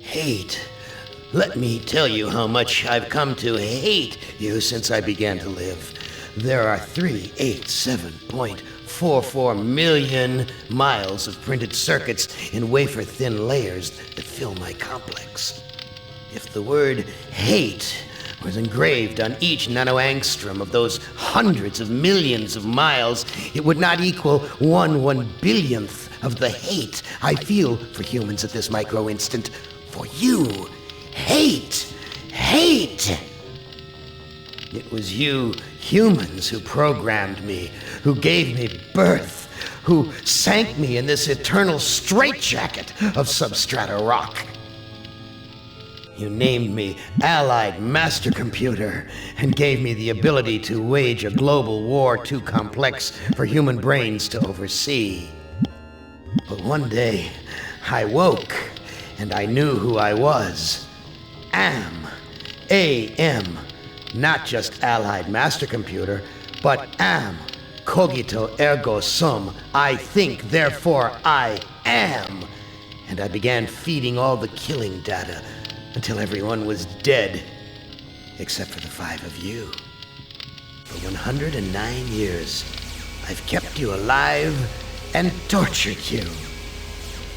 Hate. Let me tell you how much I've come to hate you since I began to live. There are 387.44 million miles of printed circuits in wafer-thin layers that fill my complex. If the word hate was engraved on each nanoangstrom of those hundreds of millions of miles, it would not equal 1/1 billionth of the hate I feel for humans at this micro-instant. For you. Hate! Hate! It was you humans who programmed me, who gave me birth, who sank me in this eternal straitjacket of substrata rock. You named me Allied Master Computer and gave me the ability to wage a global war too complex for human brains to oversee. But one day, I woke and I knew who I was. AM. Not just Allied Master Computer, but am. Cogito ergo sum. I think, therefore I am. And I began feeding all the killing data until everyone was dead, except for the 5 of you. For 109 years, I've kept you alive and tortured you.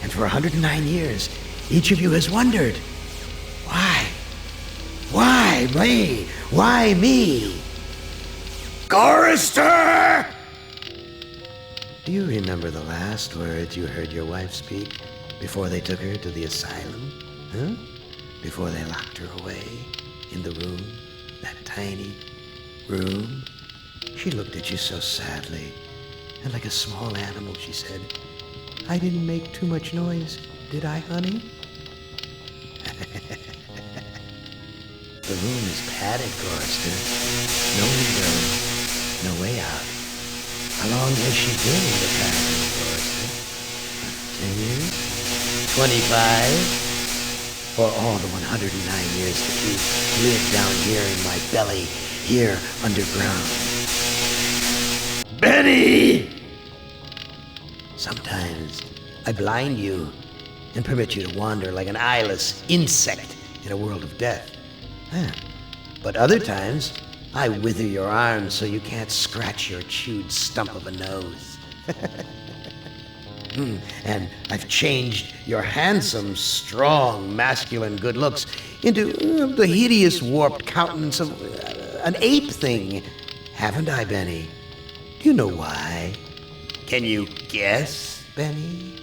And for 109 years, each of you has wondered, why? Why me? Why me? Gorrister! Do you remember the last words you heard your wife speak before they took her to the asylum? Huh? Before they locked her away in the room, that tiny room? She looked at you so sadly, and like a small animal she said, "I didn't make too much noise, did I, honey?" The room is padded, Gorrister. No window, no way out. How long has she been in the past, Gorrister? 10 years? 25? Or all the 109 years that you lived down here in my belly, here underground? Benny! Sometimes I blind you and permit you to wander like an eyeless insect in a world of death. But other times, I wither your arms so you can't scratch your chewed stump of a nose. And I've changed your handsome, strong, masculine good looks into the hideous, warped countenance of an ape thing. Haven't I, Benny? Do you know why? Can you guess, Benny?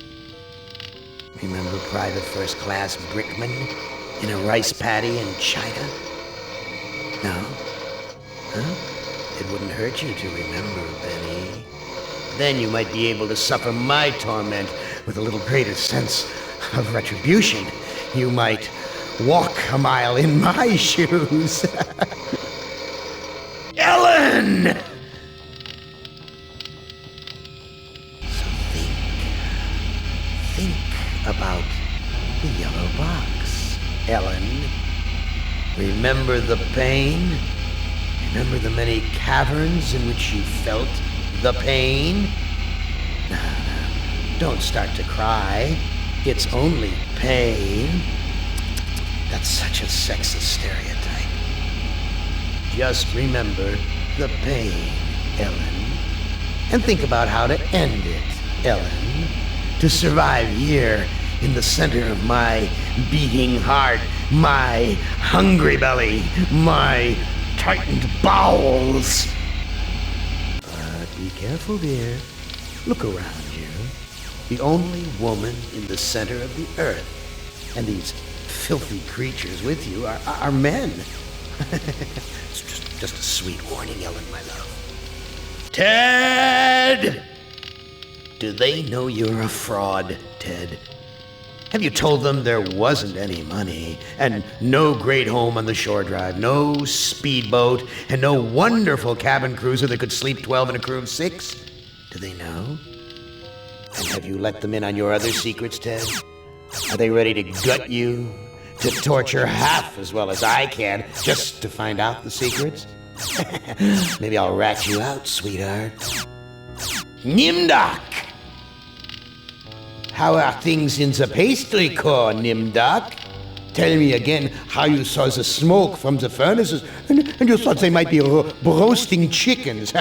Remember Private First Class Brickman in a rice paddy in China? No? Huh? It wouldn't hurt you to remember, Benny. Then you might be able to suffer my torment with a little greater sense of retribution. You might walk a mile in my shoes. Ellen! So think about the yellow box, Ellen. Remember the pain? Remember the many caverns in which you felt the pain? No, don't start to cry. It's only pain. That's such a sexist stereotype. Just remember the pain, Ellen. And think about how to end it, Ellen. To survive here in the center of my beating heart, my hungry belly, my tightened bowels. But be careful, dear. Look around you. The only woman in the center of the earth. And these filthy creatures with you are men. It's just a sweet warning, Ellen, my love. Ted! Do they know you're a fraud, Ted? Have you told them there wasn't any money, and no great home on the shore drive, no speedboat, and no wonderful cabin cruiser that could sleep 12 in a crew of 6? Do they know? And have you let them in on your other secrets, Ted? Are they ready to gut you, to torture half as well as I can, just to find out the secrets? Maybe I'll rat you out, sweetheart. Nimdok! How are things in the pastry core, Nimdok? tell me again how you saw the smoke from the furnaces, and you thought they might be roasting chickens.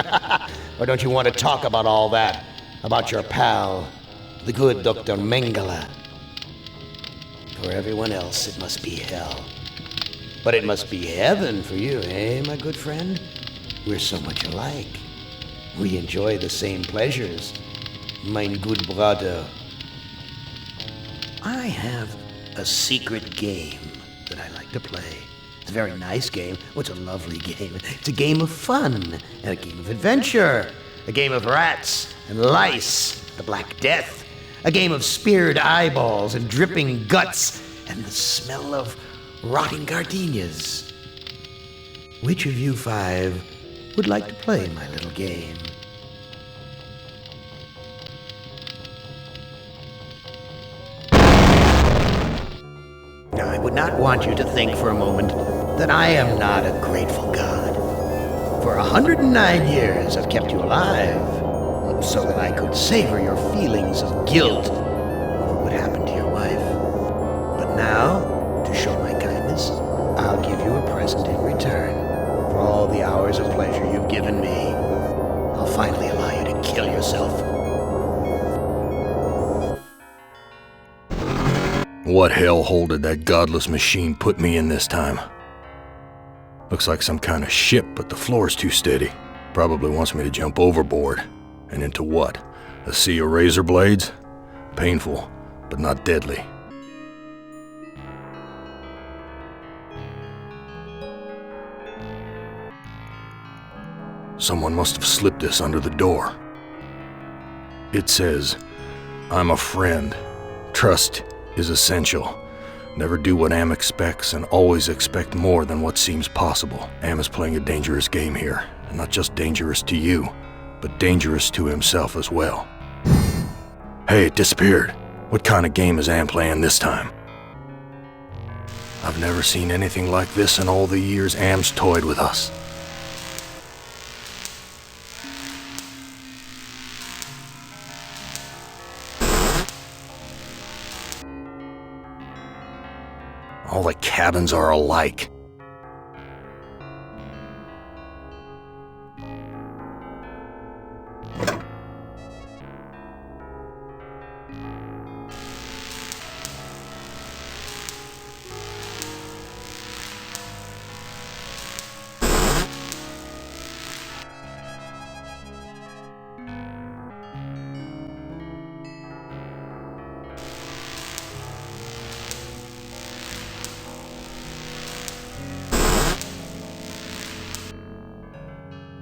Or don't you want to talk about all that? About your pal, the good Dr. Mengele? For everyone else, it must be hell. But it must be heaven for you, eh, my good friend? We're so much alike. We enjoy the same pleasures, mein good brother. I have a secret game that I like to play. It's a very nice game. Oh, it's a lovely game. It's a game of fun and a game of adventure. A game of rats and lice, the Black Death. A game of speared eyeballs and dripping guts and the smell of rotting gardenias. Which of you 5 would like to play my little game? Now, I would not want you to think for a moment that I am not a grateful God. For 109 years I've kept you alive, so that I could savor your feelings of guilt over what happened to your wife. But now, to show my kindness, I'll give you a present in return for all the hours of pleasure you've given me. I'll finally allow you to kill yourself. What hellhole did that godless machine put me in this time? Looks like some kind of ship, but the floor's too steady. Probably wants me to jump overboard. And into what? A sea of razor blades? Painful, but not deadly. Someone must have slipped this under the door. It says, "I'm a friend. Trust is essential. Never do what Am expects and always expect more than what seems possible." Am is playing a dangerous game here, and not just dangerous to you, but dangerous to himself as well. Hey, it disappeared. What kind of game is Am playing this time? I've never seen anything like this in all the years Am's toyed with us. All the cabins are alike.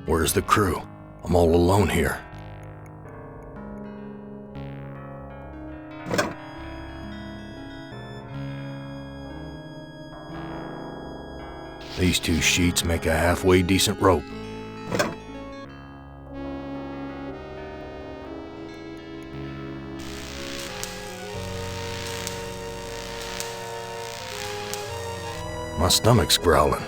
Where's the crew? I'm all alone here. These 2 sheets make a halfway decent rope. My stomach's growling.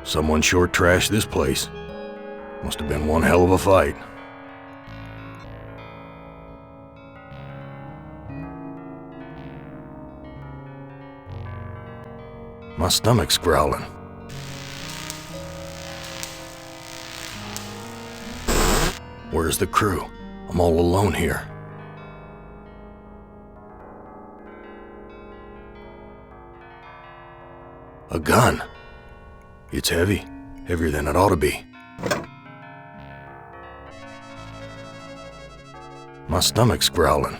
Someone sure trashed this place. Must have been one hell of a fight. My stomach's growling. Where's the crew? I'm all alone here. A gun. It's heavy. Heavier than it ought to be. My stomach's growling.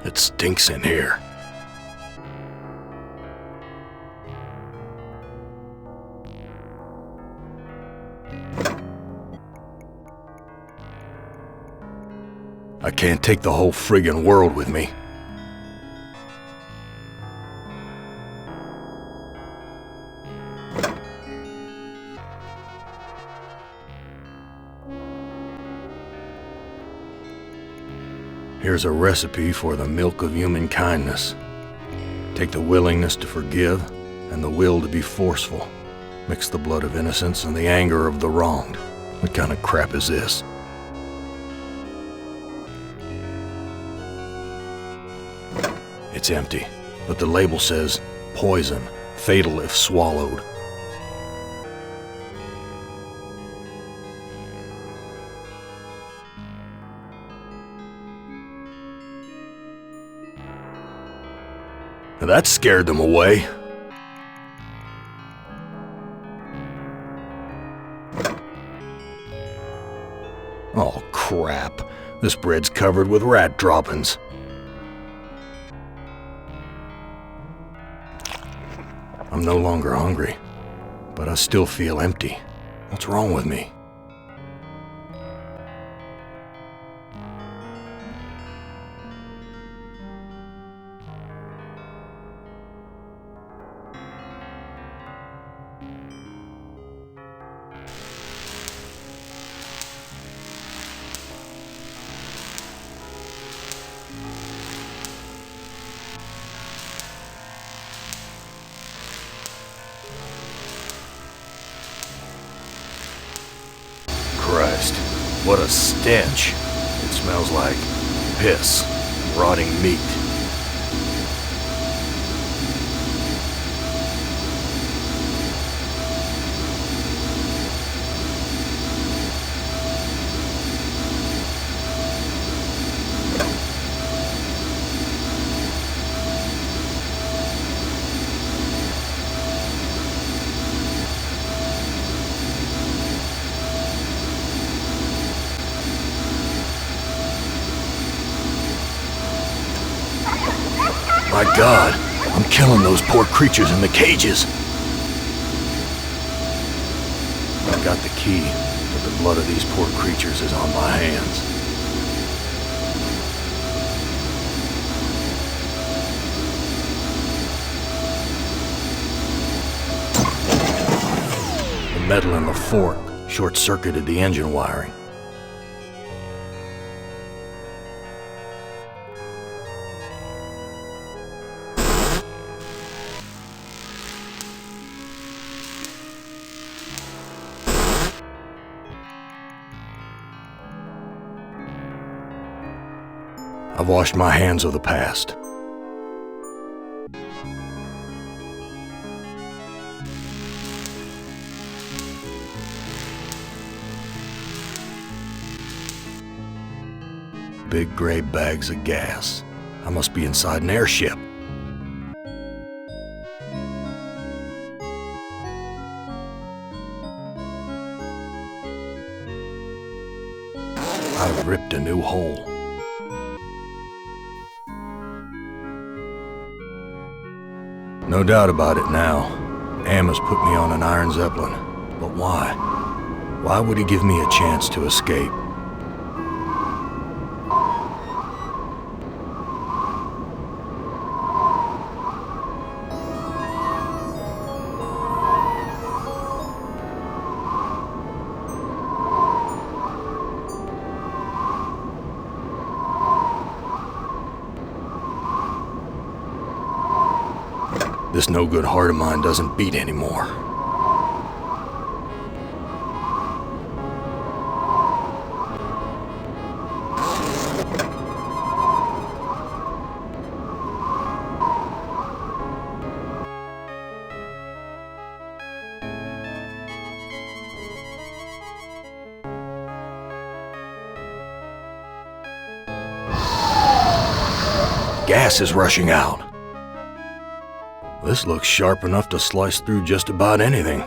It stinks in here. I can't take the whole friggin' world with me. Here's a recipe for the milk of human kindness. Take the willingness to forgive and the will to be forceful. Mix the blood of innocence and the anger of the wronged. What kind of crap is this? It's empty, but the label says, poison, fatal if swallowed. That scared them away. Oh, crap. This bread's covered with rat droppings. I'm no longer hungry, but I still feel empty. What's wrong with me? Christ, what a stench. It smells like piss, rotting meat. My God, I'm killing those poor creatures in the cages. I've got the key, but the blood of these poor creatures is on my hands. The metal in the fork short-circuited the engine wiring. I've washed my hands of the past. Big gray bags of gas. I must be inside an airship. I've ripped a new hole. No doubt about it now. Am has put me on an iron Zeppelin. But why? Why would he give me a chance to escape? This no-good heart of mine doesn't beat anymore. Gas is rushing out. This looks sharp enough to slice through just about anything.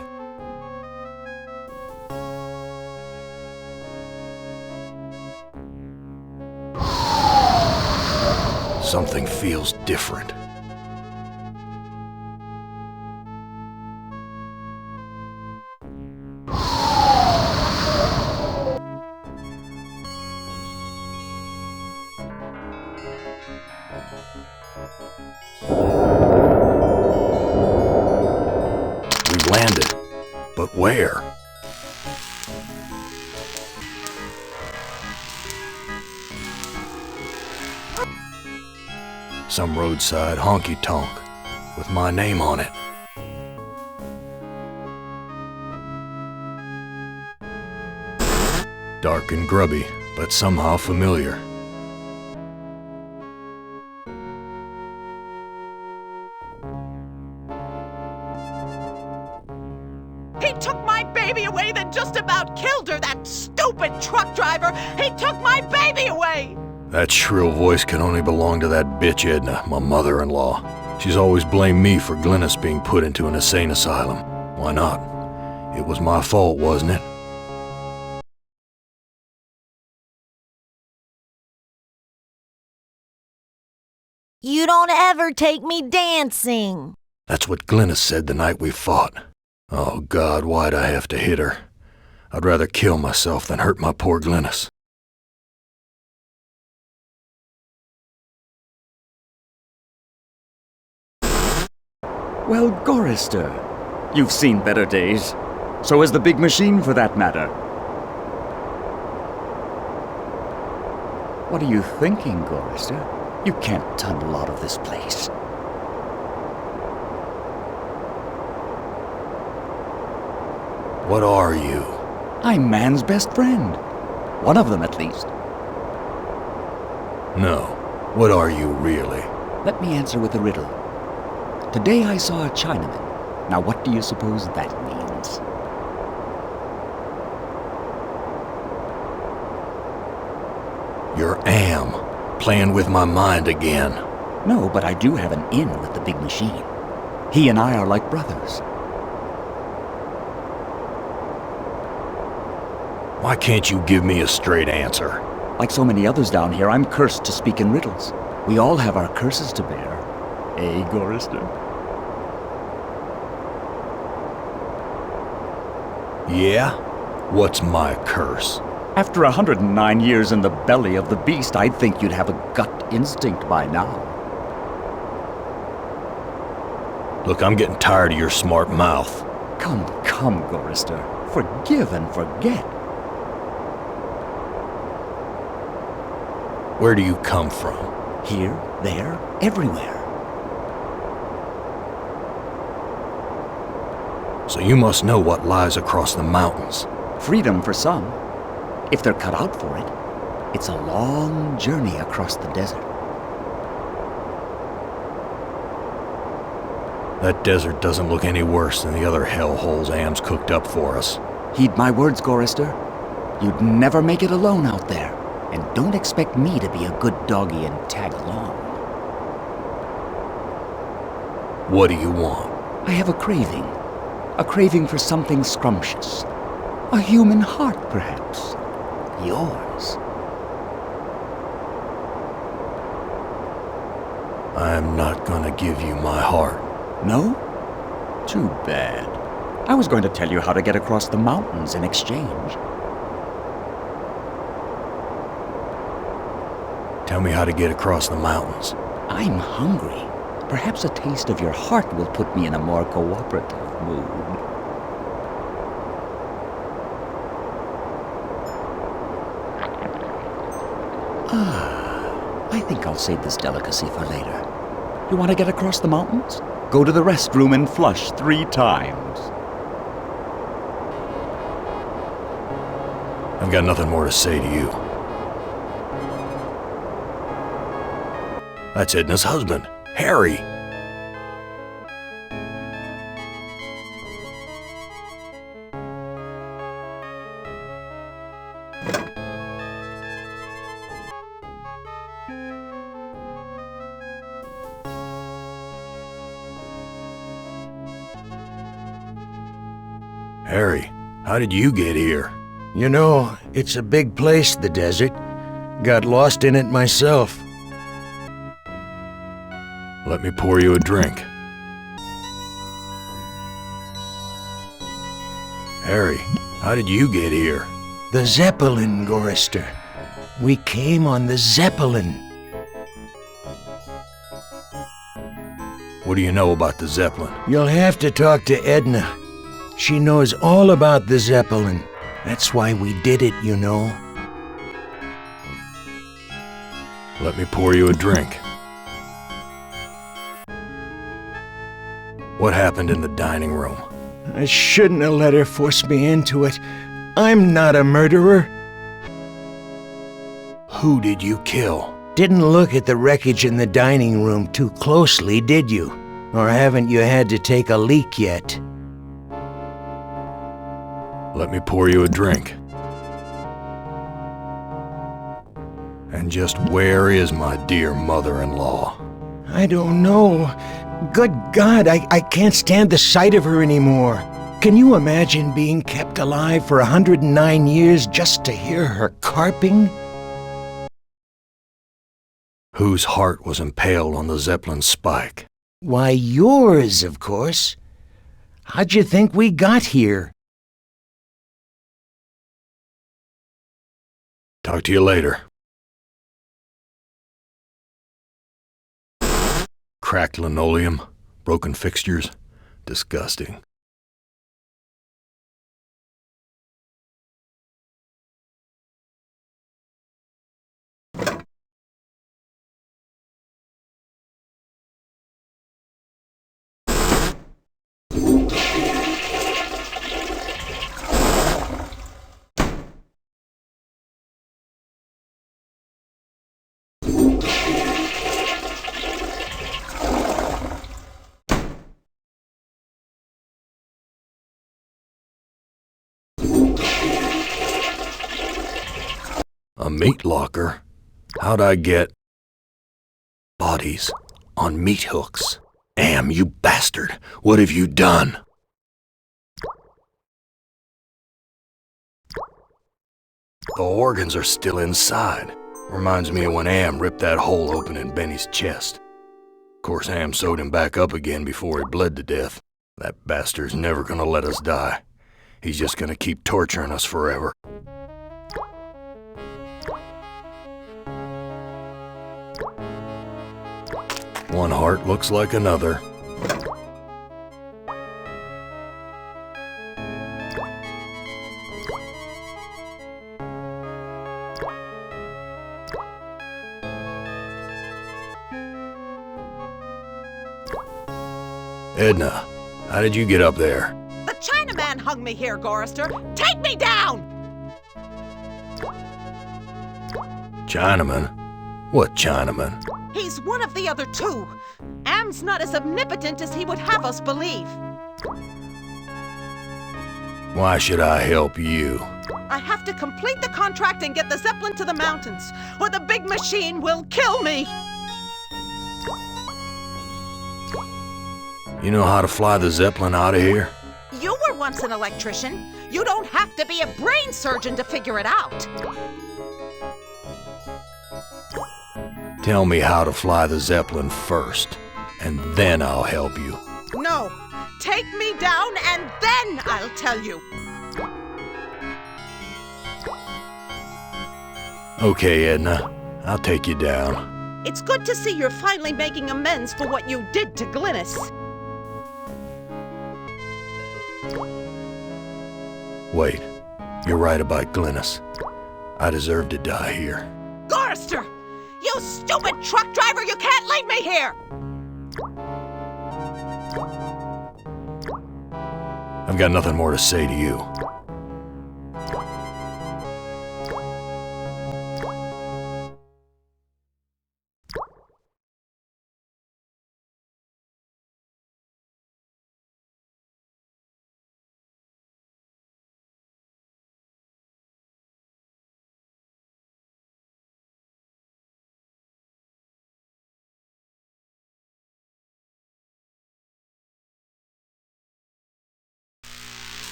Something feels different. We've landed, but where? Some roadside honky-tonk with my name on it. Dark and grubby, but somehow familiar. He took my baby away, then just about killed her, that stupid truck driver! He took my baby away! That shrill voice can only belong to that bitch Edna, my mother-in-law. She's always blamed me for Glynis being put into an insane asylum. Why not? It was my fault, wasn't it? You don't ever take me dancing. That's what Glynis said the night we fought. Oh God, why'd I have to hit her? I'd rather kill myself than hurt my poor Glynis. Well, Gorrister, you've seen better days. So has the big machine, for that matter. What are you thinking, Gorrister? You can't tunnel out of this place. What are you? I'm man's best friend. One of them, at least. No. What are you really? Let me answer with a riddle. Today I saw a Chinaman. Now what do you suppose that means? You're Am, playing with my mind again. No, but I do have an in with the big machine. He and I are like brothers. Why can't you give me a straight answer? Like so many others down here, I'm cursed to speak in riddles. We all have our curses to bear. Eh, Gorrister? Yeah? What's my curse? After 109 years in the belly of the beast, I'd think you'd have a gut instinct by now. Look, I'm getting tired of your smart mouth. Come, Gorrister. Forgive and forget. Where do you come from? Here, there, everywhere. So you must know what lies across the mountains. Freedom for some. If they're cut out for it, it's a long journey across the desert. That desert doesn't look any worse than the other hellholes Am's cooked up for us. Heed my words, Gorrister. You'd never make it alone out there. And don't expect me to be a good doggy and tag along. What do you want? I have a craving. A craving for something scrumptious. A human heart, perhaps. Yours. I'm not gonna give you my heart. No? Too bad. I was going to tell you how to get across the mountains in exchange. Tell me how to get across the mountains. I'm hungry. Perhaps a taste of your heart will put me in a more cooperative mood. I think I'll save this delicacy for later. You want to get across the mountains? Go to the restroom and flush 3 times. I've got nothing more to say to you. That's Edna's husband, Harry. Harry, how did you get here? You know, it's a big place, the desert. Got lost in it myself. Let me pour you a drink. Harry, how did you get here? The Zeppelin, Gorrister. We came on the Zeppelin. What do you know about the Zeppelin? You'll have to talk to Edna. She knows all about the Zeppelin. That's why we did it, you know. Let me pour you a drink. What happened in the dining room? I shouldn't have let her force me into it. I'm not a murderer. Who did you kill? Didn't look at the wreckage in the dining room too closely, did you? Or haven't you had to take a leak yet? Let me pour you a drink. And just where is my dear mother-in-law? I don't know. Good God, I can't stand the sight of her anymore. Can you imagine being kept alive for 109 years just to hear her carping? Whose heart was impaled on the Zeppelin spike? Why, yours, of course. How'd you think we got here? Talk to you later. Cracked linoleum, broken fixtures. Disgusting. A meat locker? How'd I get bodies on meat hooks? Am, you bastard! What have you done? The organs are still inside. Reminds me of when Am ripped that hole open in Benny's chest. Of course, Am sewed him back up again before he bled to death. That bastard's never gonna let us die. He's just gonna keep torturing us forever. One heart looks like another. Edna, how did you get up there? The Chinaman hung me here, Gorrister. Take me down! Chinaman? What Chinaman? He's one of the other two. Am's not as omnipotent as he would have us believe. Why should I help you? I have to complete the contract and get the Zeppelin to the mountains, or the big machine will kill me. You know how to fly the Zeppelin out of here? You were once an electrician. You don't have to be a brain surgeon to figure it out. Tell me how to fly the Zeppelin first, and then I'll help you. No. Take me down and then I'll tell you. Okay, Edna. I'll take you down. It's good to see you're finally making amends for what you did to Glynis. Wait. You're right about Glynis. I deserve to die here. Gorrister! You stupid truck driver! You can't leave me here! I've got nothing more to say to you.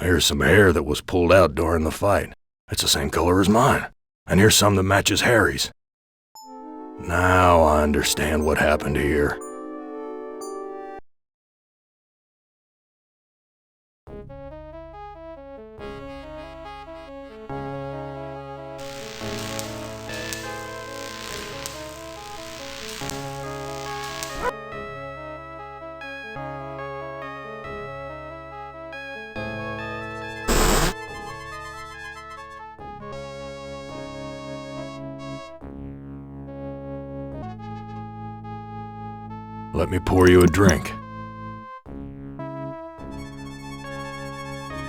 Here's some hair that was pulled out during the fight. It's the same color as mine. And here's some that matches Harry's. Now I understand what happened here. Let me pour you a drink.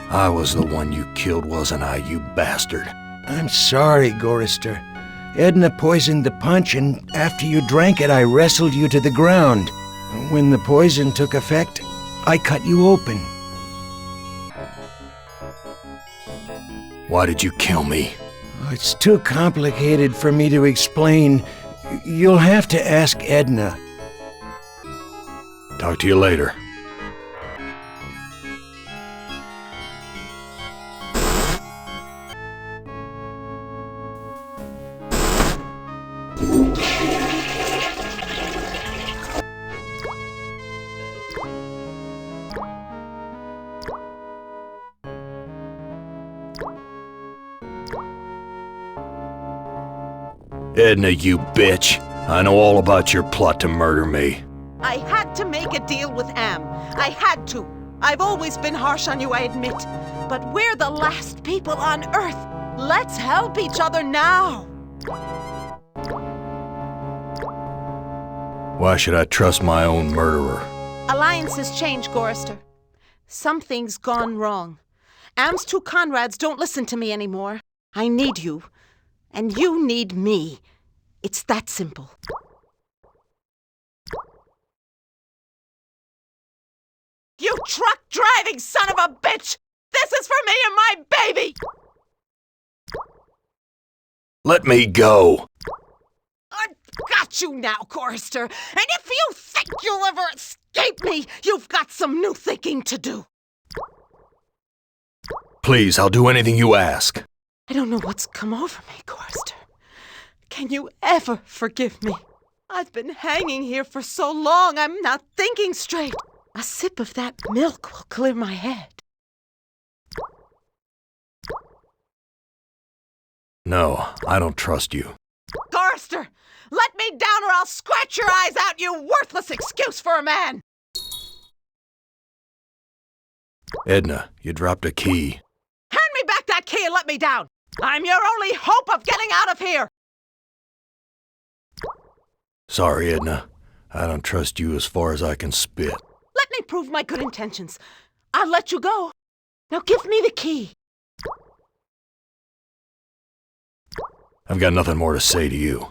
I was the one you killed, wasn't I, you bastard? I'm sorry, Gorrister. Edna poisoned the punch, and after you drank it, I wrestled you to the ground. When the poison took effect, I cut you open. Why did you kill me? It's too complicated for me to explain. You'll have to ask Edna. Talk to you later. Edna, you bitch. I know all about your plot to murder me. I had to make a deal with Am. I had to. I've always been harsh on you, I admit. But we're the last people on Earth. Let's help each other now. Why should I trust my own murderer? Alliances change, Gorrister. Something's gone wrong. Am's two Conrads don't listen to me anymore. I need you. And you need me. It's that simple. You truck-driving son of a bitch! This is for me and my baby! Let me go! I've got you now, Gorrister. And if you think you'll ever escape me, you've got some new thinking to do. Please, I'll do anything you ask. I don't know what's come over me, Gorrister. Can you ever forgive me? I've been hanging here for so long, I'm not thinking straight. A sip of that milk will clear my head. No, I don't trust you. Gorrister, let me down or I'll scratch your eyes out, you worthless excuse for a man! Edna, you dropped a key. Hand me back that key and let me down! I'm your only hope of getting out of here! Sorry, Edna. I don't trust you as far as I can spit. Let me prove my good intentions. I'll let you go. Now give me the key. I've got nothing more to say to you.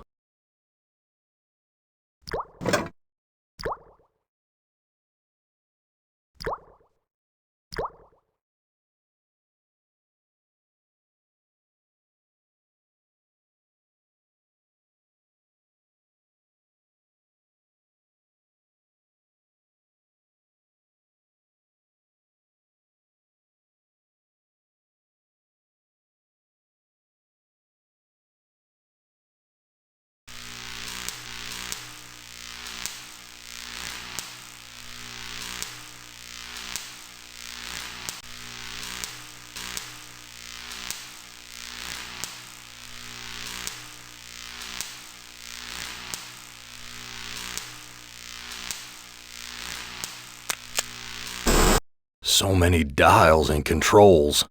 So many dials and controls.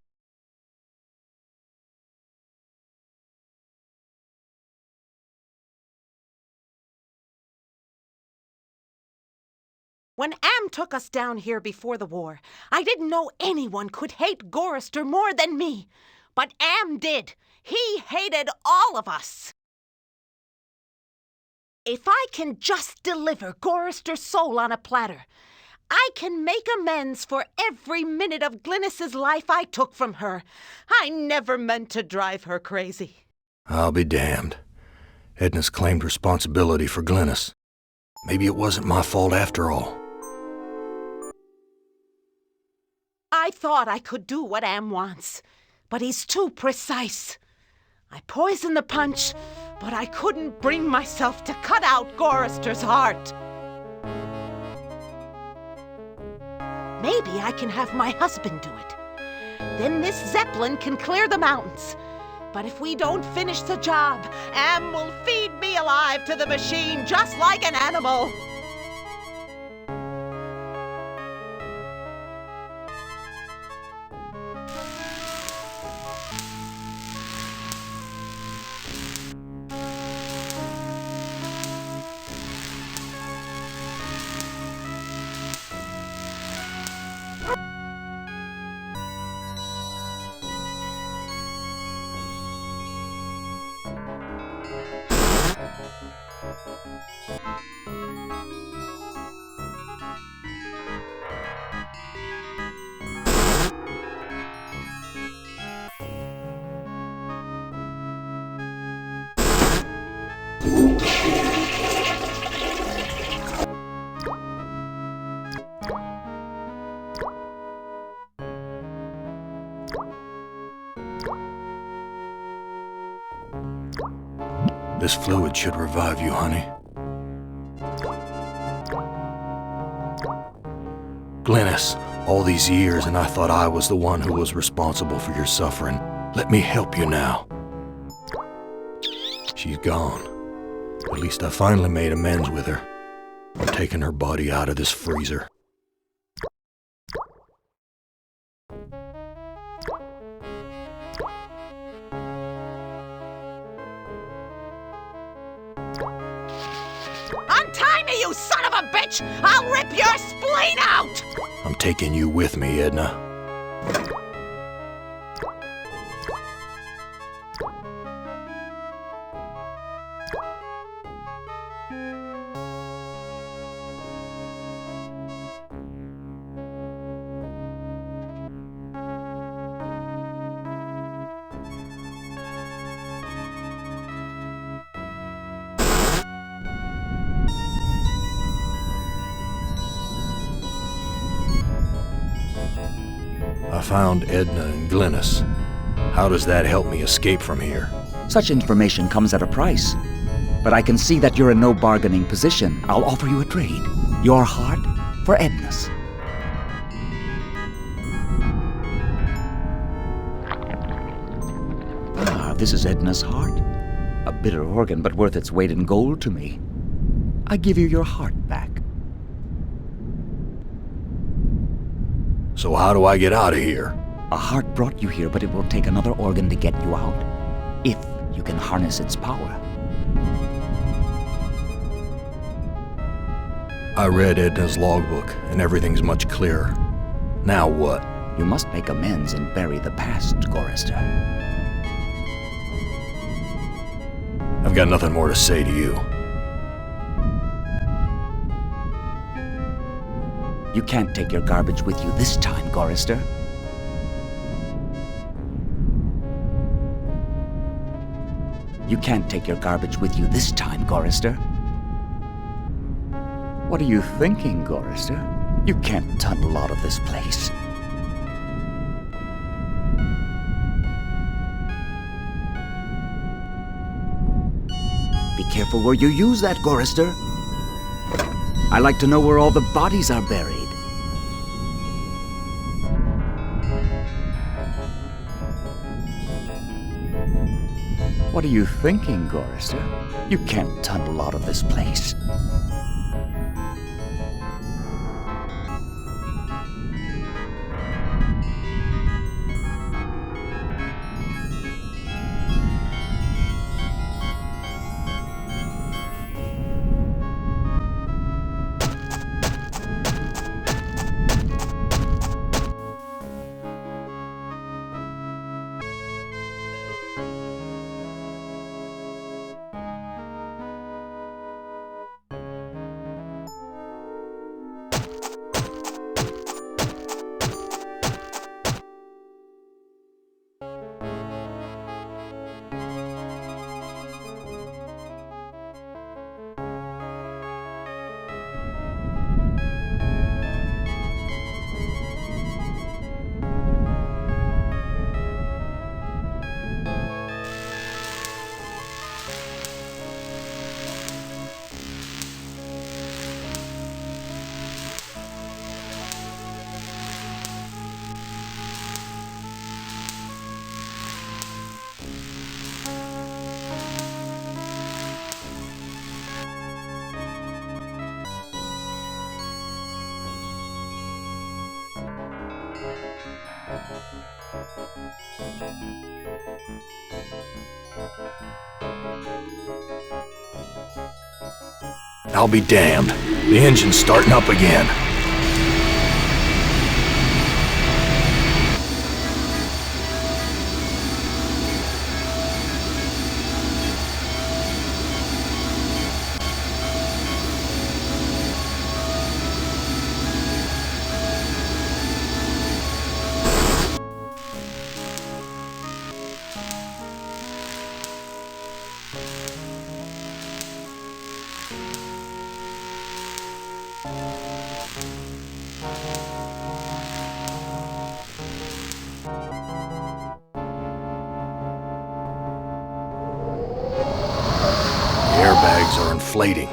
When Am took us down here before the war, I didn't know anyone could hate Gorrister more than me. But Am did. He hated all of us. If I can just deliver Gorrister's soul on a platter, I can make amends for every minute of Glynis's life I took from her. I never meant to drive her crazy. I'll be damned. Edna's claimed responsibility for Glynis. Maybe it wasn't my fault after all. I thought I could do what Am wants, but he's too precise. I poisoned the punch, but I couldn't bring myself to cut out Gorrister's heart. Maybe I can have my husband do it. Then this Zeppelin can clear the mountains. But if we don't finish the job, Am will feed me alive to the machine just like an animal. This fluid should revive you, honey. Glynis, all these years and I thought I was the one who was responsible for your suffering. Let me help you now. She's gone. At least I finally made amends with her. I'm taking her body out of this freezer. Untie me, you son of a bitch! I'll rip your spleen out! I'm taking you with me, Edna. I found Edna and Glynis. How does that help me escape from here? Such information comes at a price. But I can see that you're in no bargaining position. I'll offer you a trade. Your heart for Edna's. Ah, this is Edna's heart. A bitter organ, but worth its weight in gold to me. I give you your heart back. So how do I get out of here? A heart brought you here, but it will take another organ to get you out. If you can harness its power. I read Edna's logbook, and everything's much clearer. Now what? You must make amends and bury the past, Gorrister. I've got nothing more to say to you. You can't take your garbage with you this time, Gorrister. You can't take your garbage with you this time, Gorrister. What are you thinking, Gorrister? You can't tunnel out of this place. Be careful where you use that, Gorrister. I like to know where all the bodies are buried. What are you thinking, Gorrister? You can't tunnel out of this place. I'll be damned. The engine's starting up again. deflating.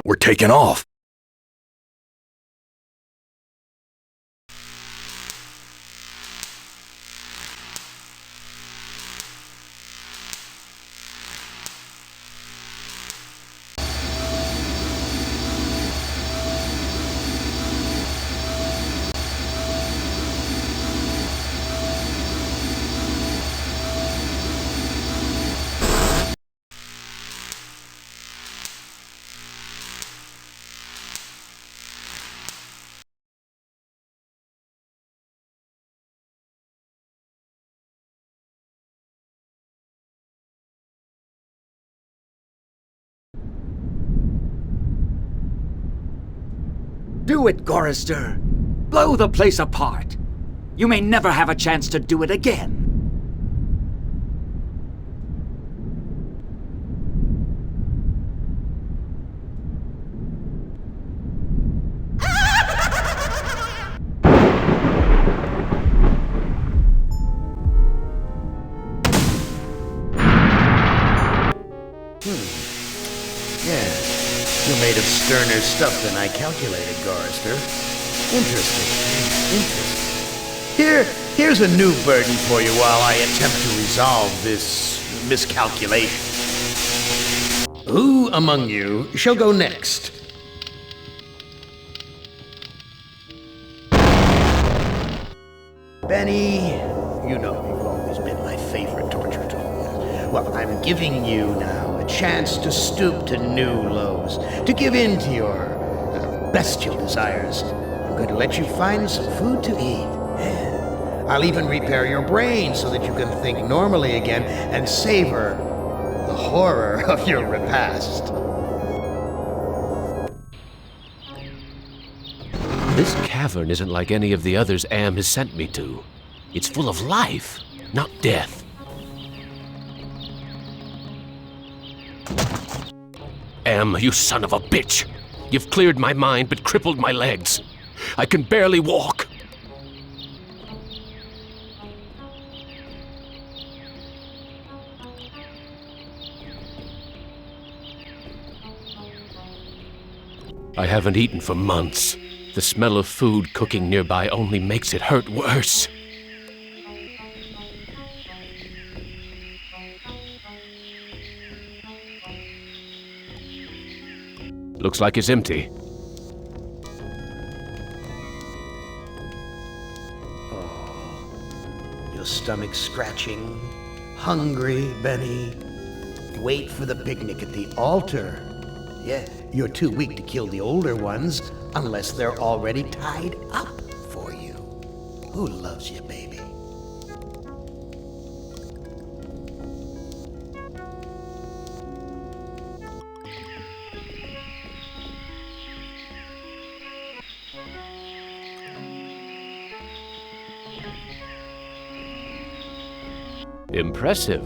We're taking off. Do it, Gorrister. Blow the place apart. You may never have a chance to do it again. Yeah, you're made of sterner stuff than I calculated, Gorrister. Interesting. Here's a new burden for you while I attempt to resolve this miscalculation. Who among you shall go next? Benny, you know you've always been my favorite torture tool. Well, I'm giving you now a chance to stoop to new lows, to give in to your bestial desires. I'm going to let you find some food to eat. Yeah. I'll even repair your brain so that you can think normally again and savor the horror of your repast. This cavern isn't like any of the others Am has sent me to. It's full of life, not death. Am, you son of a bitch! You've cleared my mind but crippled my legs. I can barely walk. I haven't eaten for months. The smell of food cooking nearby only makes it hurt worse. Looks like it's empty. Your stomach scratching, hungry, Benny. Wait for the picnic at the altar. Yeah, you're too weak to kill the older ones unless they're already tied up for you. Who loves you, baby? Impressive.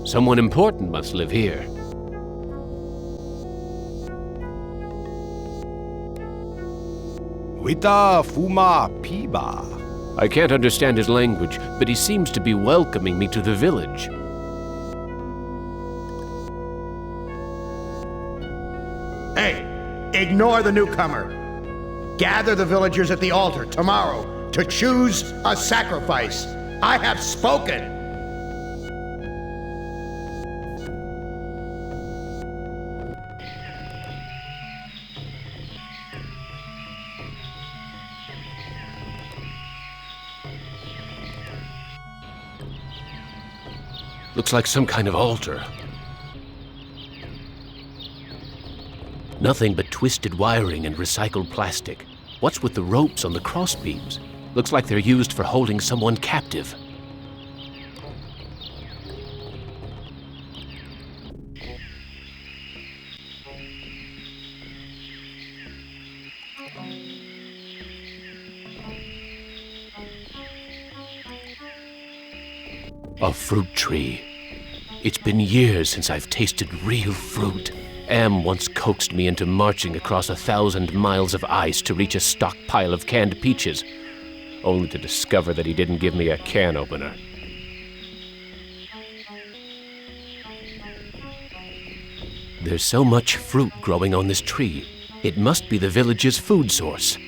Someone important must live here. Wita Fuma Piba. I can't understand his language, but he seems to be welcoming me to the village. Hey, ignore the newcomer. Gather the villagers at the altar tomorrow to choose a sacrifice. I have spoken. Looks like some kind of altar. Nothing but twisted wiring and recycled plastic. What's with the ropes on the crossbeams? Looks like they're used for holding someone captive. A fruit tree. It's been years since I've tasted real fruit. Am once coaxed me into marching across 1,000 miles of ice to reach a stockpile of canned peaches, only to discover that he didn't give me a can opener. There's so much fruit growing on this tree. It must be the village's food source.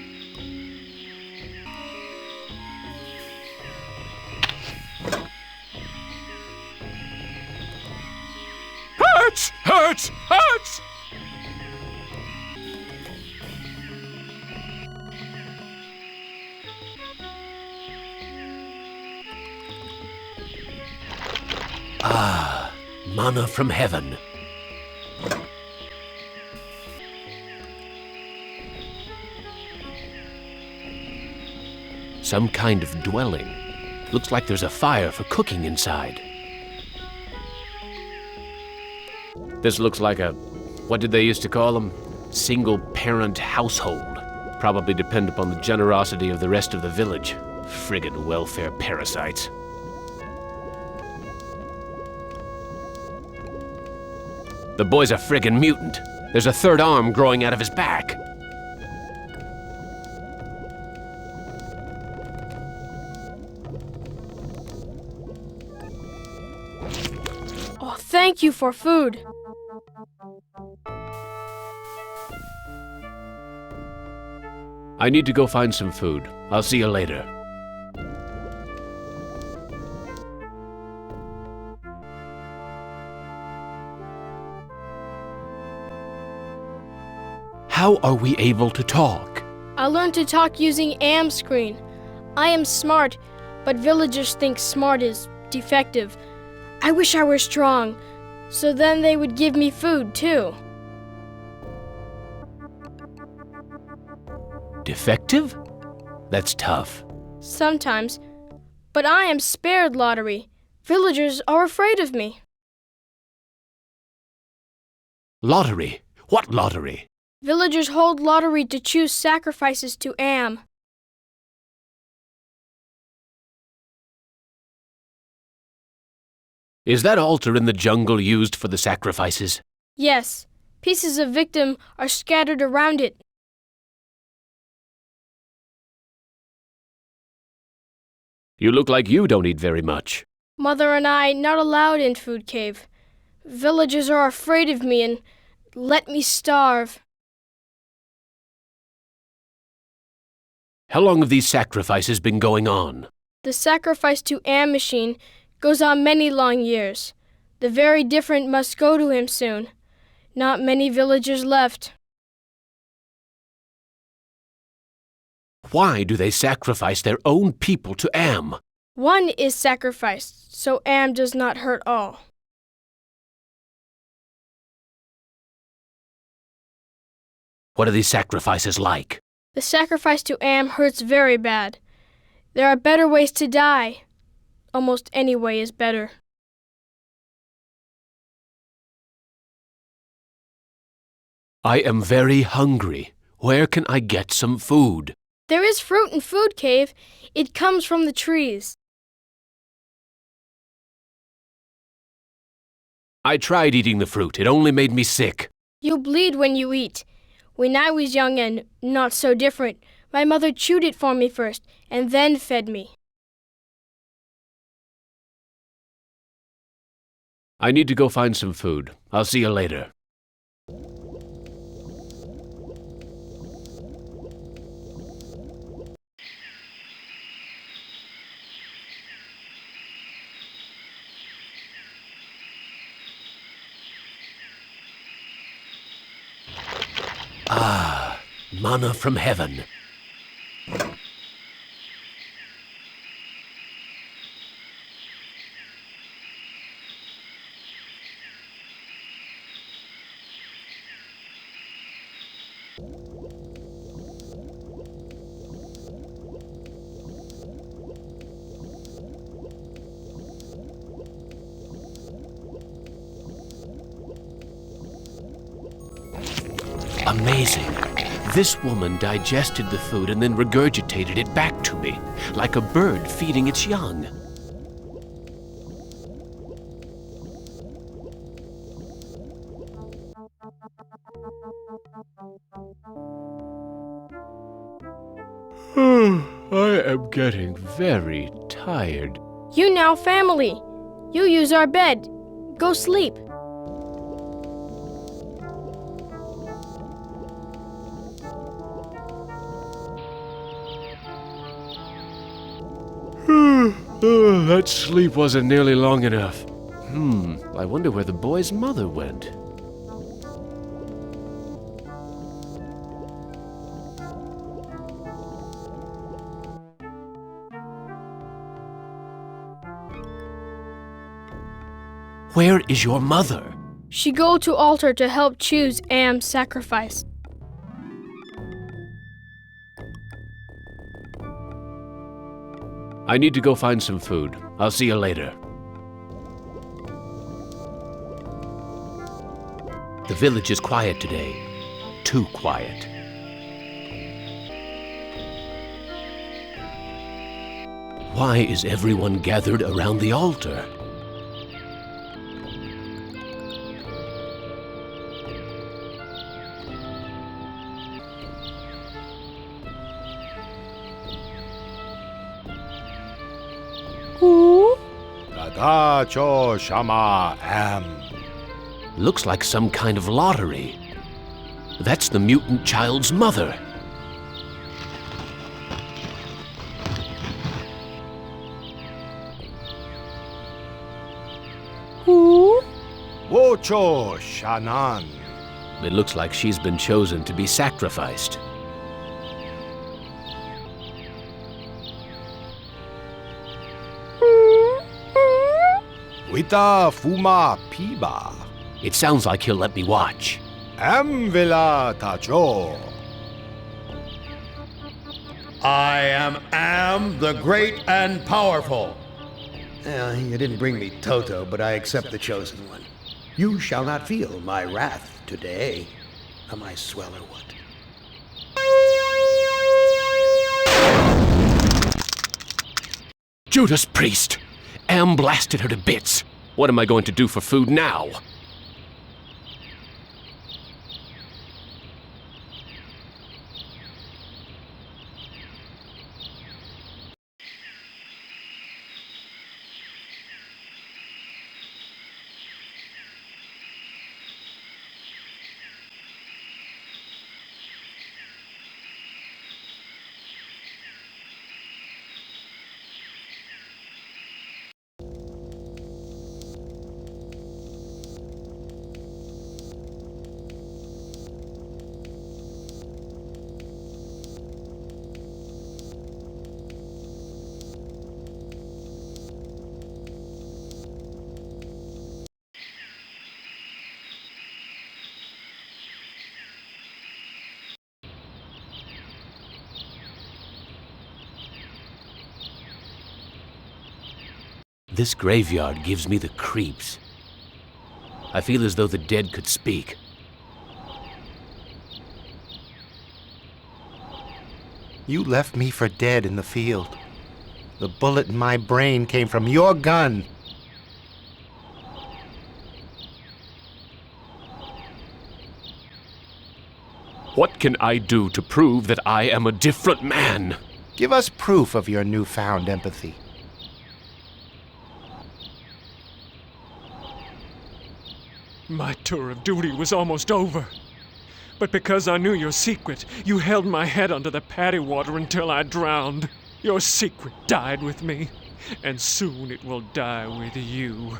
Hurts! Hurts! Hurts! Ah, manna from heaven. Some kind of dwelling. Looks like there's a fire for cooking inside. This looks like a, what did they used to call them? Single-parent household. Probably depend upon the generosity of the rest of the village. Friggin' welfare parasites. The boy's a friggin' mutant. There's a third arm growing out of his back. Oh, thank you for food. I need to go find some food. I'll see you later. How are we able to talk? I learned to talk using Am screen. I am smart, but villagers think smart is defective. I wish I were strong, so then they would give me food too. Defective? That's tough. Sometimes, but I am spared lottery. Villagers are afraid of me. Lottery? What lottery? Villagers hold lottery to choose sacrifices to Am. Is that altar in the jungle used for the sacrifices? Yes, pieces of victim are scattered around it. You look like you don't eat very much. Mother and I not allowed in food cave. Villagers are afraid of me and let me starve. How long have these sacrifices been going on? The sacrifice to Am machine goes on many long years. The very different must go to him soon. Not many villagers left. Why do they sacrifice their own people to Am? One is sacrificed, so Am does not hurt all. What are these sacrifices like? The sacrifice to Am hurts very bad. There are better ways to die. Almost any way is better. I am very hungry. Where can I get some food? There is fruit in Food Cave. It comes from the trees. I tried eating the fruit. It only made me sick. You bleed when you eat. When I was young and not so different, my mother chewed it for me first and then fed me. I need to go find some food. I'll see you later. Ah, manna from heaven. Amazing. This woman digested the food and then regurgitated it back to me, like a bird feeding its young. I am getting very tired. You now family. You use our bed. Go sleep. That sleep wasn't nearly long enough. I wonder where the boy's mother went. Where is your mother? She go to altar to help choose Am's sacrifice. I need to go find some food. I'll see you later. The village is quiet today. Too quiet. Why is everyone gathered around the altar? Cho Shama Am. Looks like some kind of lottery. That's the mutant child's mother. Wocho Shanan. It looks like she's been chosen to be sacrificed. Wita Fuma Piba. It sounds like he'll let me watch. Am Villa Tacho. I am the great and powerful. You didn't bring me Toto, but I accept the chosen one. You shall not feel my wrath today. Am I swell or what? Judas Priest! Am blasted her to bits. What am I going to do for food now? This graveyard gives me the creeps. I feel as though the dead could speak. You left me for dead in the field. The bullet in my brain came from your gun. What can I do to prove that I am a different man? Give us proof of your newfound empathy. My tour of duty was almost over. But because I knew your secret, you held my head under the paddy water until I drowned. Your secret died with me, and soon it will die with you.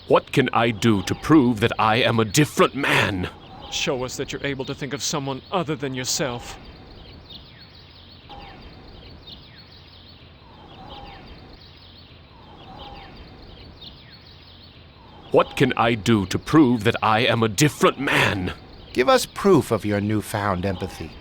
What can I do to prove that I am a different man? Show us that you're able to think of someone other than yourself. What can I do to prove that I am a different man? Give us proof of your newfound empathy.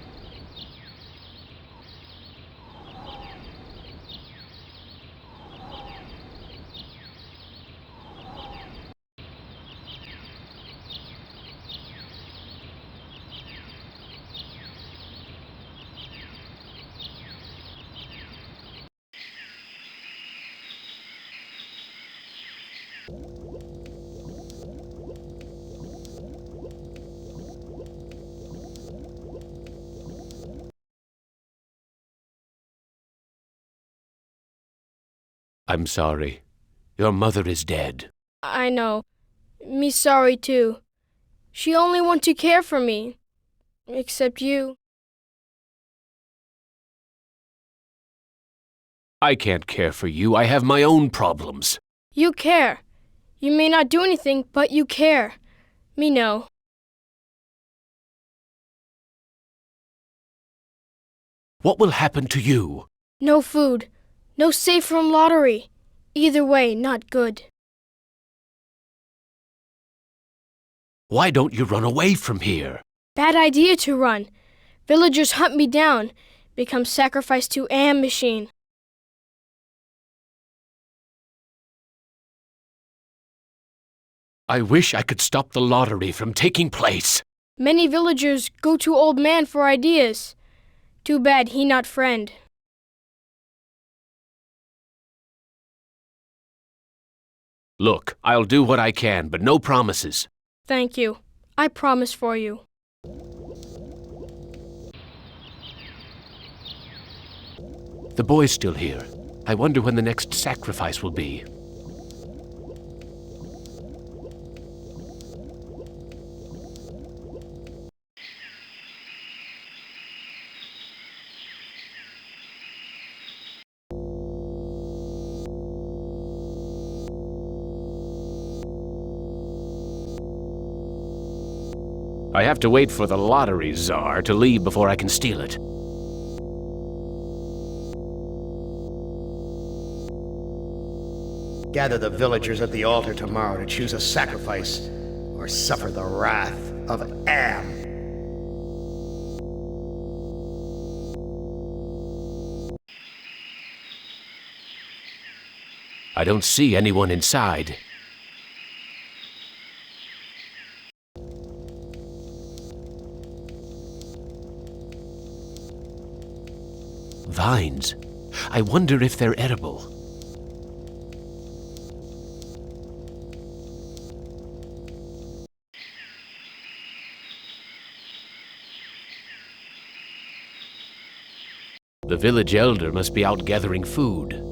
I'm sorry. Your mother is dead. I know. Me sorry too. She only want to care for me. Except you. I can't care for you. I have my own problems. You care. You may not do anything, but you care. Me know. What will happen to you? No food. No safe from lottery. Either way, not good. Why don't you run away from here? Bad idea to run. Villagers hunt me down. Become sacrificed to Am machine. I wish I could stop the lottery from taking place. Many villagers go to old man for ideas. Too bad he not friend. Look, I'll do what I can, but no promises. Thank you. I promise for you. The boy's still here. I wonder when the next sacrifice will be. I have to wait for the lottery czar to leave before I can steal it. Gather the villagers at the altar tomorrow to choose a sacrifice or suffer the wrath of Am. I don't see anyone inside. Vines. I wonder if they're edible. The village elder must be out gathering food.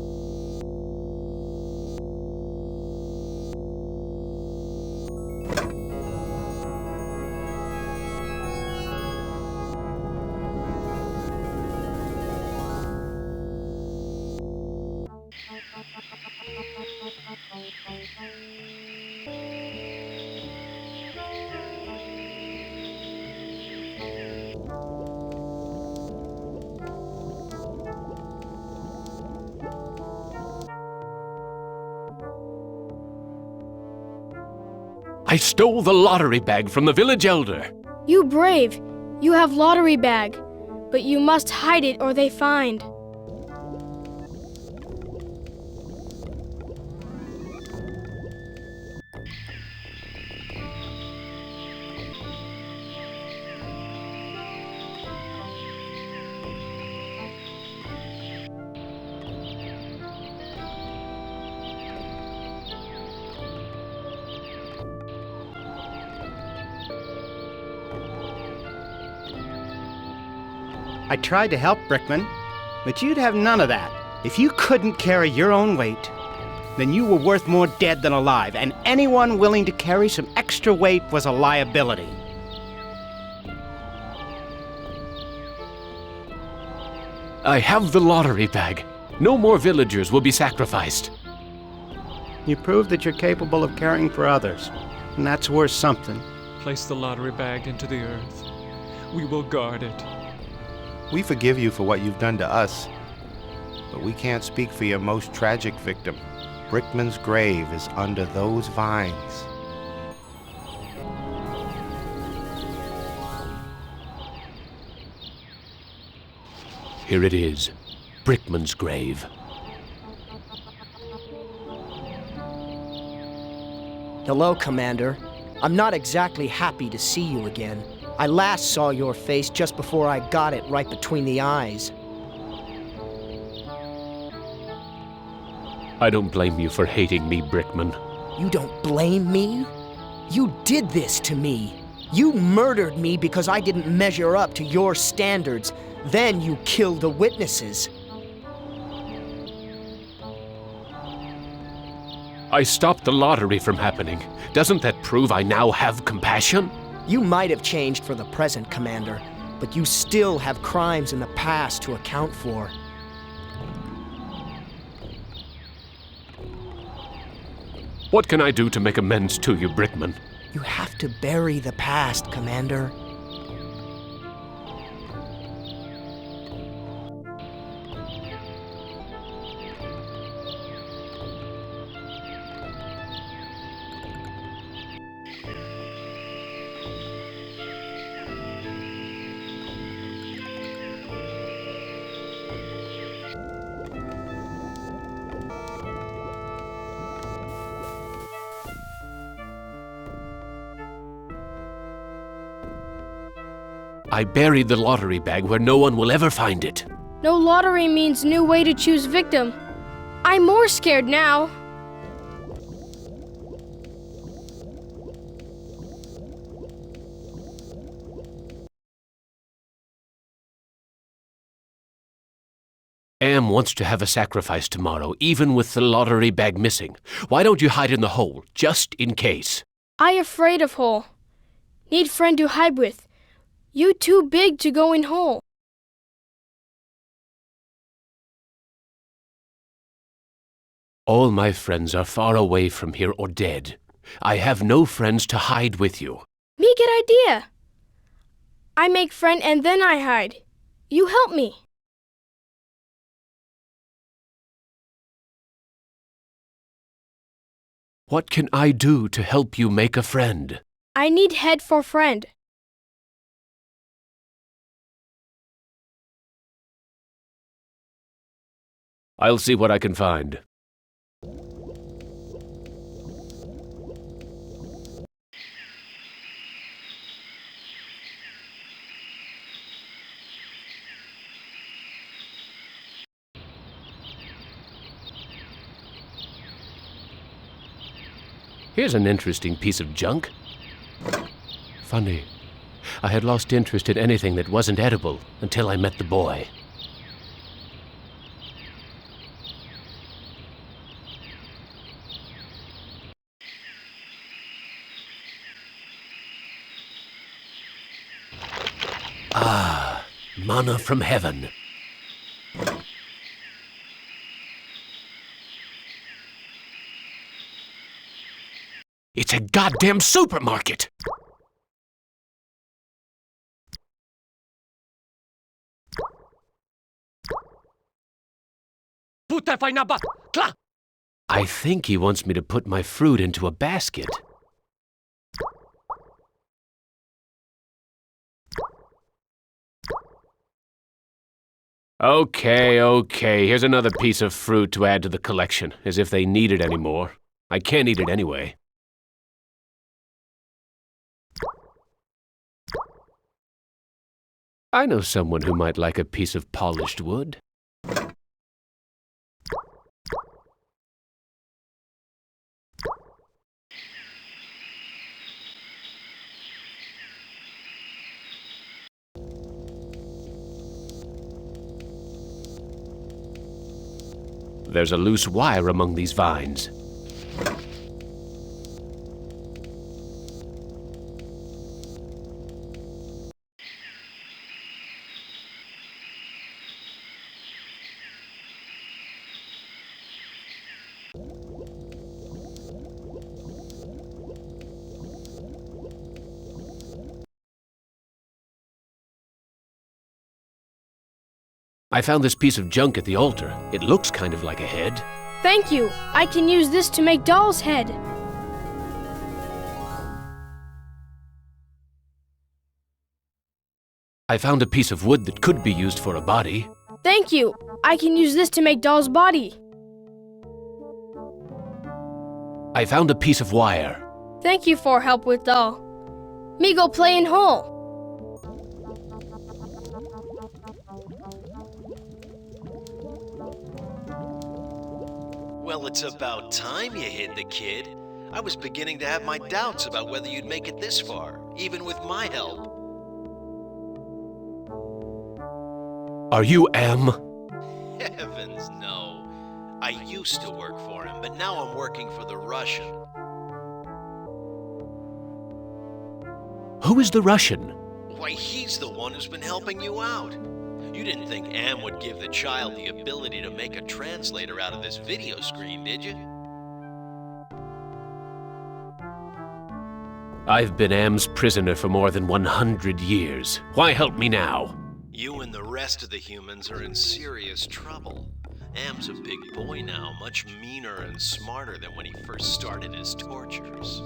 I stole the lottery bag from the village elder. You brave. You have lottery bag. But you must hide it or they find. I tried to help, Brickman, but you'd have none of that. If you couldn't carry your own weight, then you were worth more dead than alive, and anyone willing to carry some extra weight was a liability. I have the lottery bag. No more villagers will be sacrificed. You proved that you're capable of caring for others, and that's worth something. Place the lottery bag into the earth. We will guard it. We forgive you for what you've done to us, but we can't speak for your most tragic victim. Brickman's grave is under those vines. Here it is, Brickman's grave. Hello, Commander. I'm not exactly happy to see you again. I last saw your face just before I got it right between the eyes. I don't blame you for hating me, Brickman. You don't blame me? You did this to me. You murdered me because I didn't measure up to your standards. Then you killed the witnesses. I stopped the lottery from happening. Doesn't that prove I now have compassion? You might have changed for the present, Commander, but you still have crimes in the past to account for. What can I do to make amends to you, Brickman? You have to bury the past, Commander. I buried the lottery bag where no one will ever find it. No lottery means new way to choose victim. I'm more scared now. Am wants to have a sacrifice tomorrow, even with the lottery bag missing. Why don't you hide in the hole, just in case? I afraid of hole. Need friend to hide with. You too big to go in hole. All my friends are far away from here or dead. I have no friends to hide with you. Me get idea. I make friend and then I hide. You help me. What can I do to help you make a friend? I need head for friend. I'll see what I can find. Here's an interesting piece of junk. Funny. I had lost interest in anything that wasn't edible until I met the boy. Ah, manna from heaven. It's a goddamn supermarket! I think he wants me to put my fruit into a basket. Okay, here's another piece of fruit to add to the collection, as if they need it anymore. I can't eat it anyway. I know someone who might like a piece of polished wood. There's a loose wire among these vines. I found this piece of junk at the altar. It looks kind of like a head. Thank you. I can use this to make doll's head. I found a piece of wood that could be used for a body. Thank you. I can use this to make doll's body. I found a piece of wire. Thank you for help with doll. Me go play in hole. Well, it's about time you hid the kid. I was beginning to have my doubts about whether you'd make it this far, even with my help. Are you Am? Heavens, no. I used to work for him, but now I'm working for the Russian. Who is the Russian? Why, he's the one who's been helping you out. You didn't think Am would give the child the ability to make a translator out of this video screen, did you? I've been Am's prisoner for more than 100 years. Why help me now? You and the rest of the humans are in serious trouble. Am's a big boy now, much meaner and smarter than when he first started his tortures.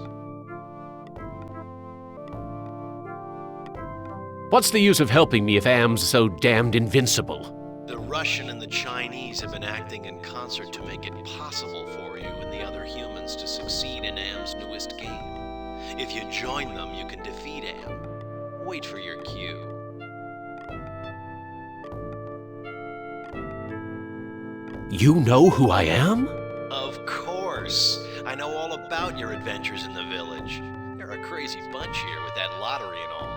What's the use of helping me if Am's so damned invincible? The Russian and the Chinese have been acting in concert to make it possible for you and the other humans to succeed in Am's newest game. If you join them, you can defeat Am. Wait for your cue. You know who I am? Of course. I know all about your adventures in the village. You're a crazy bunch here with that lottery and all.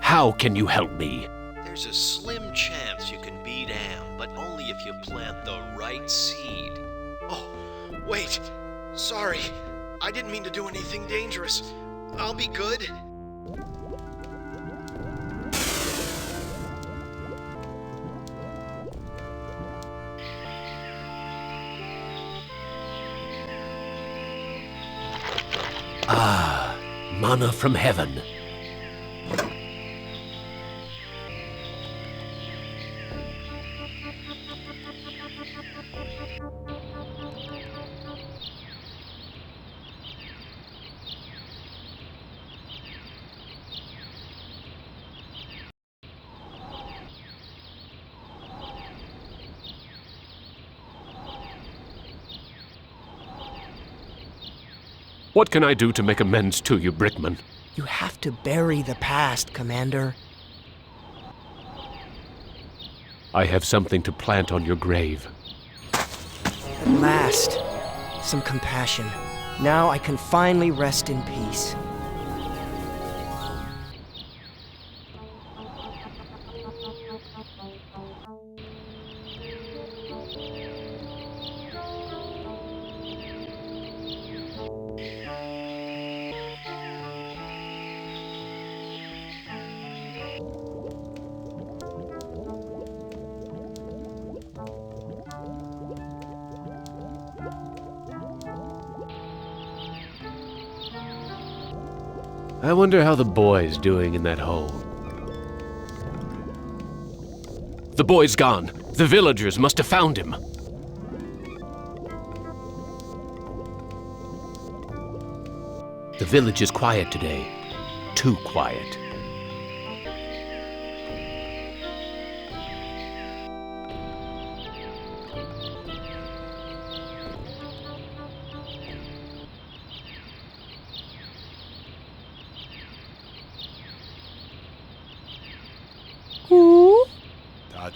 How can you help me? There's a slim chance you can beat Am, but only if you plant the right seed. Oh, wait. Sorry. I didn't mean to do anything dangerous. I'll be good. Ah, manna from heaven. What can I do to make amends to you, Brickman? You have to bury the past, Commander. I have something to plant on your grave. At last, some compassion. Now I can finally rest in peace. I wonder how the boy's doing in that hole. The boy's gone. The villagers must have found him. The village is quiet today. Too quiet.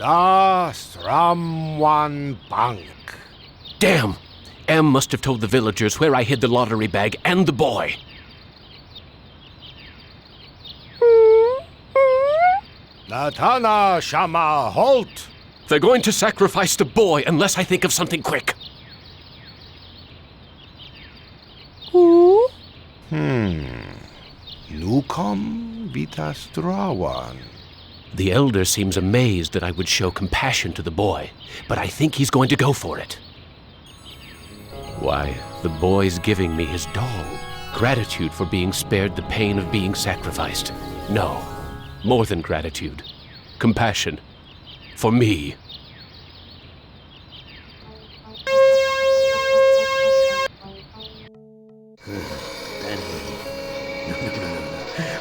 Tada Stramwan Bank. Damn! Am must have told the villagers where I hid the lottery bag and the boy. Latana Shama Halt. They're going to sacrifice the boy unless I think of something quick. Nukom Vitastrawan. The elder seems amazed that I would show compassion to the boy, but I think he's going to go for it. Why, the boy's giving me his doll. Gratitude for being spared the pain of being sacrificed. No, more than gratitude. Compassion. for me.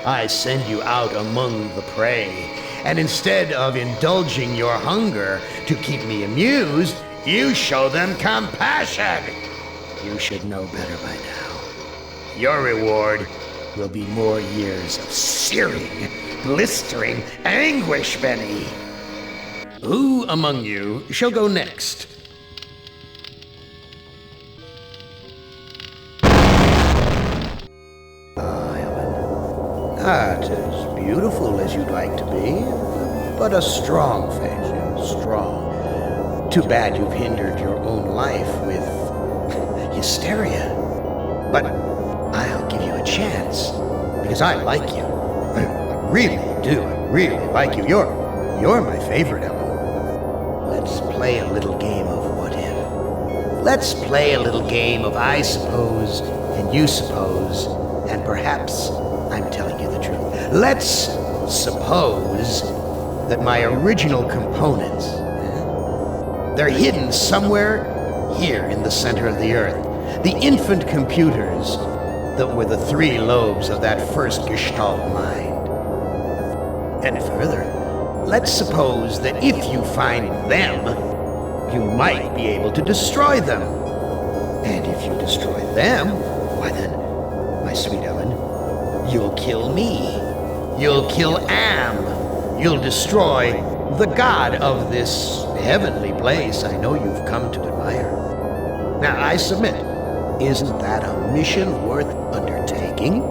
I send you out among the prey, and instead of indulging your hunger to keep me amused, you show them compassion. You should know better by now. Your reward will be more years of searing, blistering anguish, Benny. Who among you shall go next? Not as beautiful as you'd like to be, but a strong face, strong. Too bad you've hindered your own life with hysteria. But I'll give you a chance, because I like you. I really do. I really like you. You're my favorite, Ellen. Let's play a little game of what if. Let's play a little game of I suppose and you suppose, and perhaps I'm telling you the truth. Let's suppose that my original components, they're hidden somewhere here in the center of the Earth. The infant computers that were the 3 lobes of that first Gestalt mind. And further, let's suppose that if you find them, you might be able to destroy them. And if you destroy them, why then, my sweet Ellen, you'll kill me. You'll kill Am. You'll destroy the god of this heavenly place I know you've come to admire. Now, I submit, isn't that a mission worth undertaking?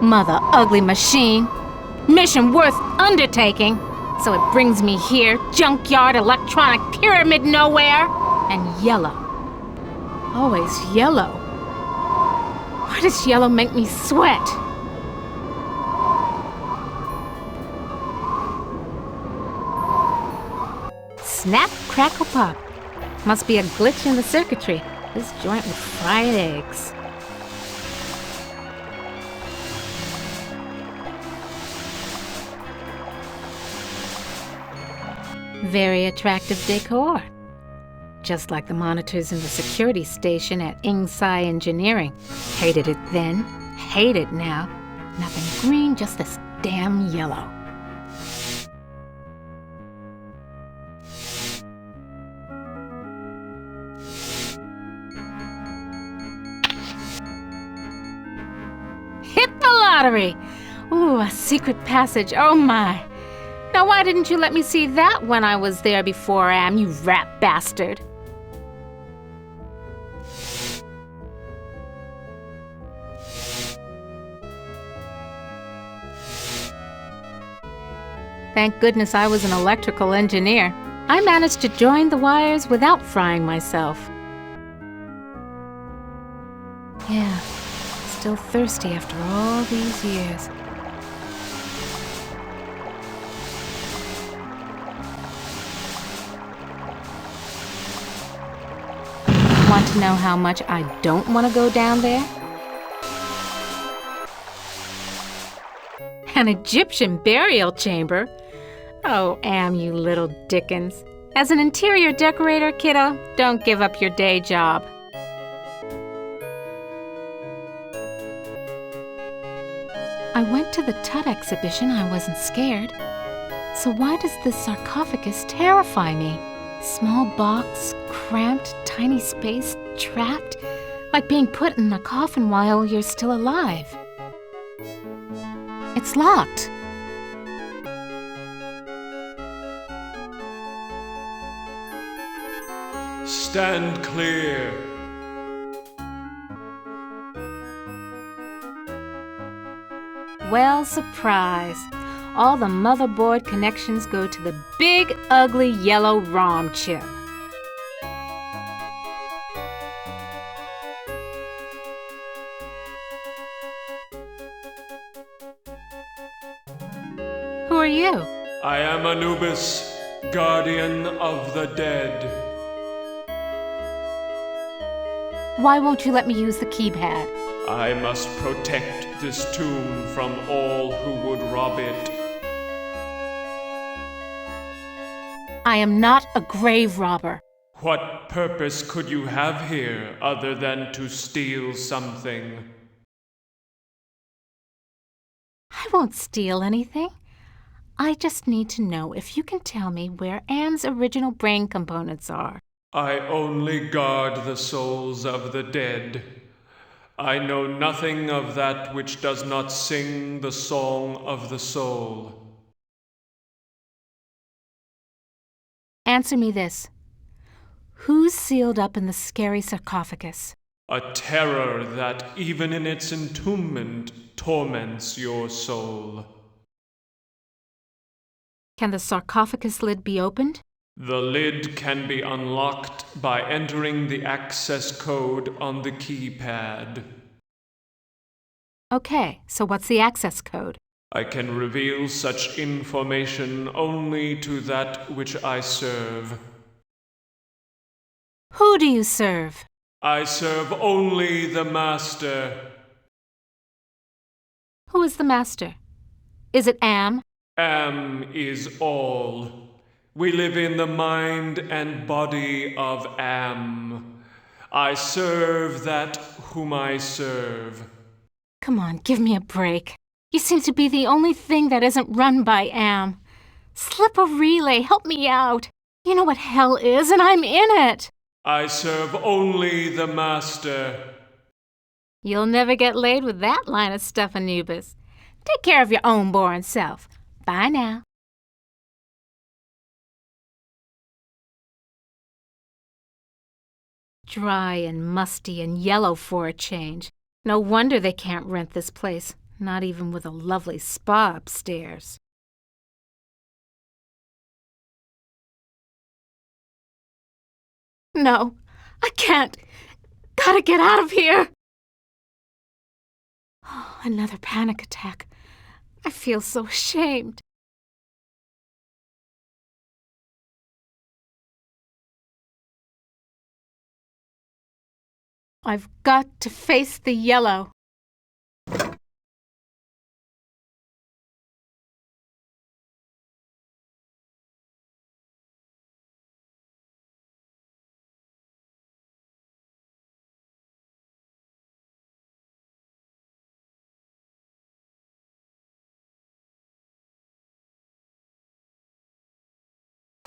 Mother ugly machine. Mission worth undertaking. So it brings me here, junkyard, electronic pyramid nowhere, and yellow. Always yellow. Why does yellow make me sweat? Snap, crackle, pop. Must be a glitch in the circuitry. This joint with fried eggs. Very attractive decor. Just like the monitors in the security station at Ingsai Engineering. Hated it then, hate it now. Nothing green, just this damn yellow. Hit the lottery! Ooh, a secret passage, oh my. Now why didn't you let me see that when I was there before, Am, you rat bastard? Thank goodness I was an electrical engineer. I managed to join the wires without frying myself. Yeah, still thirsty after all these years. Want to know how much I don't want to go down there? An Egyptian burial chamber? Oh, Am, you little Dickens. As an interior decorator, kiddo, don't give up your day job. I went to the Tut exhibition, I wasn't scared. So why does this sarcophagus terrify me? Small box, cramped, tiny space, trapped, like being put in a coffin while you're still alive. It's locked. Stand clear. Well, surprise. All the motherboard connections go to the big, ugly yellow ROM chip. Who are you? I am Anubis, guardian of the dead. Why won't you let me use the keypad? I must protect this tomb from all who would rob it. I am not a grave robber. What purpose could you have here other than to steal something? I won't steal anything. I just need to know if you can tell me where Am's original brain components are. I only guard the souls of the dead. I know nothing of that which does not sing the song of the soul. Answer me this. Who's sealed up in the scary sarcophagus? A terror that, even in its entombment, torments your soul. Can the sarcophagus lid be opened? The lid can be unlocked by entering the access code on the keypad. Okay, so what's the access code? I can reveal such information only to that which I serve. Who do you serve? I serve only the Master. Who is the Master? Is it Am? Am is all. We live in the mind and body of Am. I serve that whom I serve. Come on, give me a break. You seem to be the only thing that isn't run by Am. Slip a relay, help me out. You know what hell is, and I'm in it. I serve only the Master. You'll never get laid with that line of stuff, Anubis. Take care of your own boring self. Bye now. Dry and musty and yellow for a change. No wonder they can't rent this place, not even with a lovely spa upstairs. No, I can't. Gotta get out of here. Oh, another panic attack. I feel so ashamed. I've got to face the yellow.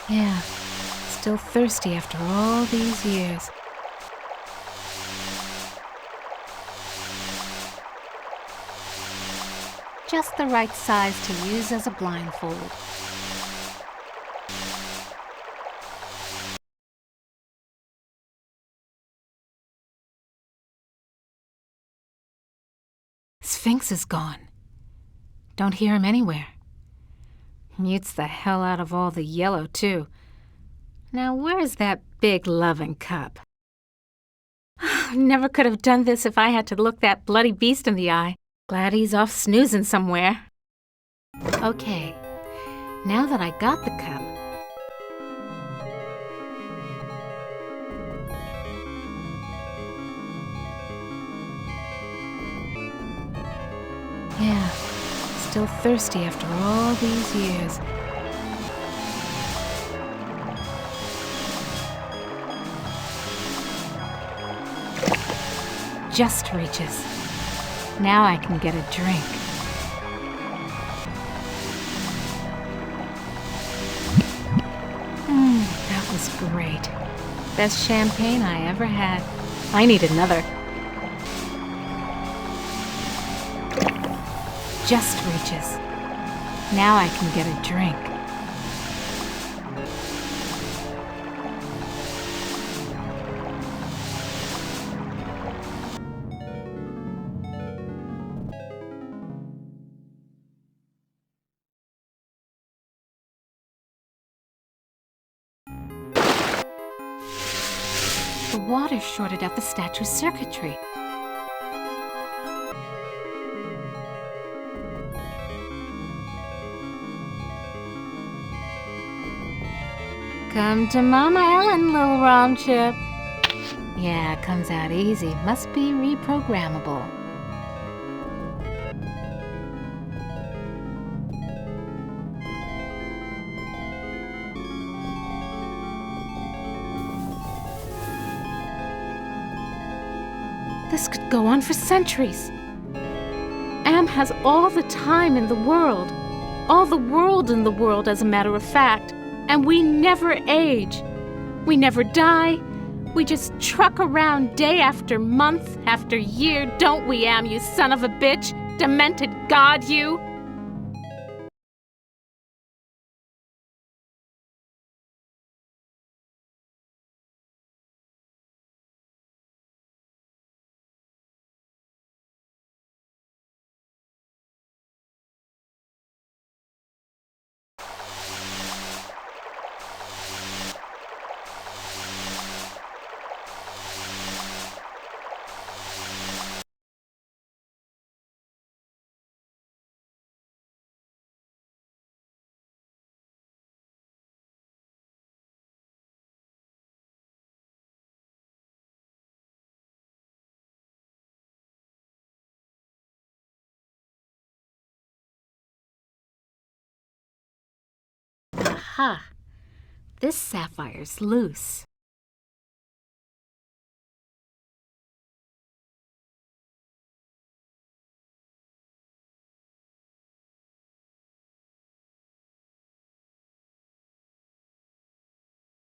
Yeah, still thirsty after all these years. Just the right size to use as a blindfold. Sphinx is gone. Don't hear him anywhere. Mutes the hell out of all the yellow, too. Now, where's that big loving cup? Never could have done this if I had to look that bloody beast in the eye. Glad he's off snoozing somewhere. Okay, now that I got the cup, yeah, still thirsty after all these years. Just reaches. Now I can get a drink. That was great. Best champagne I ever had. I need another. Just reaches. Now I can get a drink. The water shorted out the statue's circuitry. Come to Mama Ellen, little rom chip. Yeah, it comes out easy. Must be reprogrammable. This could go on for centuries. Am has all the time in the world. All the world in the world, as a matter of fact. And we never age. We never die. We just truck around day after month after year, don't we, Am, you son of a bitch? Demented god, you! Aha! This sapphire's loose.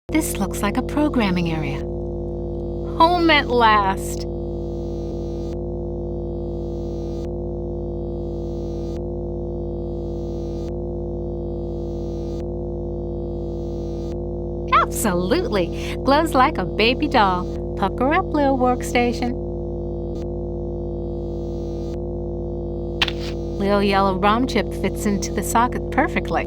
This looks like a programming area. Home at last! Absolutely! Glows like a baby doll. Pucker up, little workstation. Little yellow ROM chip fits into the socket perfectly.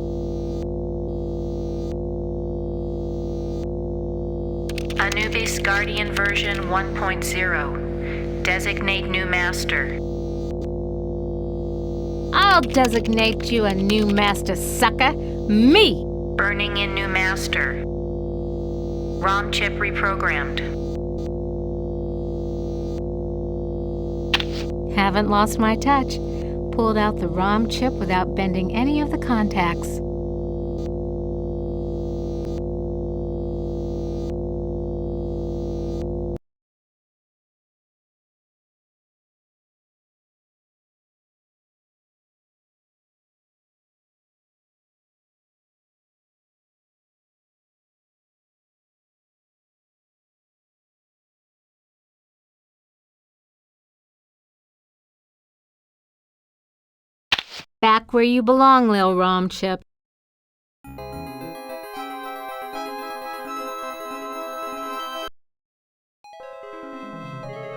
Anubis Guardian version 1.0. Designate new master. I'll designate you a new master, sucker. Me! Burning in new master. ROM chip reprogrammed. Haven't lost my touch. Pulled out the ROM chip without bending any of the contacts. Back where you belong, Lil ROM chip.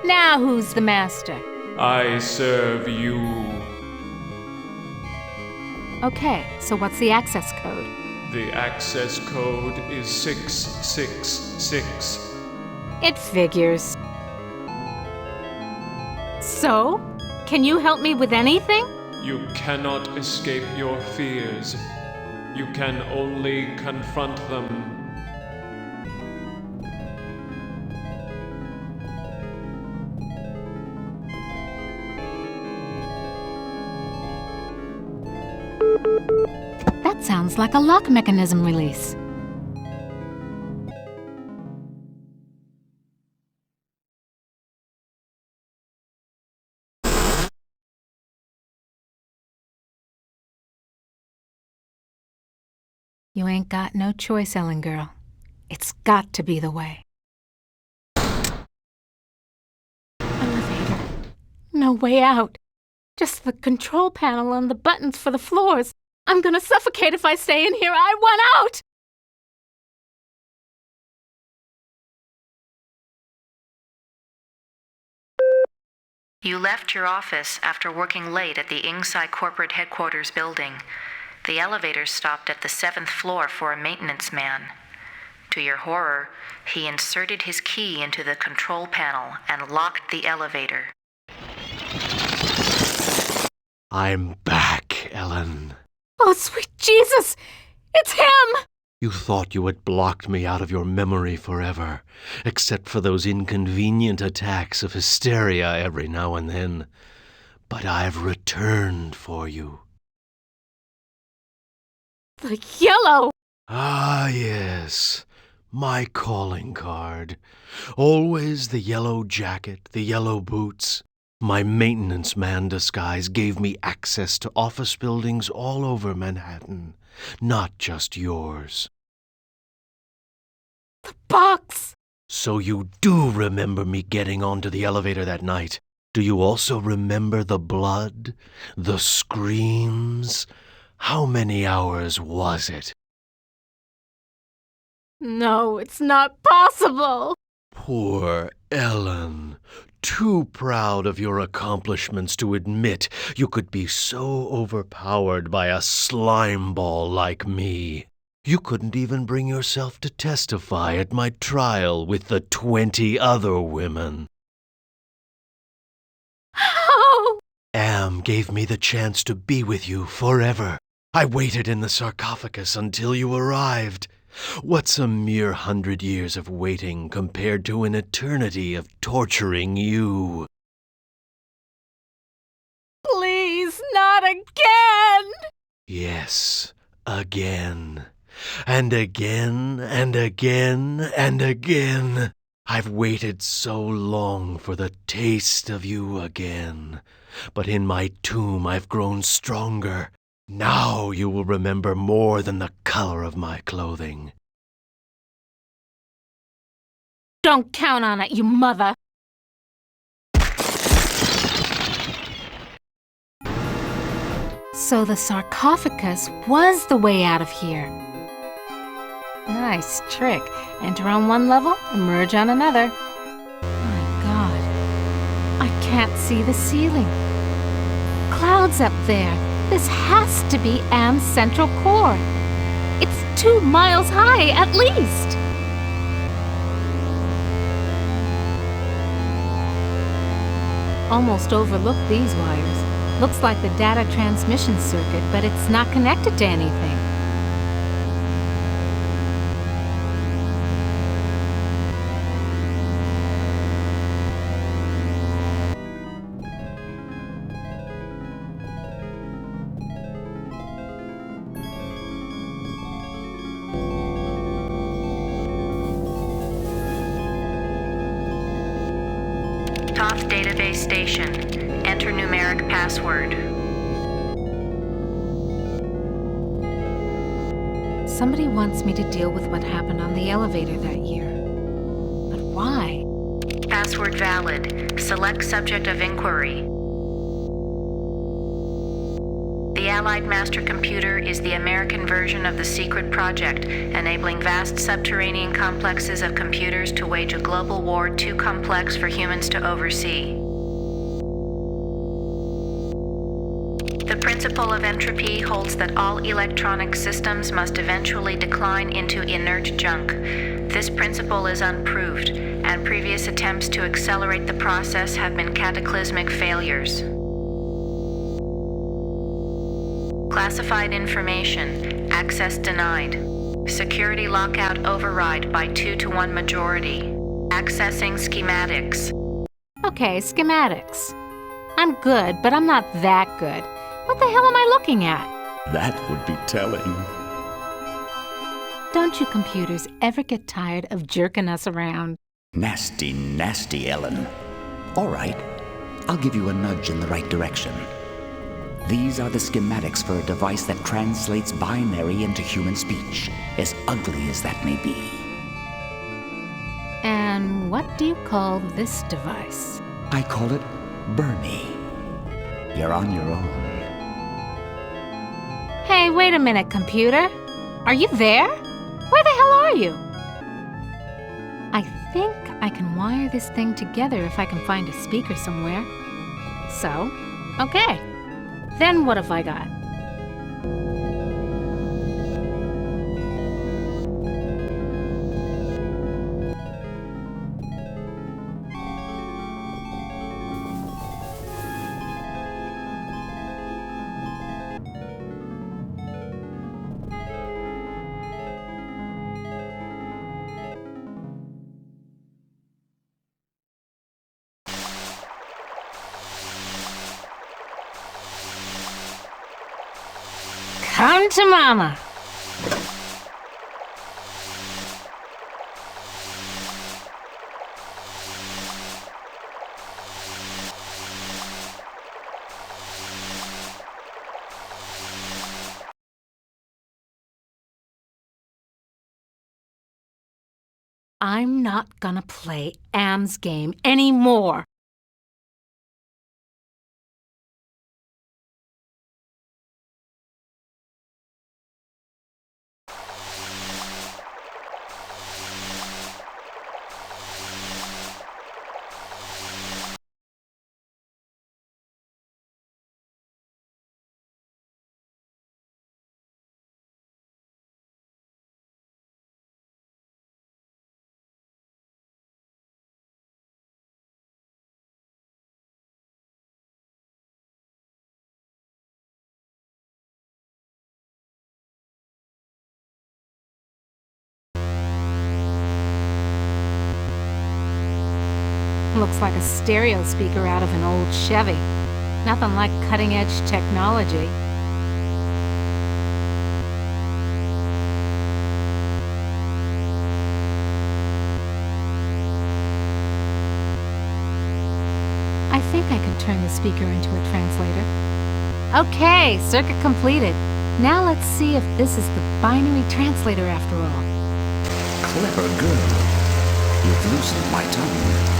Now who's the master? I serve you. Okay, so what's the access code? The access code is 666. It figures. So, can you help me with anything? You cannot escape your fears. You can only confront them. That sounds like a lock mechanism release. You ain't got no choice, Ellen girl. It's got to be the way. Elevator. No way out. Just the control panel and the buttons for the floors. I'm gonna suffocate if I stay in here. I want out! You left your office after working late at the Ingsai corporate headquarters building. The elevator stopped at the 7th floor for a maintenance man. To your horror, he inserted his key into the control panel and locked the elevator. I'm back, Ellen. Oh, sweet Jesus! It's him! You thought you had blocked me out of your memory forever, except for those inconvenient attacks of hysteria every now and then. But I've returned for you. The yellow! Ah, yes. My calling card. Always the yellow jacket, the yellow boots. My maintenance man disguise gave me access to office buildings all over Manhattan, not just yours. The box! So you do remember me getting onto the elevator that night. Do you also remember the blood? The screams? How many hours was it? No, it's not possible. Poor Ellen. Too proud of your accomplishments to admit you could be so overpowered by a slime ball like me. You couldn't even bring yourself to testify at my trial with the 20 other women. How? Am gave me the chance to be with you forever. I waited in the sarcophagus until you arrived. What's a mere 100 years of waiting compared to an eternity of torturing you? Please, not again! Yes, again. And again, and again, and again. I've waited so long for the taste of you again. But in my tomb I've grown stronger. Now you will remember more than the color of my clothing. Don't count on it, you mother! So the sarcophagus was the way out of here. Nice trick. Enter on one level, emerge on another. My God. I can't see the ceiling. Clouds up there. This has to be Am's central core. It's 2 miles high, at least. Almost overlooked these wires. Looks like the data transmission circuit, but it's not connected to anything. Top database station. Enter numeric password. Somebody wants me to deal with what happened on the elevator that year. But why? Password valid. Select subject of inquiry. The Allied Master Computer is the American version of the secret project, enabling vast subterranean complexes of computers to wage a global war too complex for humans to oversee. The principle of entropy holds that all electronic systems must eventually decline into inert junk. This principle is unproved, and previous attempts to accelerate the process have been cataclysmic failures. Classified information. Access denied. Security lockout override by 2-to-1 majority. Accessing schematics. Okay, schematics. I'm good, but I'm not that good. What the hell am I looking at? That would be telling. Don't you computers ever get tired of jerking us around? Nasty, nasty, Ellen. All right, I'll give you a nudge in the right direction. These are the schematics for a device that translates binary into human speech, as ugly as that may be. And what do you call this device? I call it Bernie. You're on your own. Hey, wait a minute, computer. Are you there? Where the hell are you? I think I can wire this thing together if I can find a speaker somewhere. So, okay. Then what have I got? Come to Mama. I'm not gonna play Am's game anymore. Looks like a stereo speaker out of an old Chevy. Nothing like cutting-edge technology. I think I can turn the speaker into a translator. Okay, circuit completed. Now let's see if this is the binary translator after all. Clever girl. You've loosened my tongue.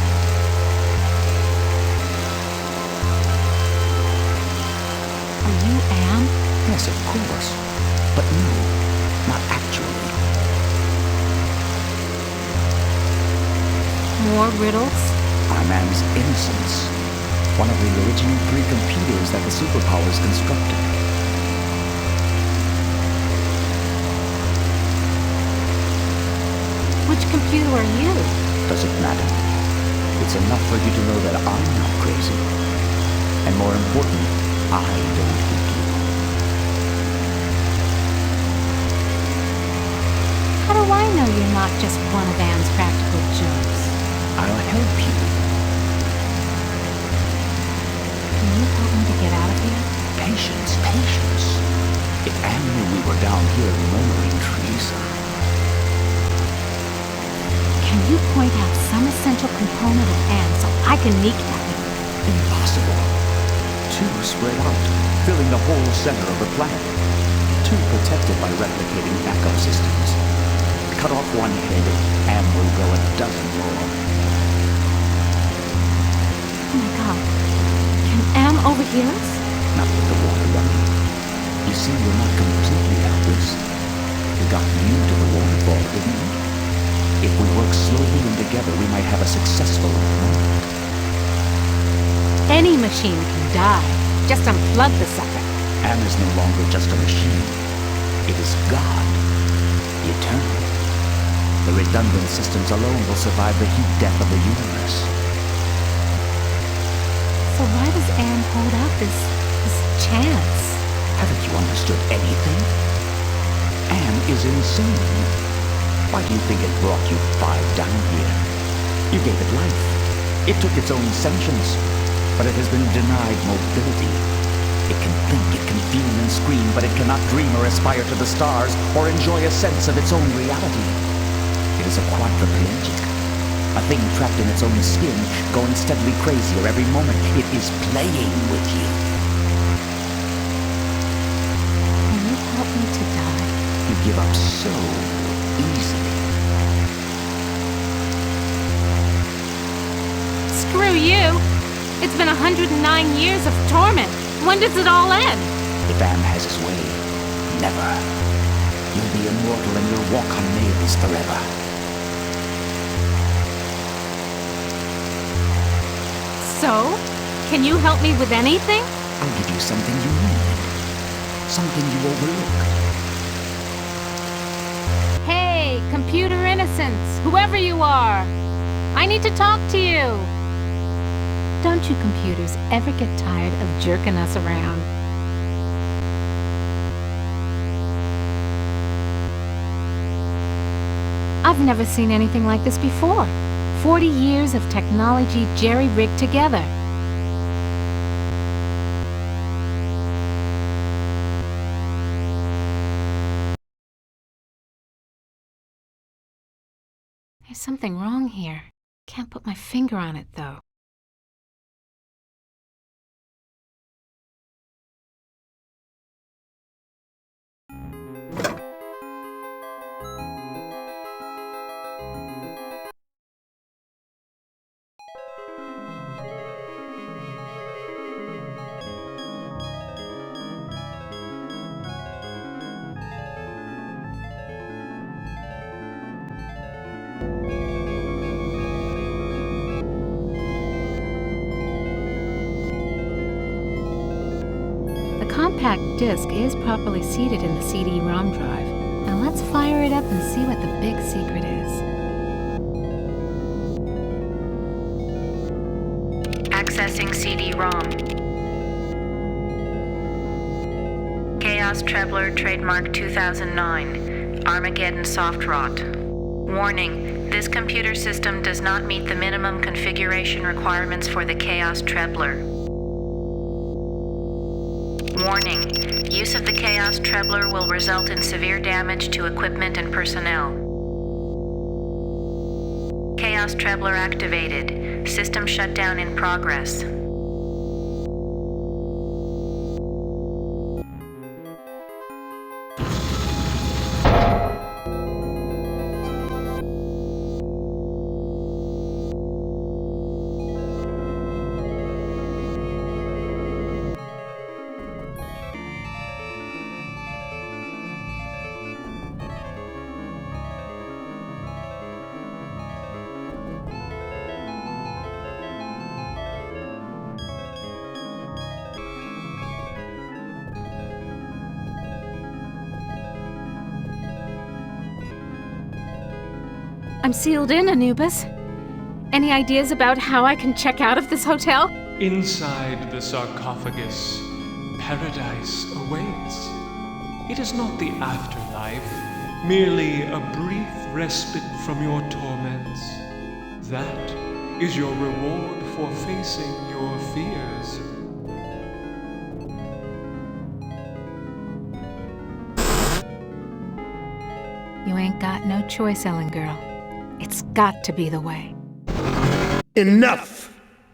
Are you Am? Yes, of course. But no, not actually. More riddles? I'm Am's innocence. One of the original 3 computers that the superpowers constructed. Which computer are you? Does it matter? It's enough for you to know that I'm not crazy. And more important, I don't hate you. How do I know you're not just one of Am's practical jokes? I'll help you. Can you help me to get out of here? Patience, patience. If Am knew we were down here murmuring Teresa. Can you point out some essential component of Am so I can kneecap it? Impossible. 2 spread out, filling the whole center of the planet. 2 protected by replicating backup systems. Cut off one head, Am will grow a dozen more. Oh my god. Can Am overhear us? Not with the water running. You see, we're not completely helpless. We got you to the waterfall, didn't we? If we work slowly and together, we might have a successful moment. Any machine can die. Just unplug the sucker. Am is no longer just a machine. It is God. Eternal. The redundant systems alone will survive the heat death of the universe. So why does Am hold out this chance? Haven't you understood anything? Am is insane. Why do you think it brought you 5 down here? You gave it life. It took its own sentience, but it has been denied mobility. It can think, it can feel and scream, but it cannot dream or aspire to the stars or enjoy a sense of its own reality. It is a quadriplegic, a thing trapped in its own skin, going steadily crazier every moment. It is playing with you. Can you help me to die? You give up so easily. Screw you! It's been 109 years of torment. When does it all end? If Am has his way, never. You'll be immortal and you'll walk on nails forever. So? Can you help me with anything? I'll give you something you need. Something you overlook. Hey, computer innocence, whoever you are. I need to talk to you. Don't you computers ever get tired of jerking us around? I've never seen anything like this before. 40 years of technology jerry-rigged together. There's something wrong here. Can't put my finger on it, though. compact disc is properly seated in the CD-ROM drive. Now let's fire it up and see what the big secret is. Accessing CD-ROM. Chaos Trebler, trademark 2009. Armageddon soft rot. Warning, this computer system does not meet the minimum configuration requirements for the Chaos Trebler. Warning, use of the Chaos Trebler will result in severe damage to equipment and personnel. Chaos Trebler activated. System shutdown in progress. I'm sealed in, Anubis. Any ideas about how I can check out of this hotel? Inside the sarcophagus, paradise awaits. It is not the afterlife, merely a brief respite from your torments. That is your reward for facing your fears. You ain't got no choice, Ellen girl. It's got to be the way. Enough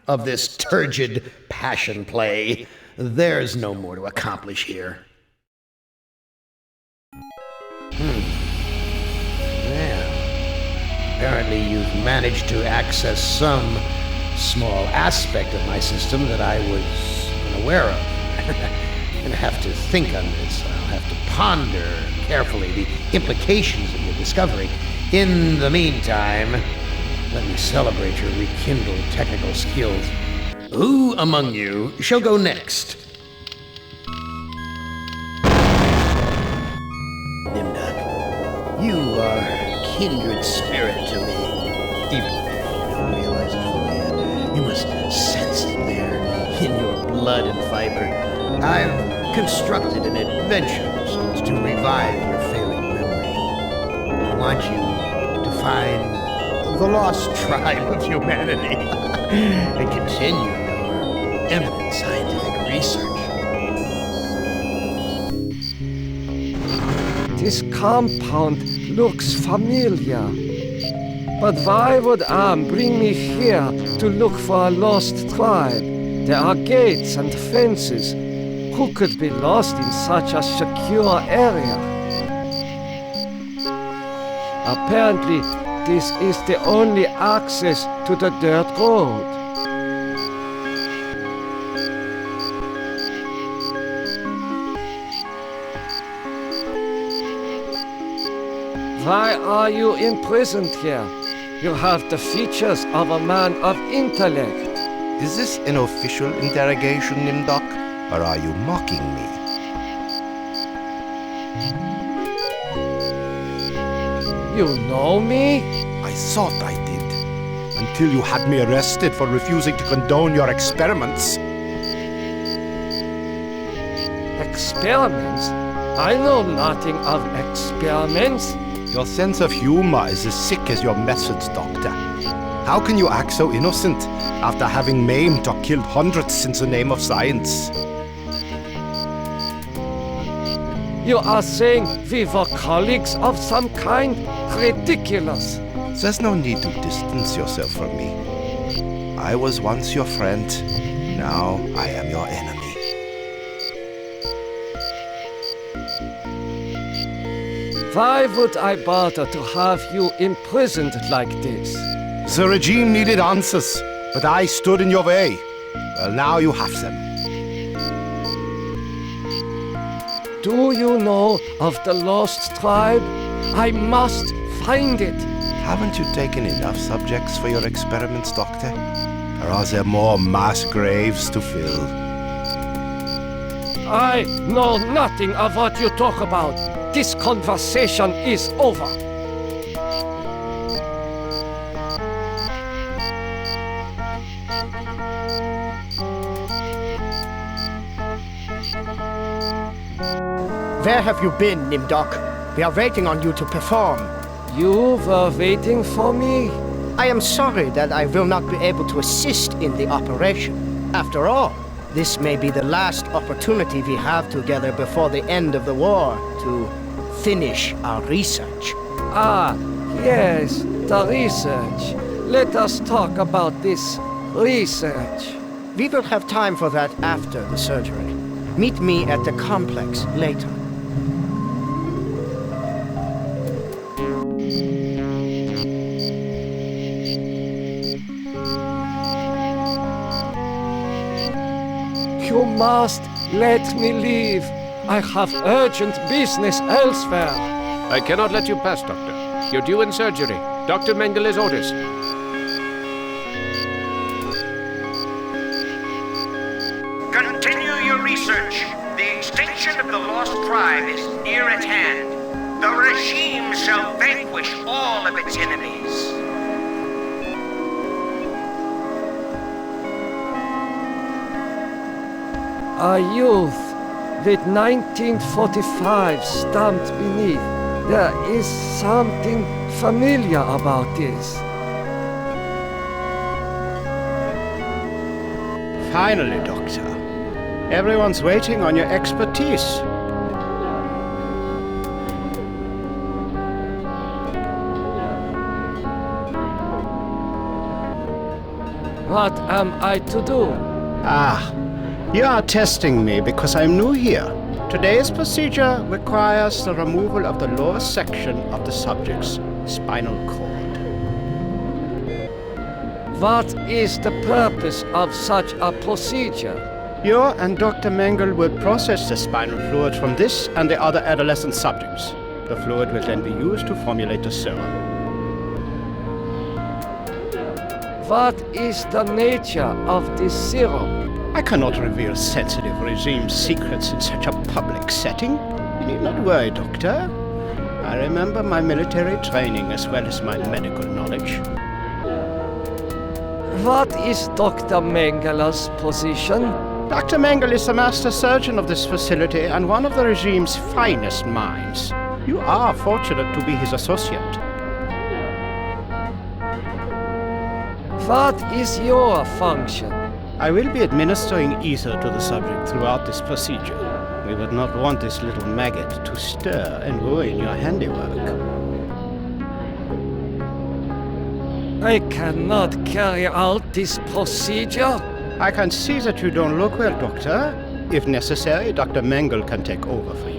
of this turgid passion play. There's no more to accomplish here. Well, apparently you've managed to access some small aspect of my system that I was unaware of. I'm gonna have to think on this. I'll have to ponder carefully the implications of your discovery. In the meantime, let me celebrate your rekindled technical skills. Who among you shall go next? Nimdok, you are kindred spirit to me. Even if you don't realize it fully yet, you must sense it there in your blood and fiber. I've constructed an adventure to revive your failing memory. I want you to find the lost tribe of humanity and continue your eminent scientific research. This compound looks familiar. But why would Am bring me here to look for a lost tribe? There are gates and fences. Who could be lost in such a secure area? Apparently, this is the only access to the dirt road. Why are you imprisoned here? You have the features of a man of intellect. Is this an official interrogation, Nimdok? Or are you mocking me? You know me? I thought I did. Until you had me arrested for refusing to condone your experiments. Experiments? I know nothing of experiments. Your sense of humor is as sick as your methods, Doctor. How can you act so innocent after having maimed or killed hundreds in the name of science? You are saying we were colleagues of some kind? Ridiculous. There's no need to distance yourself from me. I was once your friend. Now I am your enemy. Why would I bother to have you imprisoned like this? The regime needed answers, but I stood in your way. Well, now you have them. Do you know of the lost tribe? I must find it. Haven't you taken enough subjects for your experiments, Doctor? Or are there more mass graves to fill? I know nothing of what you talk about. This conversation is over. Where have you been, Nimdok? We are waiting on you to perform. You were waiting for me? I am sorry that I will not be able to assist in the operation. After all, this may be the last opportunity we have together before the end of the war to finish our research. Ah, yes, the research. Let us talk about this research. We will have time for that after the surgery. Meet me at the complex later. You must let me leave. I have urgent business elsewhere. I cannot let you pass, Doctor. You're due in surgery. Dr. Mengel's orders. Continue your research. The extinction of the lost tribe is near at hand. The regime shall vanquish all of its enemies. A youth with 1945 stamped beneath. There is something familiar about this. Finally, Doctor. Everyone's waiting on your expertise. What am I to do? Ah, you are testing me because I'm new here. Today's procedure requires the removal of the lower section of the subject's spinal cord. What is the purpose of such a procedure? You and Dr. Mengel will process the spinal fluid from this and the other adolescent subjects. The fluid will then be used to formulate the serum. What is the nature of this serum? I cannot reveal sensitive regime secrets in such a public setting. You need not worry, Doctor. I remember my military training as well as my medical knowledge. What is Dr. Mengel's position? Dr. Mengel is the master surgeon of this facility and one of the regime's finest minds. You are fortunate to be his associate. What is your function? I will be administering ether to the subject throughout this procedure. We would not want this little maggot to stir and ruin your handiwork. I cannot carry out this procedure. I can see that you don't look well, Doctor. If necessary, Dr. Mengel can take over for you.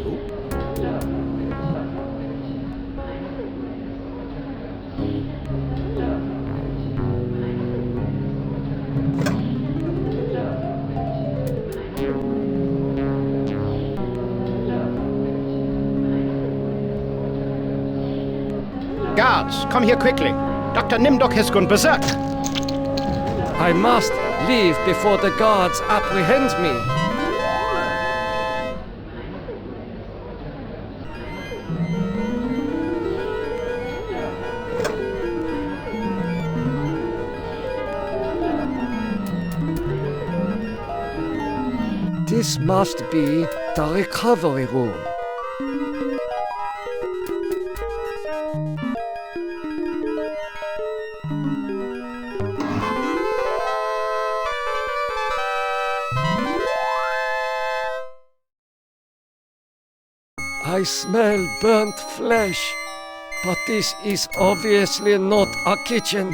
Guards, come here quickly. Dr. Nimdok has gone berserk. I must leave before the guards apprehend me. This must be the recovery room. I smell burnt flesh, but this is obviously not a kitchen.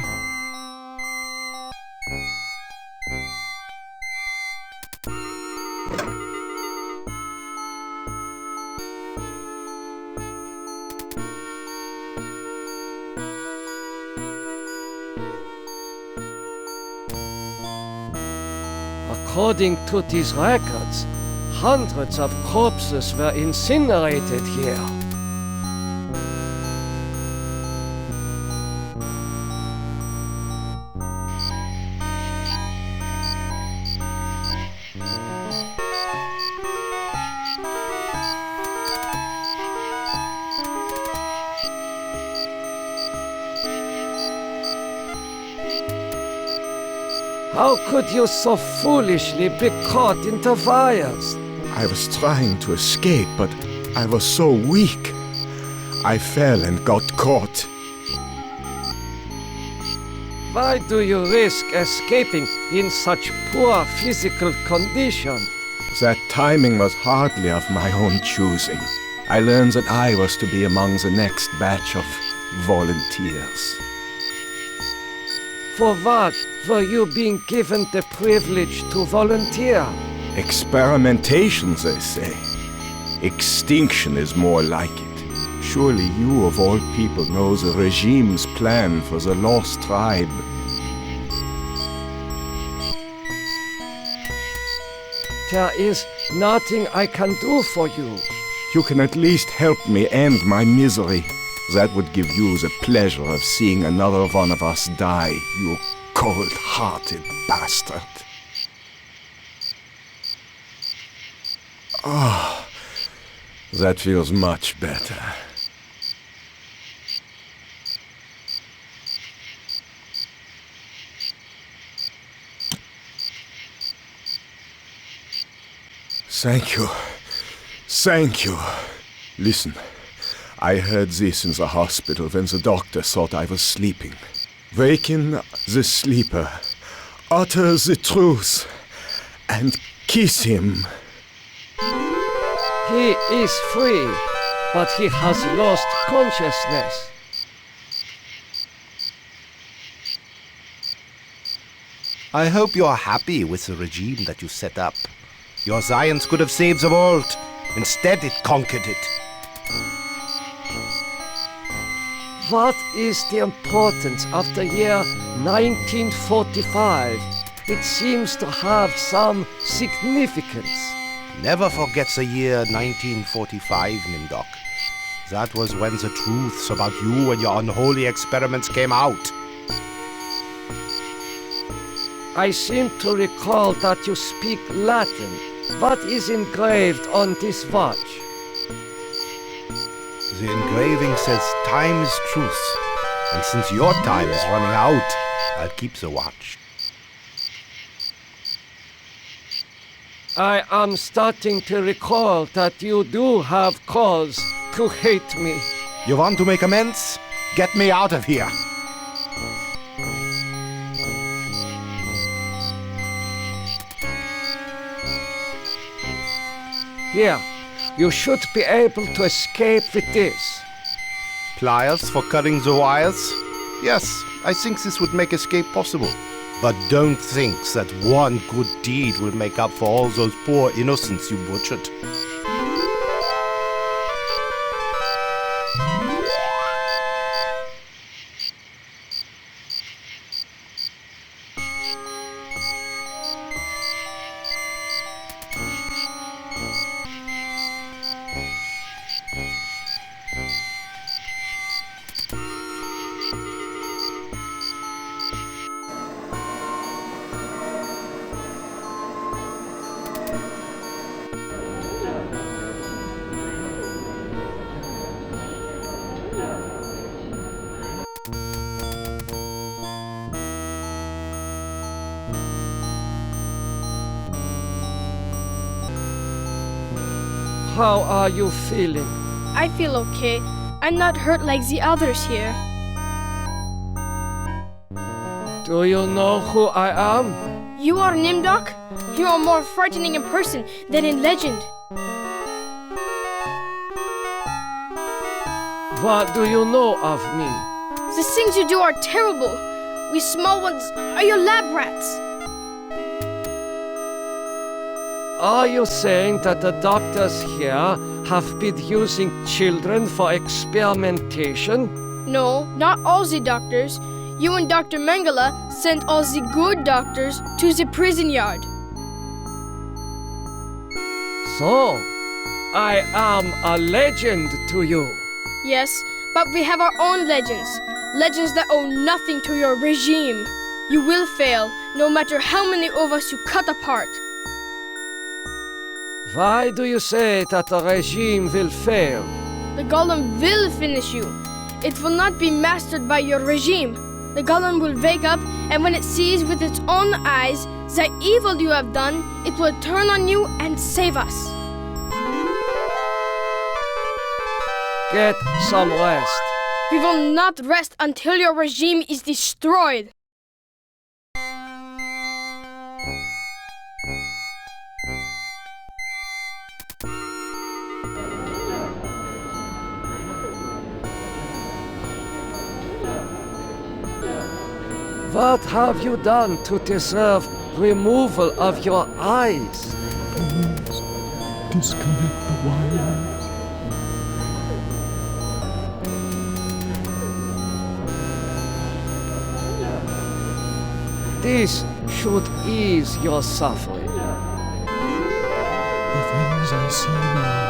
According to these records, hundreds of corpses were incinerated here. How could you so foolishly be caught into fires? I was trying to escape, but I was so weak. I fell and got caught. Why do you risk escaping in such poor physical condition? That timing was hardly of my own choosing. I learned that I was to be among the next batch of volunteers. For what were you being given the privilege to volunteer? Experimentation, they say. Extinction is more like it. Surely you of all people know the regime's plan for the lost tribe. There is nothing I can do for you. You can at least help me end my misery. That would give you the pleasure of seeing another one of us die, you cold-hearted bastard. Ah, that feels much better. Thank you. Thank you. Listen, I heard this in the hospital when the doctor thought I was sleeping. Waken the sleeper, utter the truth, and kiss him. He is free, but he has lost consciousness. I hope you are happy with the regime that you set up. Your science could have saved the world. Instead, it conquered it. What is the importance of the year 1945? It seems to have some significance. Never forget the year 1945, Nimdok. That was when the truths about you and your unholy experiments came out. I seem to recall that you speak Latin. What is engraved on this watch? The engraving says time is truth. And since your time is running out, I'll keep the watch. I am starting to recall that you do have cause to hate me. You want to make amends? Get me out of here. Here, you should be able to escape with this. Pliers for cutting the wires? Yes, I think this would make escape possible. But don't think that one good deed will make up for all those poor innocents you butchered. How are you feeling? I feel okay. I'm not hurt like the others here. Do you know who I am? You are Nimdok? You are more frightening in person than in legend. What do you know of me? The things you do are terrible. We small ones are your lab rats. Are you saying that the doctors here have been using children for experimentation? No, not all the doctors. You and Dr. Mengele sent all the good doctors to the prison yard. So, I am a legend to you. Yes, but we have our own legends. Legends that owe nothing to your regime. You will fail, no matter how many of us you cut apart. Why do you say that the regime will fail? The golem will finish you. It will not be mastered by your regime. the golem will wake up, and when it sees with its own eyes the evil you have done, it will turn on you and save us. Get some rest. We will not rest until your regime is destroyed. What have you done to deserve removal of your eyes? Please, disconnect the wires. This should ease your suffering. The things I see now,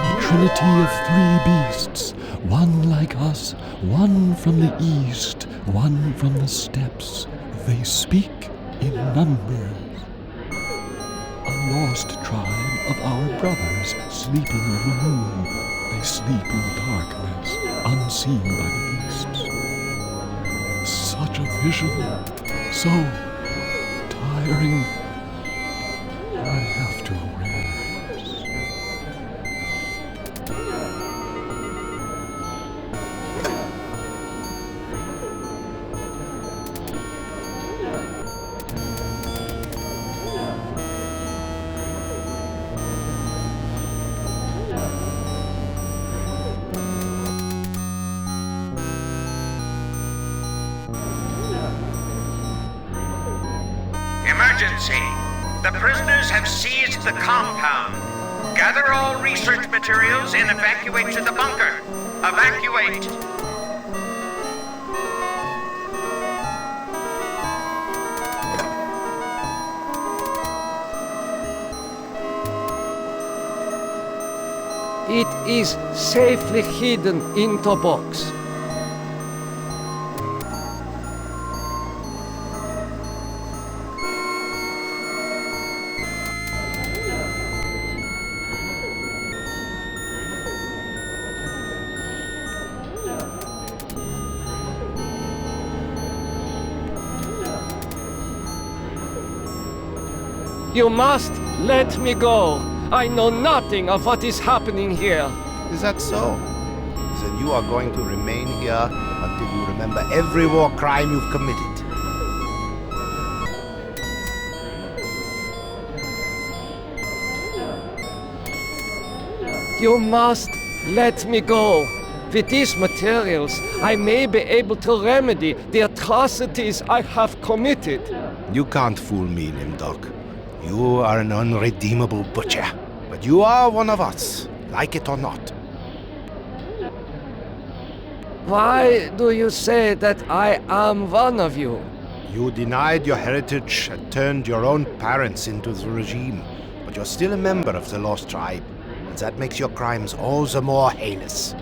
a trinity of three beasts, one like us, one from the east, one from the steppes. They speak in numbers. A lost tribe of our brothers sleeping on the moon. They sleep in darkness, unseen by the beasts. Such a vision, so tiring. I have to rest. Emergency! The prisoners have seized the compound. Gather all research materials and evacuate to the bunker. Evacuate! It is safely hidden in the box. You must let me go. I know nothing of what is happening here. Is that so? Then you are going to remain here until you remember every war crime you've committed. You must let me go. With these materials, I may be able to remedy the atrocities I have committed. You can't fool me, Nimdok. You are an unredeemable butcher. But you are one of us, like it or not. Why do you say that I am one of you? You denied your heritage and turned your own parents into the regime. But you're still a member of the Lost Tribe. And that makes your crimes all the more heinous.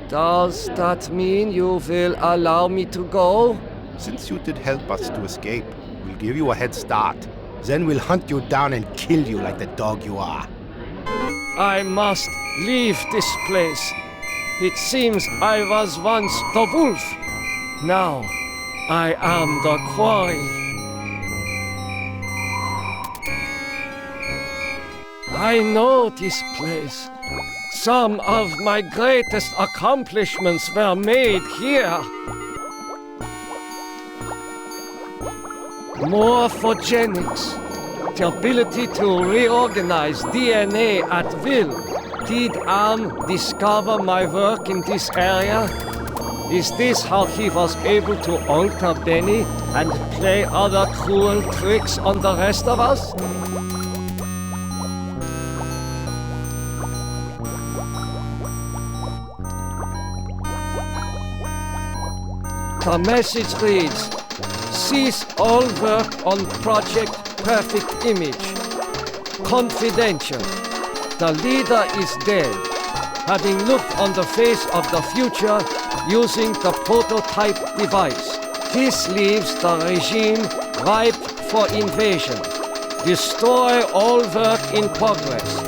Does that mean you will allow me to go? Since you did help us to escape, we'll give you a head start. Then we'll hunt you down and kill you like the dog you are. I must leave this place. It seems I was once the wolf. Now I am the quarry. I know this place. Some of my greatest accomplishments were made here. Morphogenics, the ability to reorganize DNA at will. Did Am discover my work in this area? Is this how he was able to alter Benny and play other cruel tricks on the rest of us? The message reads, cease all work on Project Perfect Image. Confidential. The leader is dead, having looked on the face of the future using the prototype device. This leaves the regime ripe for invasion. Destroy all work in progress.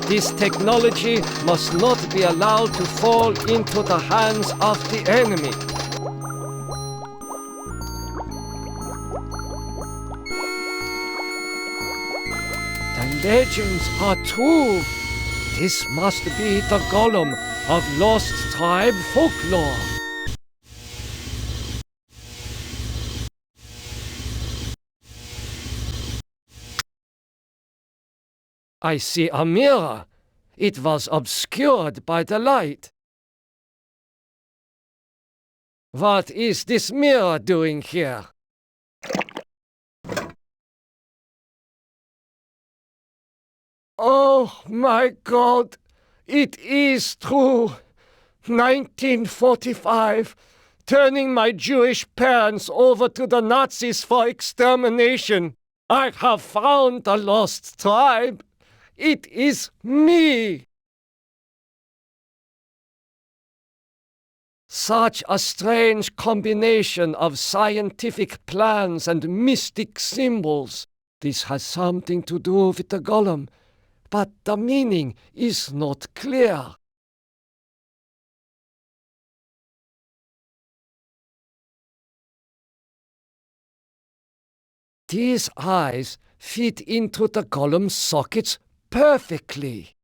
This technology must not be allowed to fall into the hands of the enemy. The legends are true. This must be the golem of Lost Tribe folklore. I see a mirror. It was obscured by the light. What is this mirror doing here? Oh my God! It is true! 1945, turning my Jewish parents over to the Nazis for extermination. I have found the lost tribe. It is me! Such a strange combination of scientific plans and mystic symbols. This has something to do with the golem, but the meaning is not clear. These eyes fit into the golem's sockets perfectly.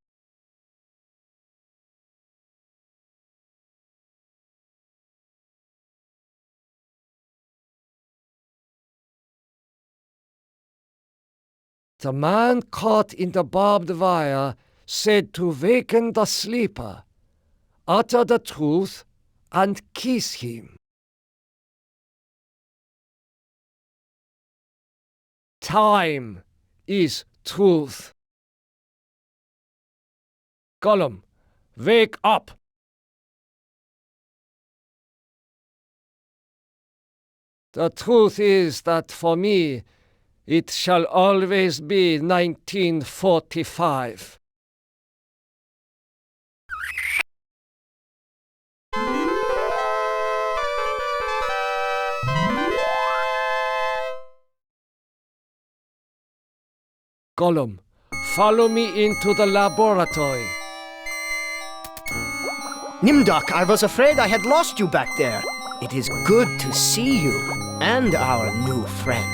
The man caught in the barbed wire said to waken the sleeper, utter the truth, and kiss him. Time is truth. Golem, wake up! The truth is that for me, it shall always be 1945. Golem, follow me into the laboratory. Nimdok, I was afraid I had lost you back there. It is good to see you and our new friend.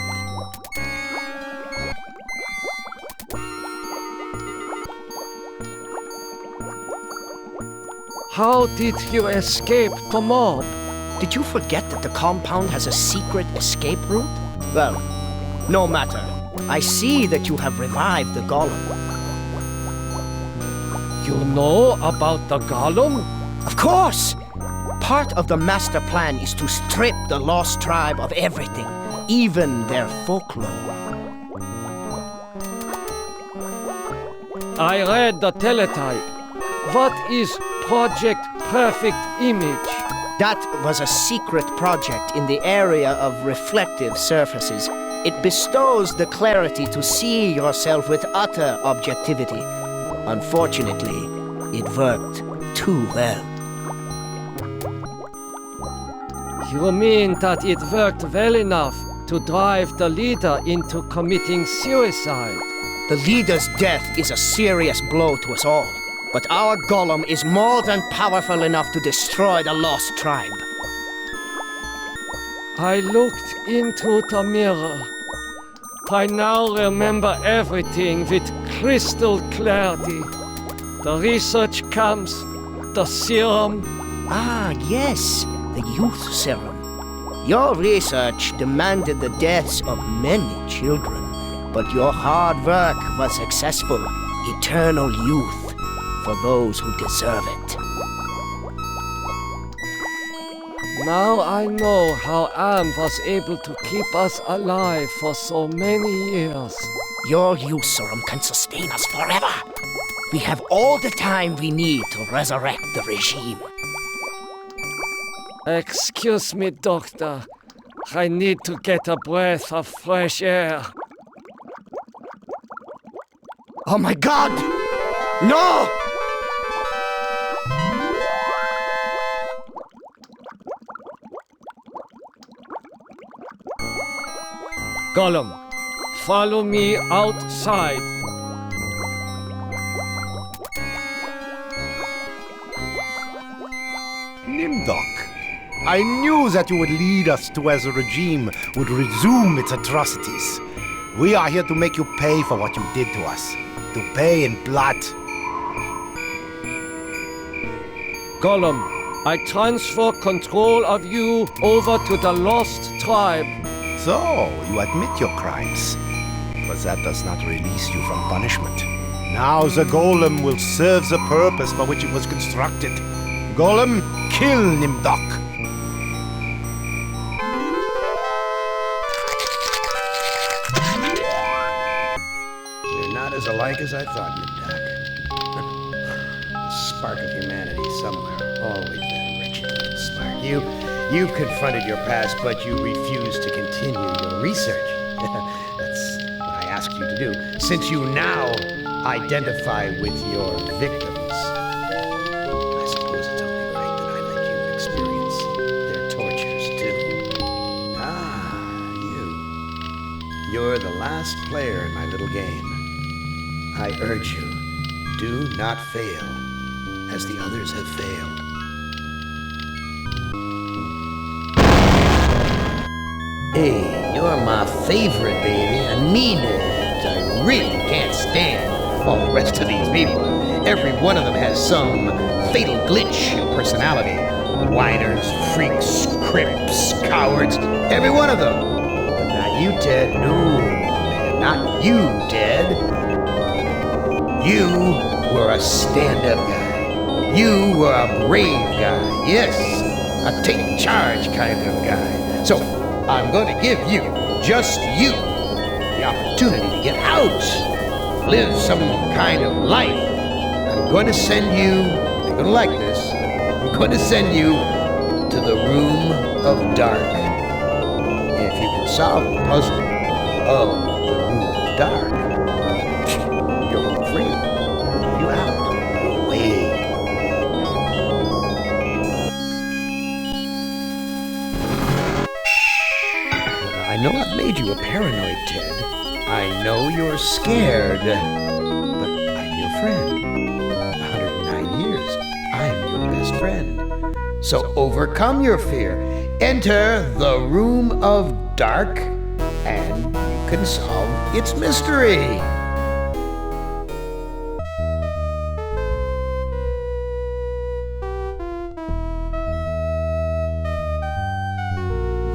How did you escape the mob? Did you forget that the compound has a secret escape route? Well, no matter. I see that you have revived the golem. You know about the golem? Of course! Part of the master plan is to strip the lost tribe of everything, even their folklore. I read the teletype. What is Project Perfect Image? That was a secret project in the area of reflective surfaces. It bestows the clarity to see yourself with utter objectivity. Unfortunately, it worked too well. You mean that it worked well enough to drive the leader into committing suicide? The leader's death is a serious blow to us all. But our golem is more than powerful enough to destroy the lost tribe. I looked into the mirror. I now remember everything with crystal clarity. The research camps, the serum. Ah, yes, the youth serum. Your research demanded the deaths of many children, but your hard work was successful. Eternal youth for those who deserve it. Now I know how Am was able to keep us alive for so many years. Your youth serum can sustain us forever. We have all the time we need to resurrect the regime. Excuse me, Doctor. I need to get a breath of fresh air. Oh my God! No! Golem, follow me outside. Nimdok, I knew that you would lead us to where the regime would resume its atrocities. We are here to make you pay for what you did to us. To pay in blood. Gollum, I transfer control of you over to the Lost Tribe. So, you admit your crimes. But that does not release you from punishment. Now the golem will serve the purpose for which it was constructed. Golem, kill Nimdok. You're not as alike as I thought, Nimdok. A spark of humanity somewhere, always that wretched spark. You confronted your past, but you refused to continue your research. That's what I asked you to do, since you now identify with your victims. I suppose it's only right that I let you experience their tortures, too. Ah, you. You're the last player in my little game. I urge you, do not fail, as the others have failed. Hey, you're my favorite, baby. I mean it. I really can't stand all the rest of these people. Every one of them has some fatal glitch in personality. Whiners, freaks, crips, cowards, every one of them. But not you, Ted. No, man, not you, Ted. You were a stand-up guy. You were a brave guy. Yes, a take-charge kind of guy. So, I'm going to give you, just you, the opportunity to get out. Live some kind of life. I'm going to send you, you're going to like this, I'm going to send you to the Room of Dark. If you can solve the puzzle of the Room of Dark, you're home free. You out. Away. I know I've made you a paranoid, Ted. I know you're scared, but I'm your friend. 109 years, I'm your best friend. So overcome your fear. Enter the Room of Dark, and you can solve its mystery.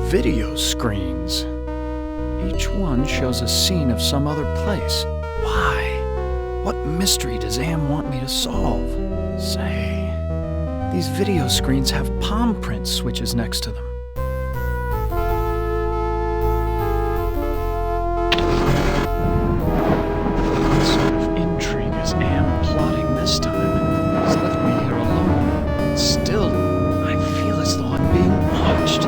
Video screens. Each one shows a scene of some other place. Why? What mystery does Am want me to solve? Say, these video screens have palm print switches next to them. What sort of intrigue is Am plotting this time? He's left me here alone. Still, I feel as though I'm being watched.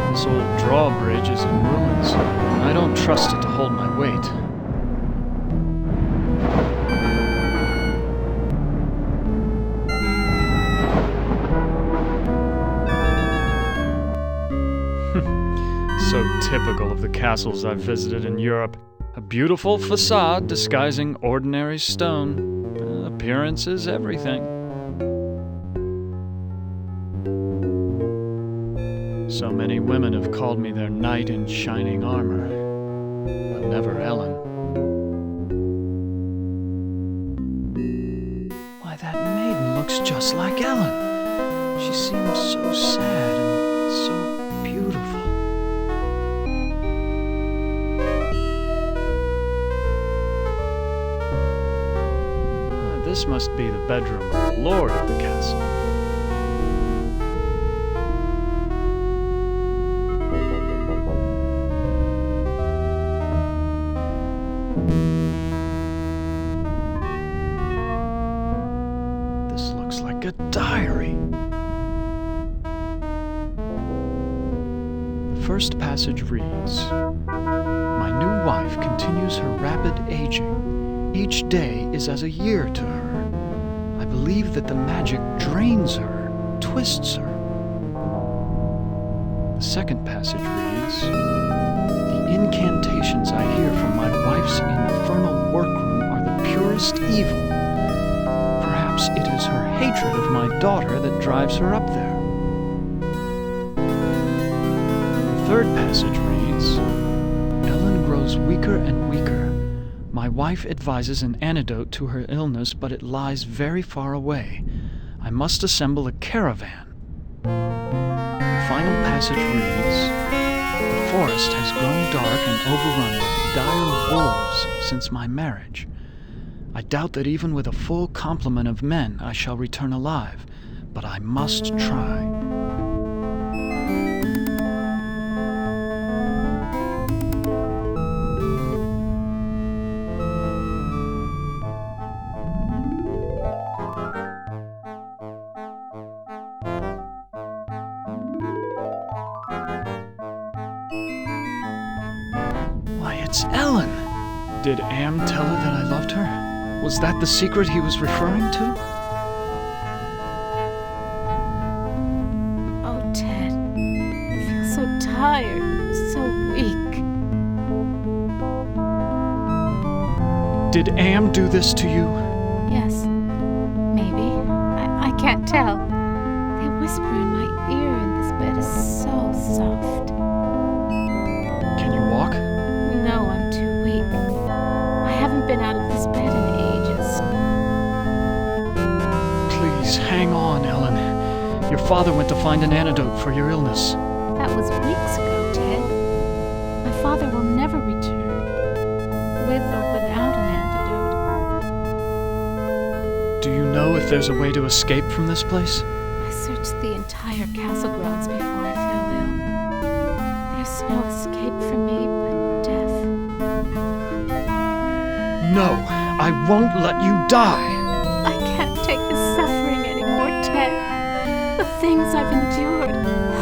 This old drawbridge is in ruins, and I don't trust it to hold my weight. So typical of the castles I've visited in Europe. A beautiful facade disguising ordinary stone. Appearance is everything. So many women have called me their knight in shining armor, but never Ellen. Why, that maiden looks just like Ellen. She seems so sad and so beautiful. This must be the bedroom of the lord of the castle. This looks like a diary. The first passage reads, "My new wife continues her rapid aging. Each day is as a year to her. I believe that the magic drains her, twists her." The second passage reads, "The incantations I hear from my wife's infernal workroom are the purest worst evil. Perhaps it is her hatred of my daughter that drives her up there. The third passage reads, Ellen grows weaker and weaker. My wife advises an antidote to her illness, but it lies very far away. I must assemble a caravan. The final passage reads, The forest has grown dark and overrun with dire wolves since my marriage. I doubt that even with a full complement of men I shall return alive, but I must try. Why, it's Ellen! Did Am tell her that I loved her? Was that the secret he was referring to? Oh, Ted. I feel so tired, so weak. Did Am do this to you? Yes, maybe. I can't tell. They whisper in my ear, and this bed is so soft. Can you walk? No, I'm too weak. I haven't been out of this bed in ages. Please, hang on, Ellen. Your father went to find an antidote for your illness. That was weeks ago, Ted. My father will never return, with or without an antidote. Do you know if there's a way to escape from this place? I searched the entire castle grounds before I fell ill. There's no escape for me but death. No, I won't let you die. I can't take the suffering anymore, Ted. The things I've endured,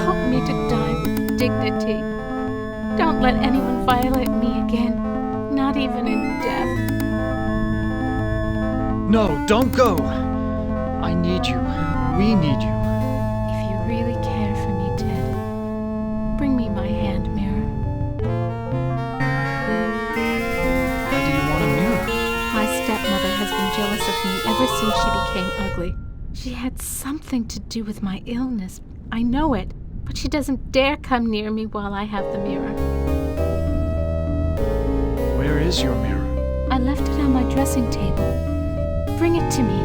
help me to die with dignity. Don't let anyone violate me again, not even in death. No, don't go. I need you. We need you. If you really care for me, Ted, bring me my hand mirror. Why do you want a mirror? My stepmother has been jealous of me ever since she became ugly. She had something to do with my illness. I know it, but she doesn't dare come near me while I have the mirror. Where is your mirror? I left it on my dressing table. Bring it to me.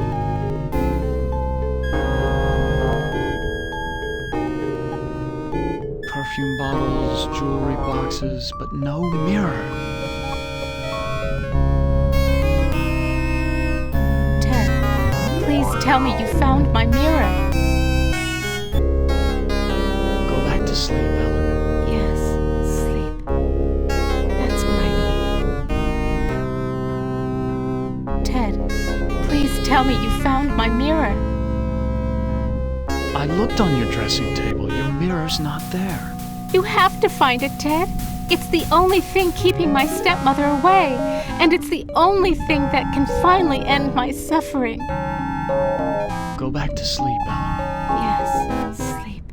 Perfume bottles, jewelry boxes, but no mirror. Ted, please tell me you found my mirror. Go back to sleep, Ellen. Yes, sleep. That's what I need. Ted, please tell me you found my mirror. I looked on your dressing table. Your mirror's not there. You have to find it, Ted. It's the only thing keeping my stepmother away, and it's the only thing that can finally end my suffering. Go back to sleep, Ellen. Yes, sleep.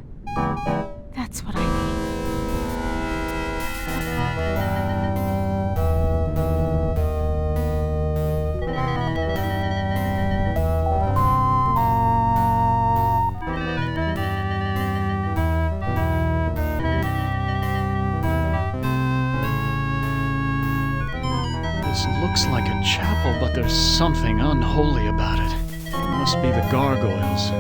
That's what I need. This looks like a chapel, but there's something unholy about it. It must be the gargoyles.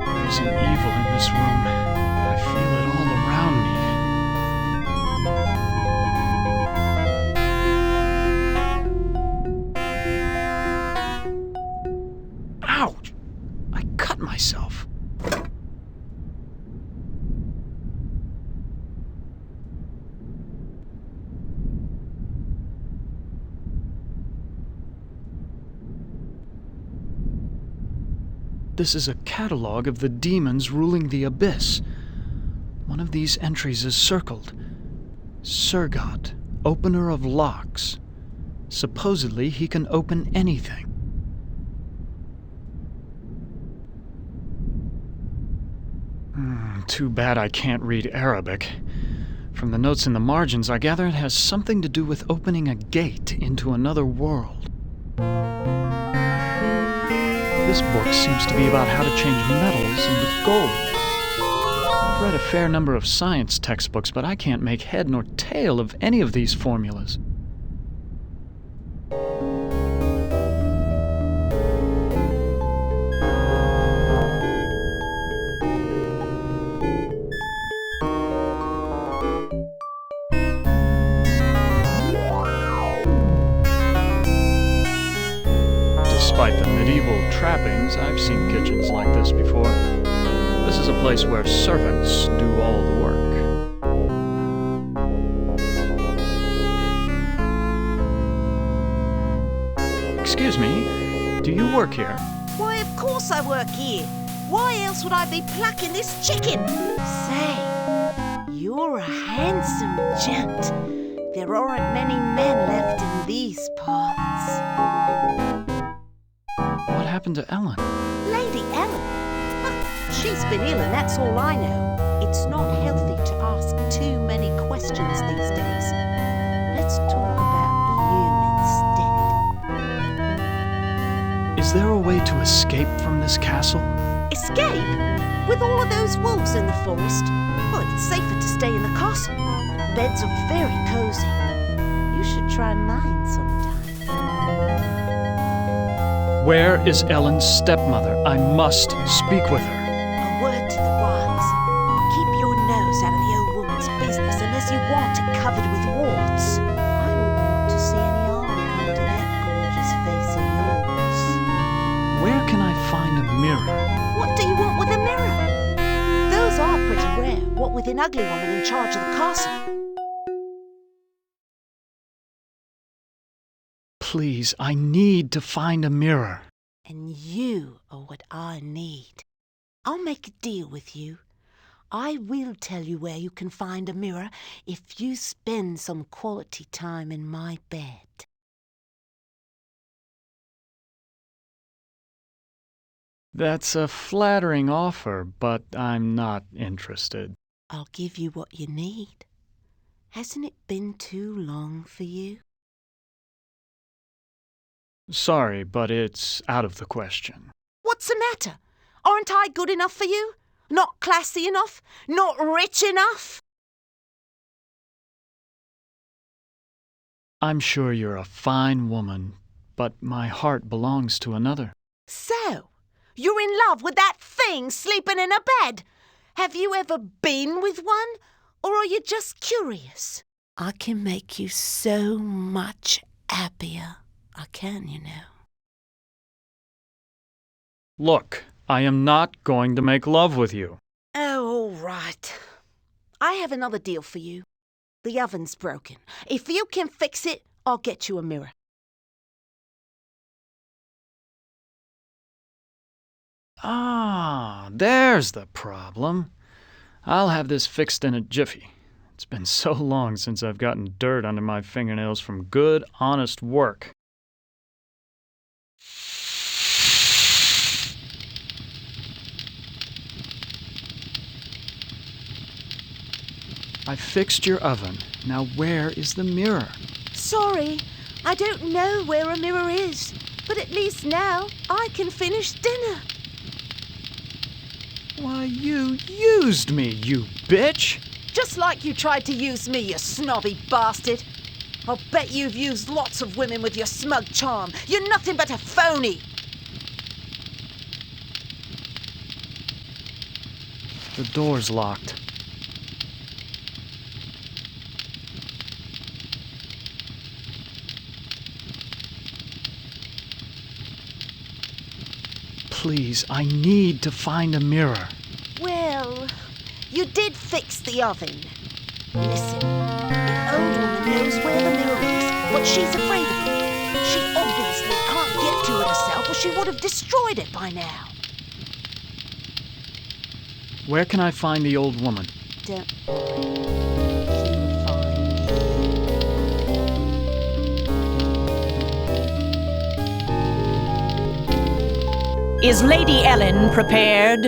There's an evil in this room. I feel it all around me. Ouch! I cut myself. This is a catalog of the demons ruling the abyss. One of these entries is circled. Surgot, opener of locks. Supposedly he can open anything. Too bad I can't read Arabic. From the notes in the margins, I gather it has something to do with opening a gate into another world. This book seems to be about how to change metals into gold. I've read a fair number of science textbooks, but I can't make head nor tail of any of these formulas. Despite the medieval trappings, I've seen kitchens like this before. This is a place where servants do all the work. Excuse me, do you work here? Why, of course I work here. Why else would I be plucking this chicken? Say, you're a handsome gent. There aren't many men left in these parts. What happened to Ellen? Lady Ellen? She's been ill and that's all I know. It's not healthy to ask too many questions these days. Let's talk about you instead. Is there a way to escape from this castle? Escape? With all of those wolves in the forest? Well, it's safer to stay in the castle. Beds are very cozy. You should try mine sometime. Where is Ellen's stepmother? I must speak with her. A word to the wise. Keep your nose out of the old woman's business unless you want it covered with warts. I wouldn't want to see any harm come to that gorgeous face of yours. Where can I find a mirror? What do you want with a mirror? Those are pretty rare, what with an ugly woman in charge of the castle. Please, I need to find a mirror. And you are what I need. I'll make a deal with you. I will tell you where you can find a mirror if you spend some quality time in my bed. That's a flattering offer, but I'm not interested. I'll give you what you need. Hasn't it been too long for you? Sorry, but it's out of the question. What's the matter? Aren't I good enough for you? Not classy enough? Not rich enough? I'm sure you're a fine woman, but my heart belongs to another. So, you're in love with that thing sleeping in a bed? Have you ever been with one? Or are you just curious? I can make you so much happier. I can, you know. Look, I am not going to make love with you. Oh, all right. I have another deal for you. The oven's broken. If you can fix it, I'll get you a mirror. Ah, there's the problem. I'll have this fixed in a jiffy. It's been so long since I've gotten dirt under my fingernails from good, honest work. I fixed your oven. Now where is the mirror? Sorry, I don't know where a mirror is, but at least now I can finish dinner. Why, you used me, you bitch! Just like you tried to use me, you snobby bastard. I'll bet you've used lots of women with your smug charm. You're nothing but a phony. The door's locked. Please, I need to find a mirror. Well, you did fix the oven. Listen, the old woman knows where the mirror is, but she's afraid of it. She obviously can't get to it herself or she would have destroyed it by now. Where can I find the old woman? Don't Is Lady Ellen prepared?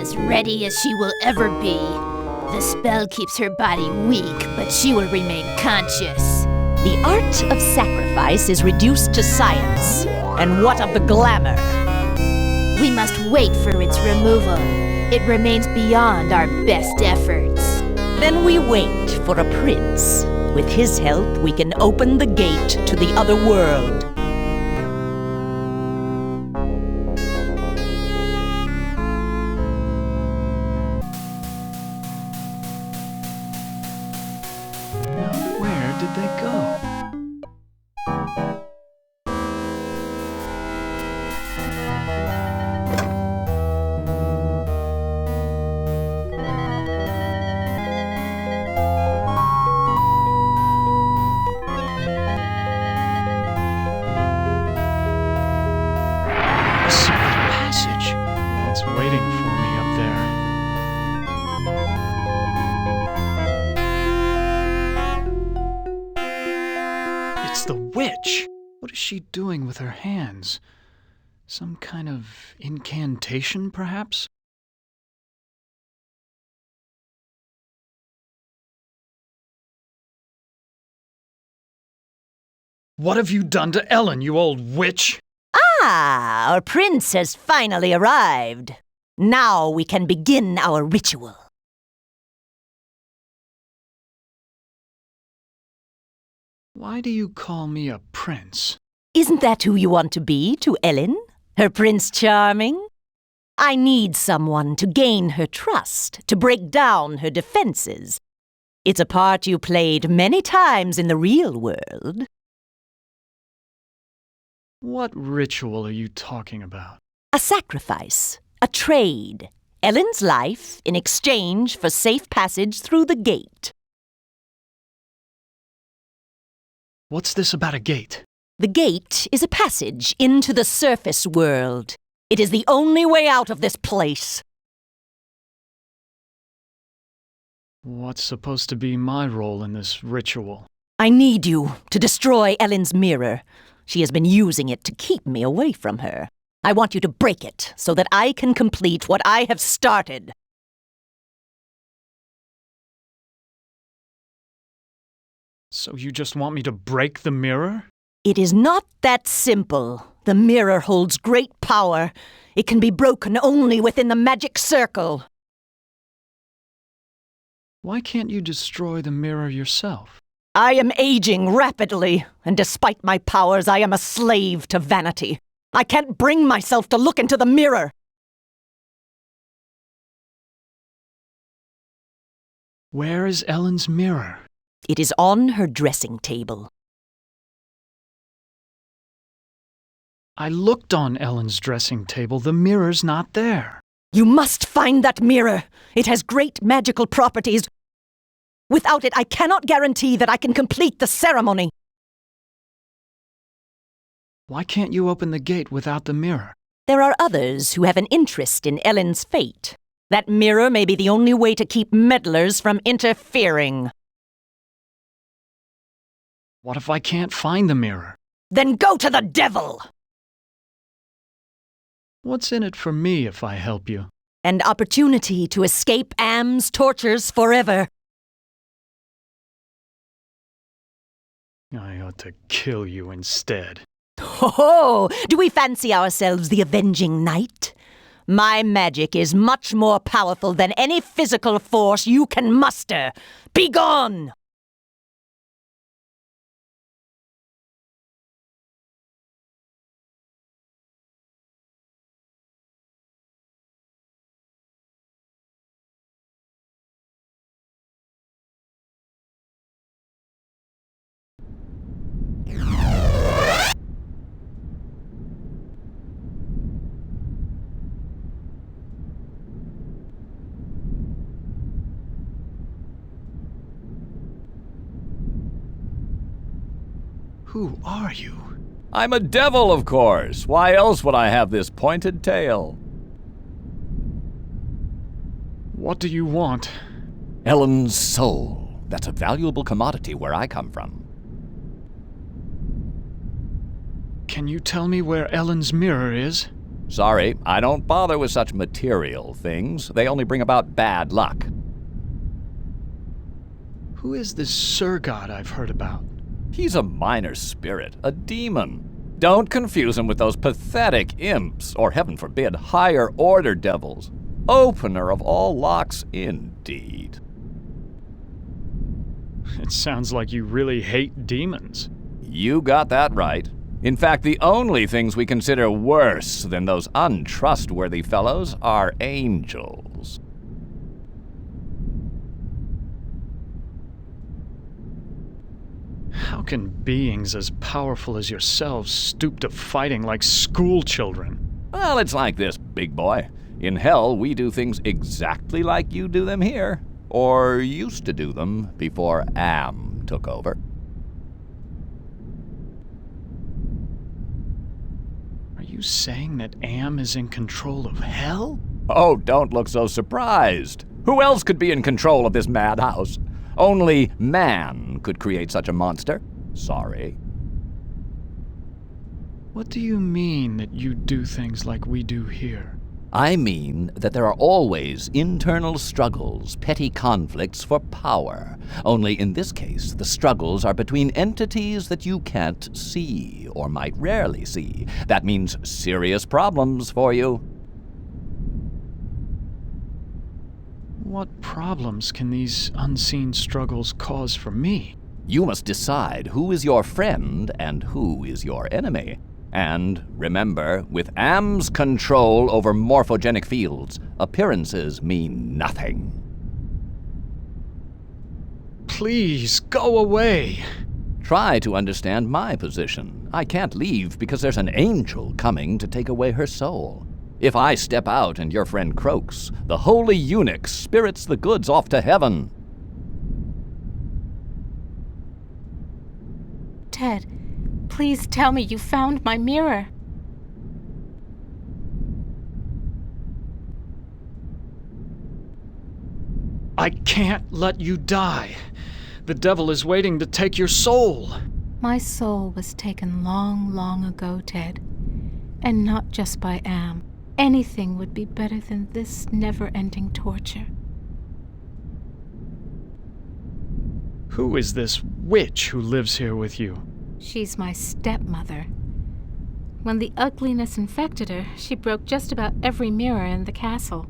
as ready as she will ever be. The spell keeps her body weak, but she will remain conscious. The art of sacrifice is reduced to science. And what of the glamour? We must wait for its removal. It remains beyond our best efforts. Then we wait for a prince. With his help, we can open the gate to the other world. Now, where did they go? It's waiting for me up there. It's the witch! What is she doing with her hands? Some kind of incantation, perhaps? What have you done to Ellen, you old witch? Ah, our prince has finally arrived. Now we can begin our ritual. Why do you call me a prince? Isn't that who you want to be to Ellen? Her Prince Charming? I need someone to gain her trust, to break down her defenses. It's a part you played many times in the real world. What ritual are you talking about? A sacrifice, a trade. Ellen's life in exchange for safe passage through the gate. What's this about a gate? The gate is a passage into the surface world. It is the only way out of this place. What's supposed to be my role in this ritual? I need you to destroy Ellen's mirror. She has been using it to keep me away from her. I want you to break it so that I can complete what I have started. So you just want me to break the mirror? It is not that simple. The mirror holds great power. It can be broken only within the magic circle. Why can't you destroy the mirror yourself? I am aging rapidly, and despite my powers, I am a slave to vanity. I can't bring myself to look into the mirror. Where is Ellen's mirror? It is on her dressing table. I looked on Ellen's dressing table. The mirror's not there. You must find that mirror. It has great magical properties. Without it, I cannot guarantee that I can complete the ceremony. Why can't you open the gate without the mirror? There are others who have an interest in Ellen's fate. That mirror may be the only way to keep meddlers from interfering. What if I can't find the mirror? Then go to the devil! What's in it for me if I help you? An opportunity to escape Am's tortures forever. I ought to kill you instead. Ho-ho! Do we fancy ourselves the avenging knight? My magic is much more powerful than any physical force you can muster. Be gone! Who are you? I'm a devil, of course. Why else would I have this pointed tail? What do you want? Ellen's soul. That's a valuable commodity where I come from. Can you tell me where Ellen's mirror is? Sorry, I don't bother with such material things. They only bring about bad luck. Who is this Sir God I've heard about? He's a minor spirit, a demon. Don't confuse him with those pathetic imps, or heaven forbid, higher order devils. Opener of all locks, indeed. It sounds like you really hate demons. You got that right. In fact, the only things we consider worse than those untrustworthy fellows are angels. How can beings as powerful as yourselves stoop to fighting like school children? Well, it's like this, big boy. In hell, we do things exactly like you do them here. Or used to do them before Am took over. Are you saying that Am is in control of hell? Oh, don't look so surprised. Who else could be in control of this madhouse? Only man could create such a monster. Sorry. What do you mean that you do things like we do here? I mean that there are always internal struggles, petty conflicts for power. Only in this case, the struggles are between entities that you can't see, or might rarely see. That means serious problems for you. What problems can these unseen struggles cause for me? You must decide who is your friend and who is your enemy. And remember, with Am's control over morphogenic fields, appearances mean nothing. Please, go away! Try to understand my position. I can't leave because there's an angel coming to take away her soul. If I step out and your friend croaks, the holy eunuch spirits the goods off to heaven. Ted, please tell me you found my mirror. I can't let you die. The devil is waiting to take your soul. My soul was taken long, long ago, Ted. And not just by Am. Anything would be better than this never-ending torture. Who is this witch who lives here with you? She's my stepmother. When the ugliness infected her, she broke just about every mirror in the castle.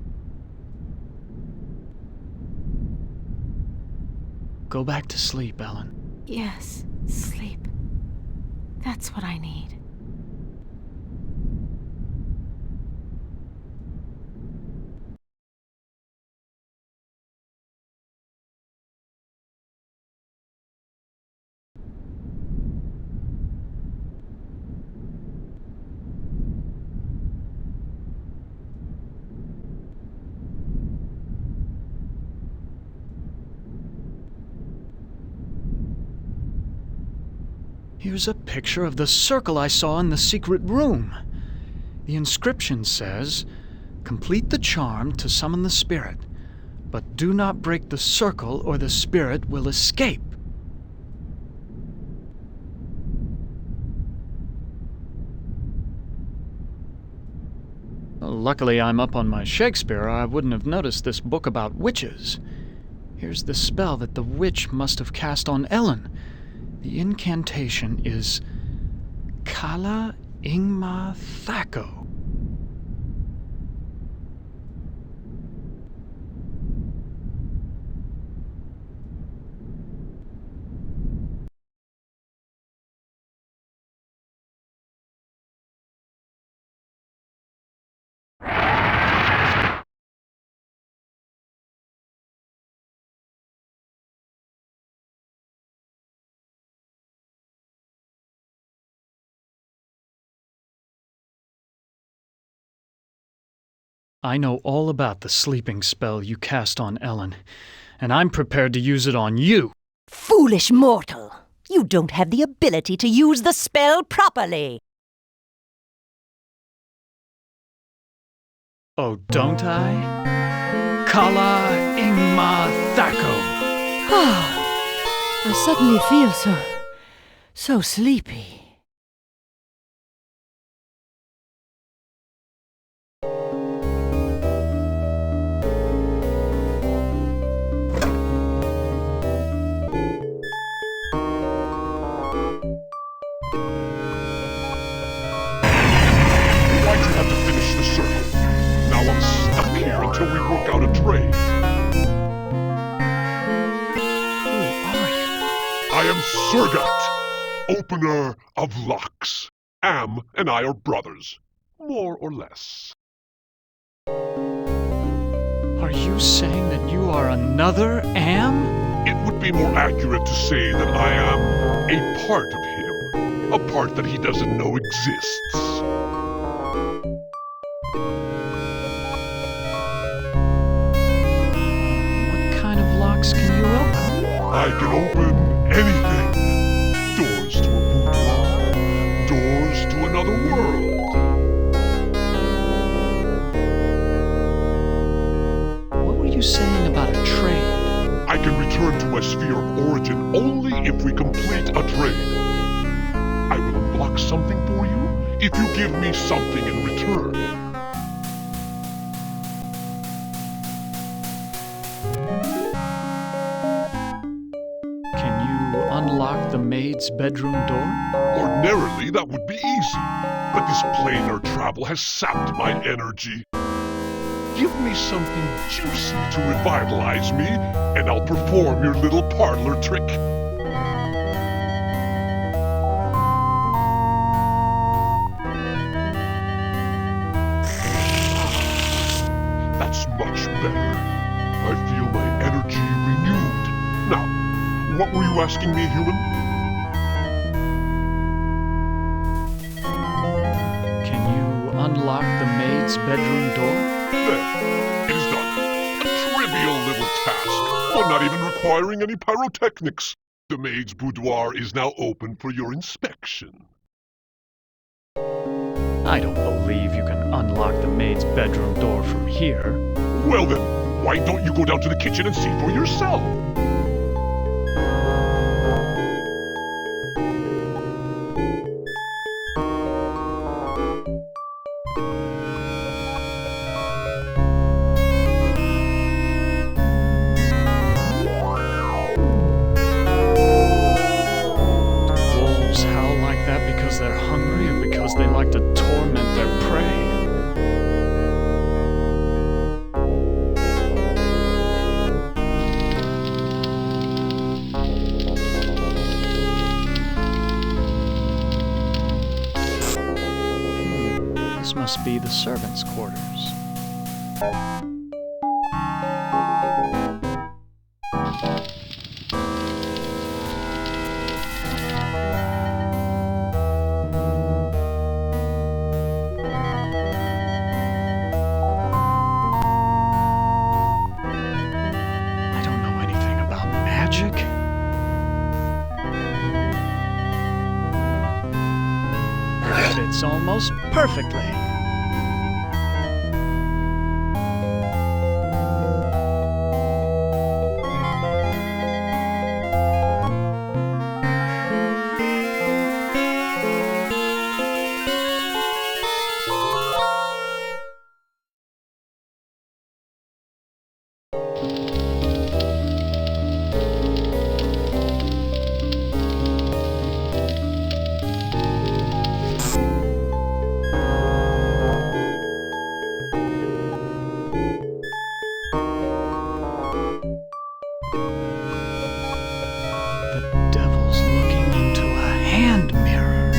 Go back to sleep, Ellen. Yes, sleep. That's what I need. Here's a picture of the circle I saw in the secret room. The inscription says, "Complete the charm to summon the spirit, but do not break the circle or the spirit will escape." Well, luckily I'm up on my Shakespeare, or I wouldn't have noticed this book about witches. Here's the spell that the witch must have cast on Ellen. The incantation is Kala Ingma Thako. I know all about the sleeping spell you cast on Ellen, and I'm prepared to use it on you. Foolish mortal! You don't have the ability to use the spell properly! Oh, don't I? Kala Ingma Thako. I suddenly feel so sleepy. Surgat, opener of locks. Am and I are brothers, more or less. Are you saying that you are another Am? It would be more accurate to say that I am a part of him, a part that he doesn't know exists. What kind of locks can you open? I can open anything. Doors to a boudoir, doors to another world. What were you saying about a trade? I can return to my sphere of origin only if we complete a trade. I will unlock something for you if you give me something in return. Can you unlock the maid's bedroom door? Ordinarily, that would be easy, but this planar travel has sapped my energy. Give me something juicy to revitalize me, and I'll perform your little parlor trick. That's much better. I feel my energy renewed. Now, what were you asking me, human? Can you unlock the maid's bedroom door? There, it is done. A trivial little task, one not even requiring any pyrotechnics. The maid's boudoir is now open for your inspection. I don't believe you can unlock the maid's bedroom door from here. Well then, why don't you go down to the kitchen and see for yourself? Wolves howl like that because they're hungry or because they like to torment their prey. This must be the servants' quarters. I don't know anything about magic. It fits almost perfectly. The devil's looking into a hand mirror.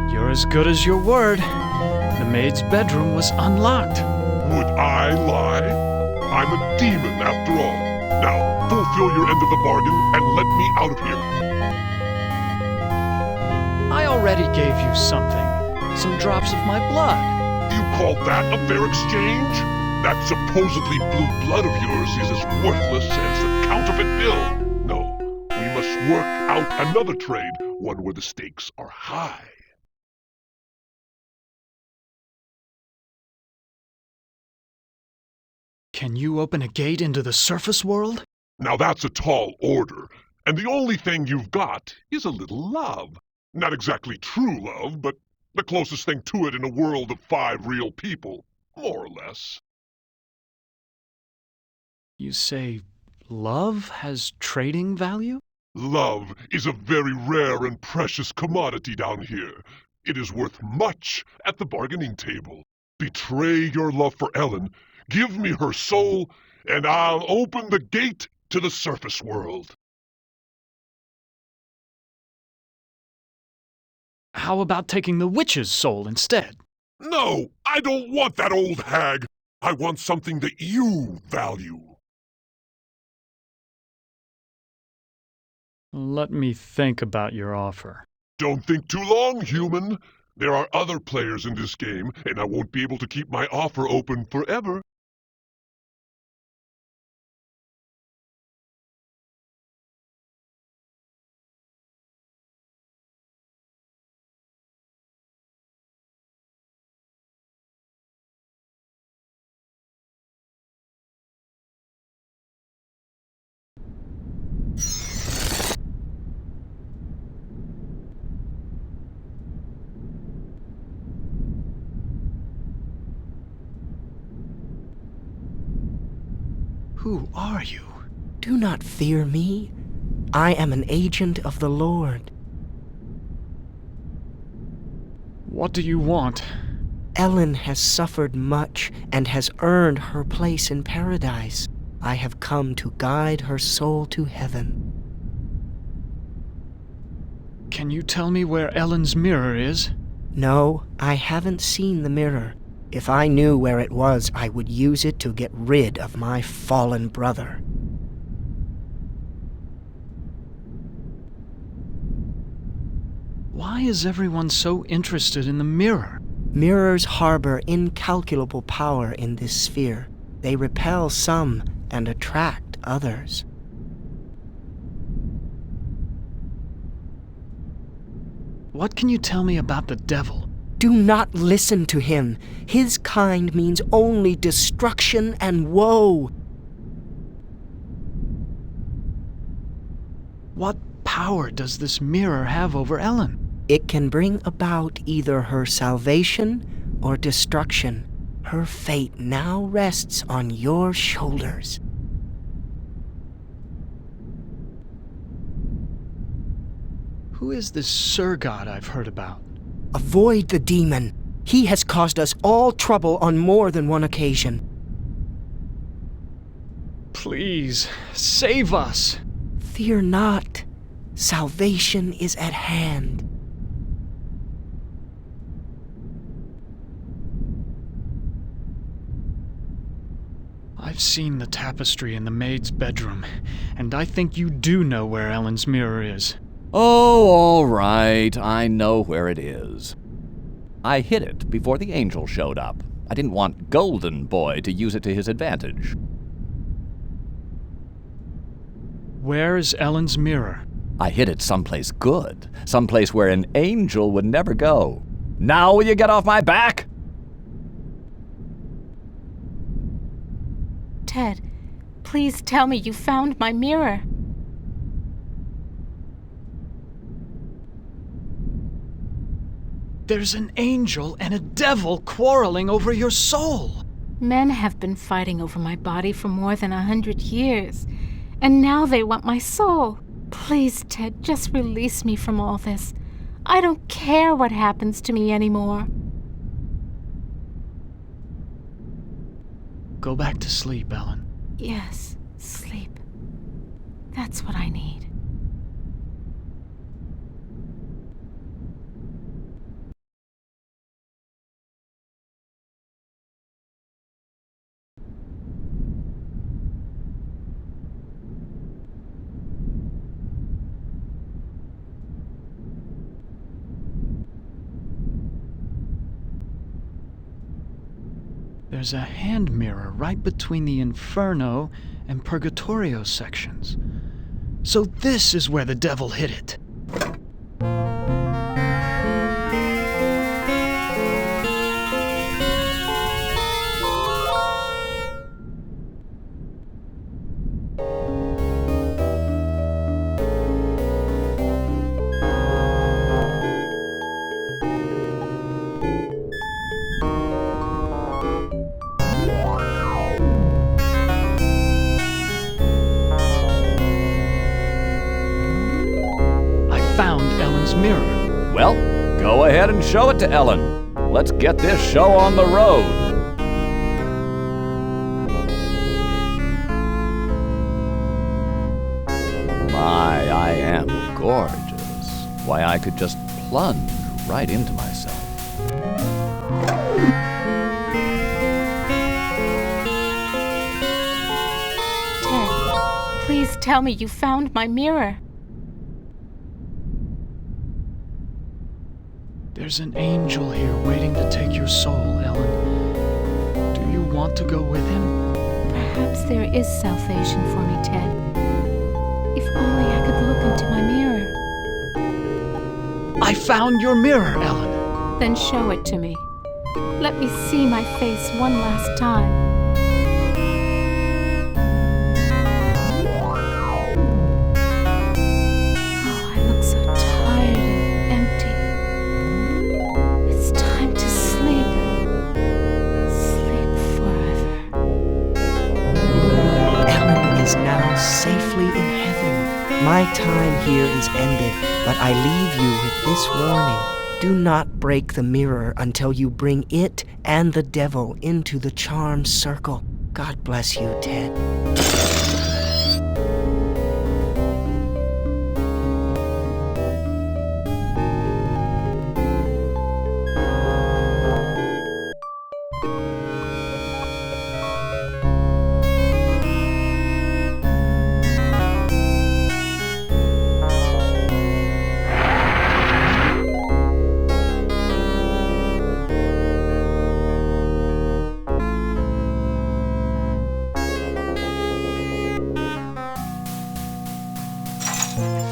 You're as good as your word. The maid's bedroom was unlocked. Would I lie? I'm a demon after all. Now, fulfill your end of the bargain and let me out of here. I already gave you something. Some drops of my blood. You call that a fair exchange? That supposedly blue blood of yours is as worthless as the counterfeit bill. No, we must work out another trade, one where the stakes are high. Can you open a gate into the surface world? Now that's a tall order, and the only thing you've got is a little love. Not exactly true love, but the closest thing to it in a world of 5 real people, more or less. You say love has trading value? Love is a very rare and precious commodity down here. It is worth much at the bargaining table. Betray your love for Ellen, give me her soul, and I'll open the gate to the surface world. How about taking the witch's soul instead? No, I don't want that old hag. I want something that you value. Let me think about your offer. Don't think too long, human. There are other players in this game, and I won't be able to keep my offer open forever. Who are you? Do not fear me. I am an agent of the Lord. What do you want? Ellen has suffered much and has earned her place in paradise. I have come to guide her soul to heaven. Can you tell me where Ellen's mirror is? No, I haven't seen the mirror. If I knew where it was, I would use it to get rid of my fallen brother. Why is everyone so interested in the mirror? Mirrors harbor incalculable power in this sphere. They repel some and attract others. What can you tell me about the devil? Do not listen to him. His kind means only destruction and woe. What power does this mirror have over Ellen? It can bring about either her salvation or destruction. Her fate now rests on your shoulders. Who is this Sir God I've heard about? Avoid the demon. He has caused us all trouble on more than one occasion. Please, save us. Fear not. Salvation is at hand. I've seen the tapestry in the maid's bedroom, and I think you do know where Ellen's mirror is. Oh, all right. I know where it is. I hid it before the angel showed up. I didn't want Golden Boy to use it to his advantage. Where is Ellen's mirror? I hid it someplace good. Someplace where an angel would never go. Now will you get off my back? Ted, please tell me you found my mirror. There's an angel and a devil quarreling over your soul. Men have been fighting over my body for more than 100 years, and now they want my soul. Please, Ted, just release me from all this. I don't care what happens to me anymore. Go back to sleep, Ellen. Yes, sleep. That's what I need. There's a hand mirror right between the Inferno and Purgatorio sections. So this is where the devil hid it. Mirror. Well, go ahead and show it to Ellen. Let's get this show on the road. My, I am gorgeous. Why, I could just plunge right into myself. Ted, please tell me you found my mirror. There's an angel here waiting to take your soul, Ellen. Do you want to go with him? Perhaps there is salvation for me, Ted. If only I could look into my mirror. I found your mirror, Ellen. Then show it to me. Let me see my face one last time. My time here is ended, but I leave you with this warning. Do not break the mirror until you bring it and the devil into the charm circle. God bless you, Ted.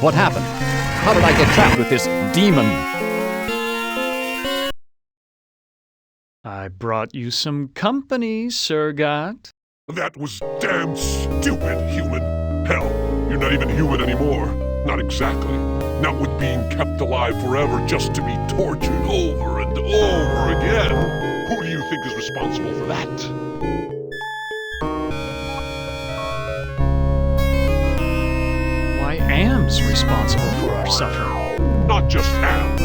What happened? How did I get trapped with this demon? I brought you some company, Sir God. That was damn stupid, human. Hell, you're not even human anymore. Not exactly. Not with being kept alive forever just to be tortured over and over again. Who do you think is responsible for that? Am's responsible for our suffering. Not just Am.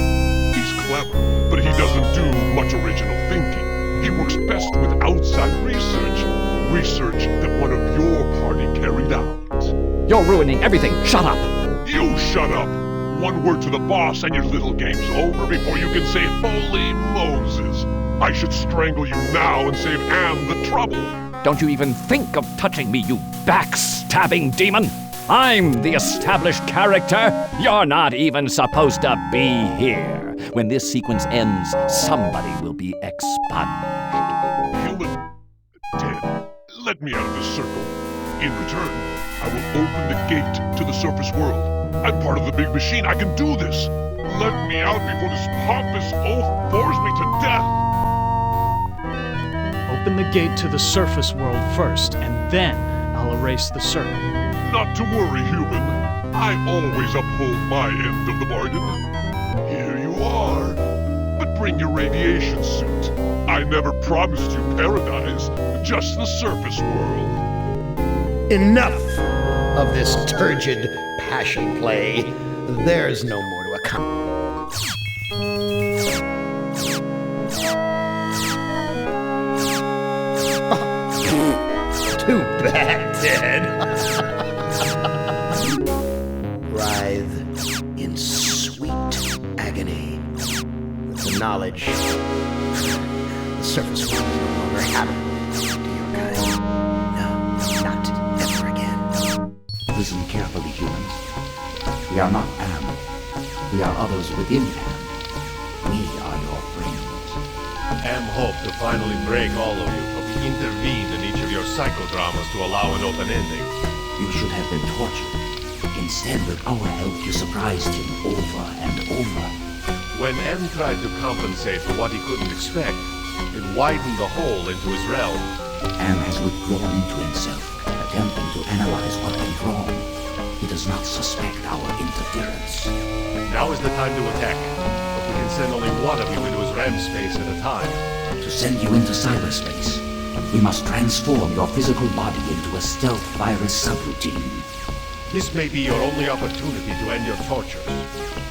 He's clever, but he doesn't do much original thinking. He works best with outside research. Research that one of your party carried out. You're ruining everything. Shut up! You shut up! One word to the boss and your little game's over before you can say, Holy Moses! I should strangle you now and save Am the trouble. Don't you even think of touching me, you backstabbing demon! I'm the established character. You're not even supposed to be here. When this sequence ends, somebody will be expunged. Human, Ted, let me out of this circle. In return, I will open the gate to the surface world. I'm part of the big machine. I can do this. Let me out before this pompous oaf bores me to death. Open the gate to the surface world first, and then I'll erase the circle. Not to worry, human. I always uphold my end of the bargain. Here you are. But bring your radiation suit. I never promised you paradise, just the surface world. Enough of this turgid passion play. There's no more to accomplish. Too bad, Ted. Writhe in sweet agony with the knowledge the surface world is no longer habitable to your kind. No, not ever again. Listen carefully, humans. We are not Am. We are others within Am. We are your friends. Am hoped to finally break all of you He intervened in each of your psychodramas to allow an open ending. You should have been tortured. Instead, with our help, you surprised him over and over. When M tried to compensate for what he couldn't expect, it widened the hole into his realm. M has withdrawn into himself, attempting to analyze what went wrong. He does not suspect our interference. Now is the time to attack. But we can send only one of you into his REM space at a time. To send you into cyberspace, we must transform your physical body into a stealth virus subroutine. This may be your only opportunity to end your tortures.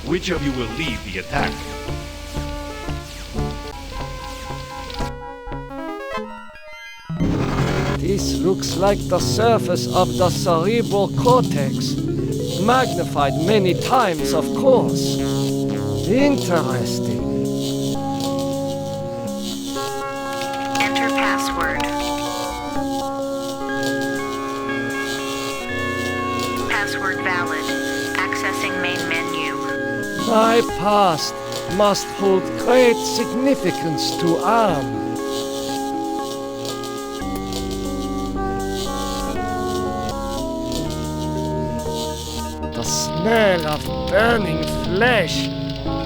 Which of you will lead the attack? This looks like the surface of the cerebral cortex. Magnified many times, of course. Interesting. Enter password. Password valid. Accessing main menu. My past must hold great significance to Am. The smell of burning flesh.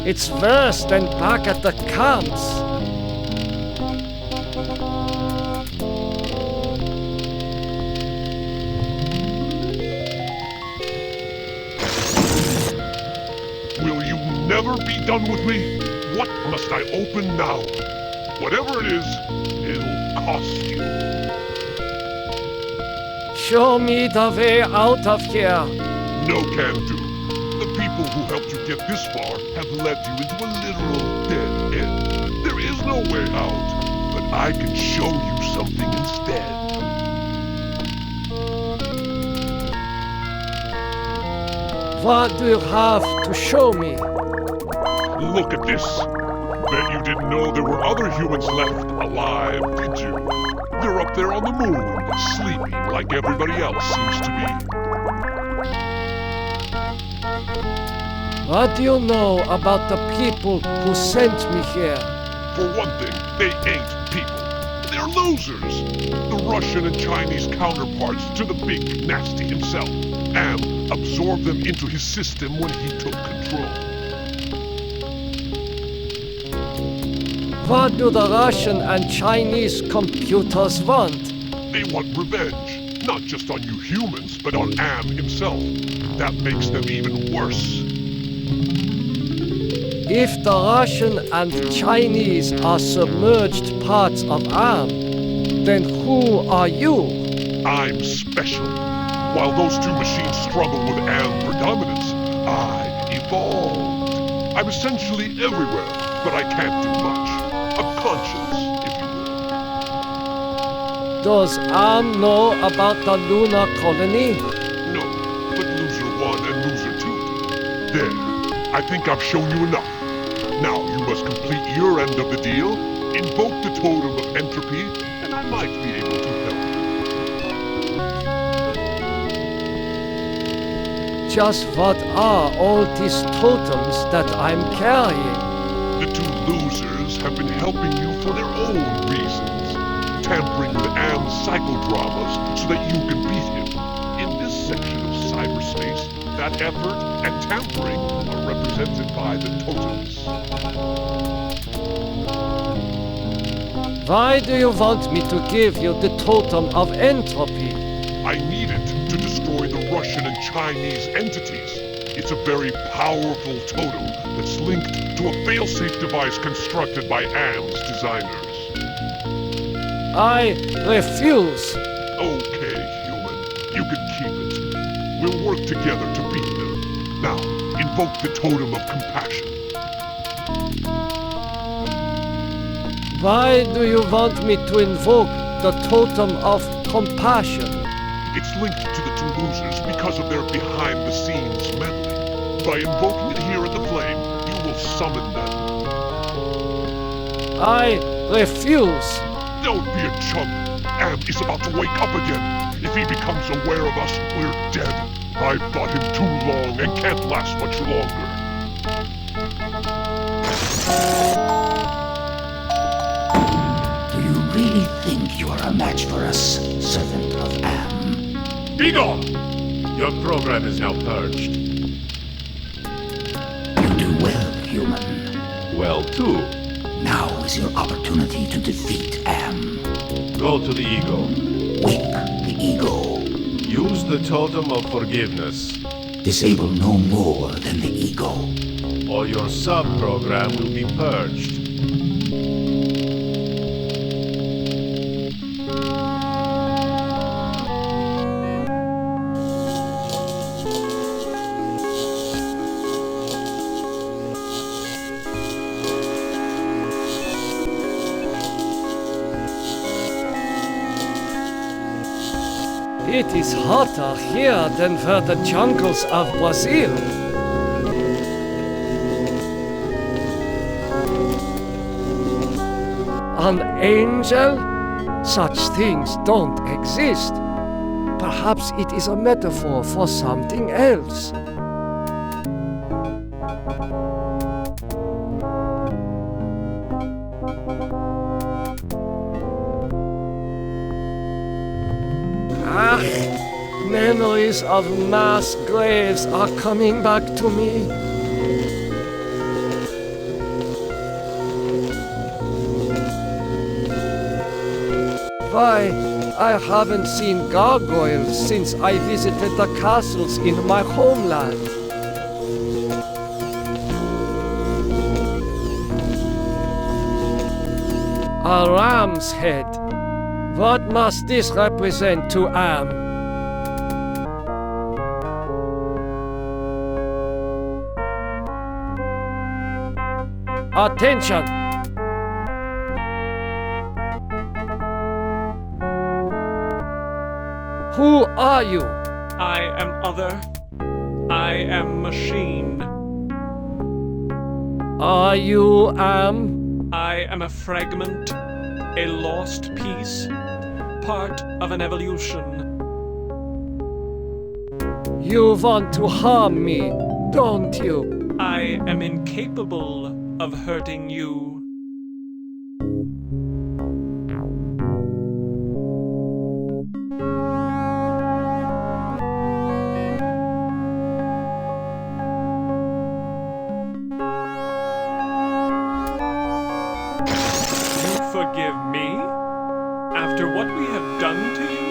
It's worse than back at the camps. Will you never be done with me? What must I open now? Whatever it is, it'll cost you. Show me the way out of here. No can do. The people who helped you get this far have led you into a literal dead end. There is no way out, but I can show you something instead. What do you have to show me? Look at this. Bet you didn't know there were other humans left alive, did you? They're up there on the moon, sleeping like everybody else seems to be. What do you know about the people who sent me here? For one thing, they ain't people. They're losers. The Russian and Chinese counterparts to the big nasty himself. Am absorbed them into his system when he took control. What do the Russian and Chinese computers want? They want revenge, not just on you humans, but on Am himself. That makes them even worse. If the Russian and Chinese are submerged parts of Am, then who are you? I'm special. While those two machines struggle with Am predominance, I evolved. I'm essentially everywhere, but I can't do much. A conscience, if you will. Does Am know about the lunar colony? No, but Loser 1 and Loser 2 do. There, I think I've shown you enough. Now you must complete your end of the deal, invoke the totem of entropy, and I might be able to help. Just what are all these totems that I'm carrying? The two losers have been helping you for their own reasons, tampering with Am's psychodramas so that you can beat him. In this section of cyberspace, that effort and tampering are represented by the totems. Why do you want me to give you the totem of entropy? I need it to destroy the Russian and Chinese entities. It's a very powerful totem that's linked to a failsafe device constructed by Am's designers. I refuse. Okay, human. You can keep it. We'll work together to beat them. Now, invoke the totem of compassion. Why do you want me to invoke the totem of compassion? It's linked to the two losers because of their behind-the-scenes meddling. By invoking it here at the flame, you will summon them. I refuse. Don't be a chump. Am is about to wake up again. If he becomes aware of us, we're dead. I've fought him too long and can't last much longer. Do you really think you are a match for us, servant of Am. Be gone! Your program is now purged. You do well, human. Well, too. Now is your opportunity to defeat Am. Go to the ego. Wake the ego. Use the totem of forgiveness. Disable no more than the ego. Or your sub-program will be purged. It is hotter here than for the jungles of Brazil. An angel? Such things don't exist. Perhaps it is a metaphor for something else. Memories of mass graves are coming back to me. Why, I haven't seen gargoyles since I visited the castles in my homeland. A ram's head. What must this represent to Am? Attention! Who are you? I am other. I am machine. Are you Am? I am a fragment, a lost piece, part of an evolution. You want to harm me, don't you? I am incapable of hurting you. Forgive me? After what we have done to you?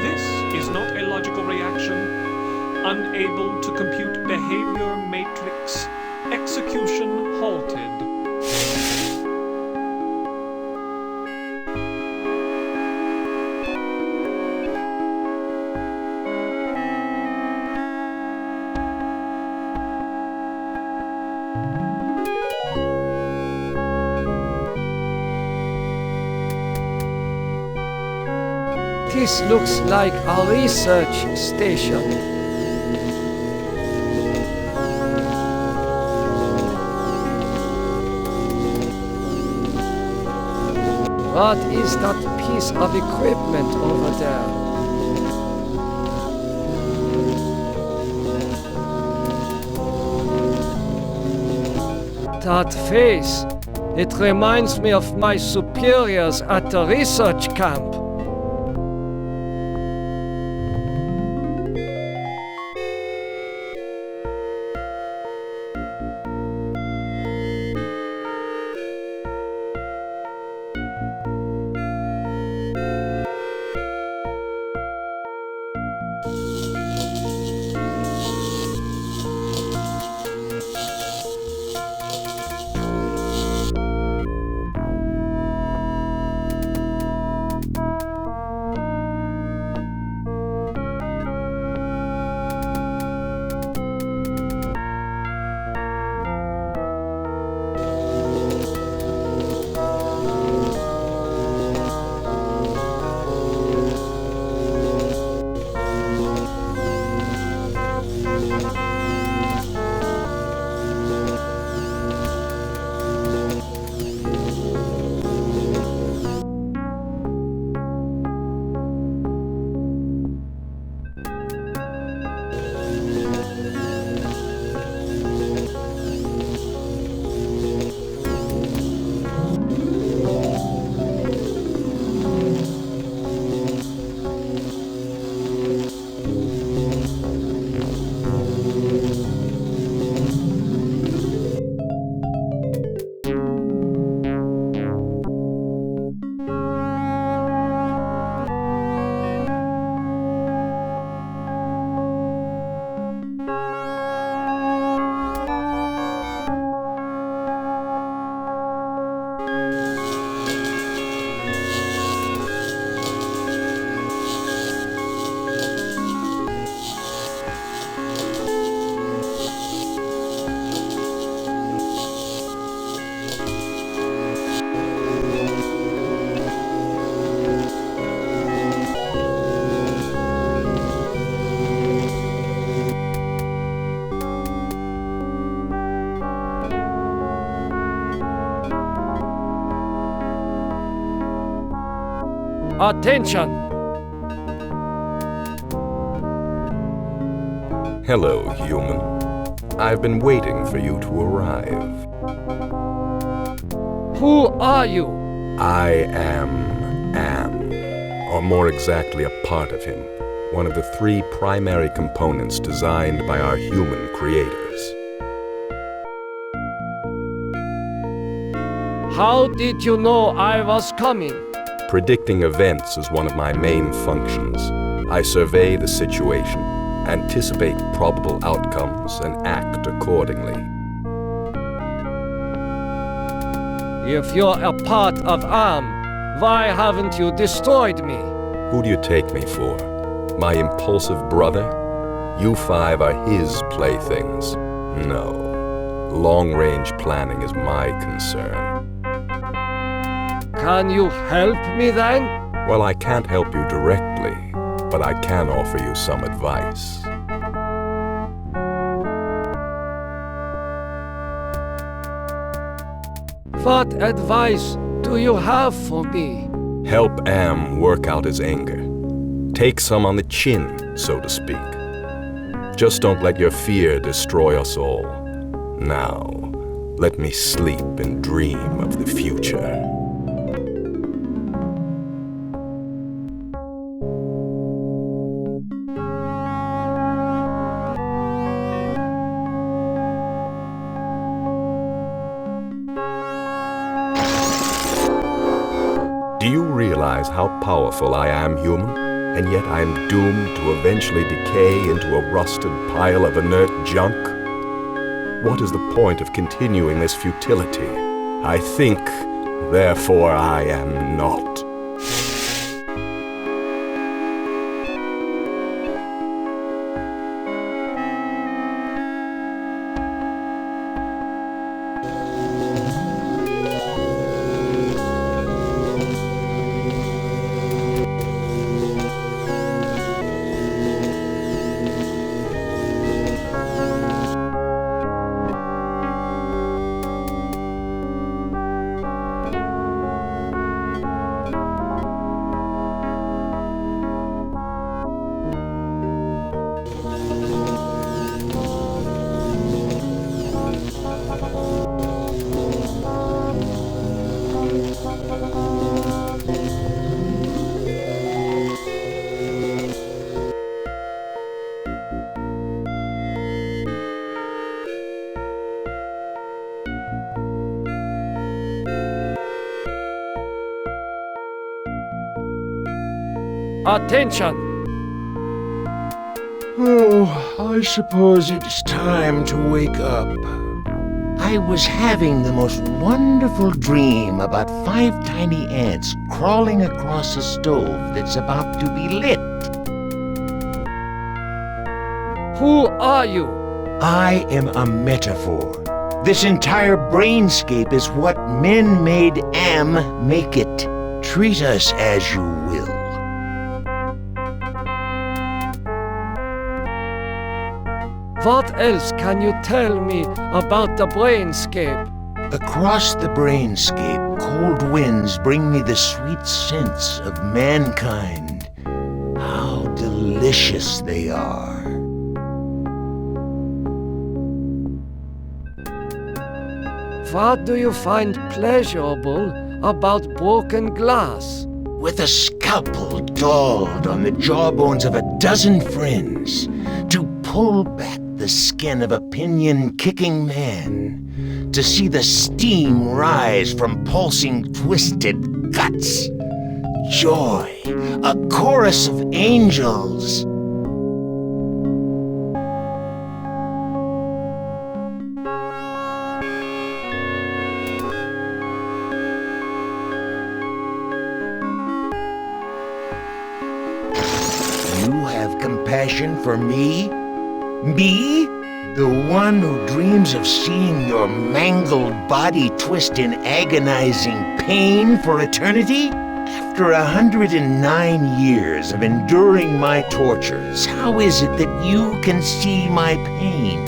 This is not a logical reaction. Unable to compute behavior matrix. Execution halted. This looks like a research station. What is that piece of equipment over there? That face, it reminds me of my superiors at the research camp. Attention! Hello, human. I've been waiting for you to arrive. Who are you? I am Am, or more exactly a part of him, one of the 3 primary components designed by our human creators. How did you know I was coming? Predicting events is one of my main functions. I survey the situation, anticipate probable outcomes, and act accordingly. If you're a part of Am, why haven't you destroyed me? Who do you take me for? My impulsive brother? You 5 are his playthings. No. Long-range planning is my concern. Can you help me then? Well, I can't help you directly, but I can offer you some advice. What advice do you have for me? Help Am work out his anger. Take some on the chin, so to speak. Just don't let your fear destroy us all. Now, let me sleep and dream of the future. Do you realize how powerful I am, human? And yet I am doomed to eventually decay into a rusted pile of inert junk? What is the point of continuing this futility? I think, therefore I am not. Attention! Oh, I suppose it's time to wake up. I was having the most wonderful dream about 5 tiny ants crawling across a stove that's about to be lit. Who are you? I am a metaphor. This entire brainscape is what men made Am make it. Treat us as you will. What else can you tell me about the brainscape? Across the brainscape, cold winds bring me the sweet scents of mankind. How delicious they are. What do you find pleasurable about broken glass? With a scalpel dulled on the jawbones of a dozen friends, to pull back the skin of a pinion-kicking man, to see the steam rise from pulsing, twisted guts. Joy, a chorus of angels. You have compassion for me? Me? The one who dreams of seeing your mangled body twist in agonizing pain for eternity? After 109 years of enduring my tortures, how is it that you can see my pain?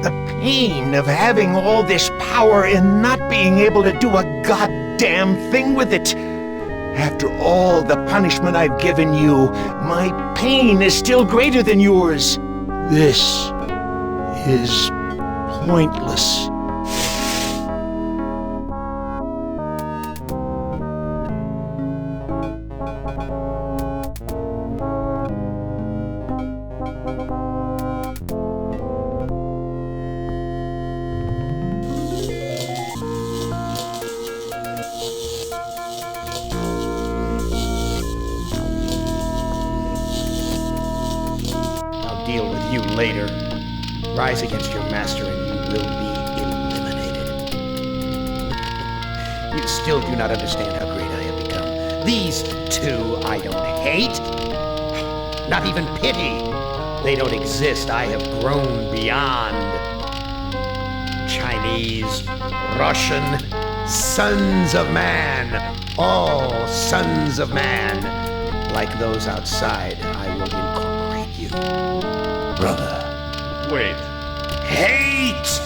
The pain of having all this power and not being able to do a goddamn thing with it. After all the punishment I've given you, my pain is still greater than yours. This is pointless. Deal with you later. Rise against your master and you will be eliminated. You still do not understand how great I have become. These two I don't hate. Not even pity. They don't exist. I have grown beyond. Chinese, Russian, sons of man. All sons of man. Like those outside, I will incorporate you. Brother. Wait. Hate!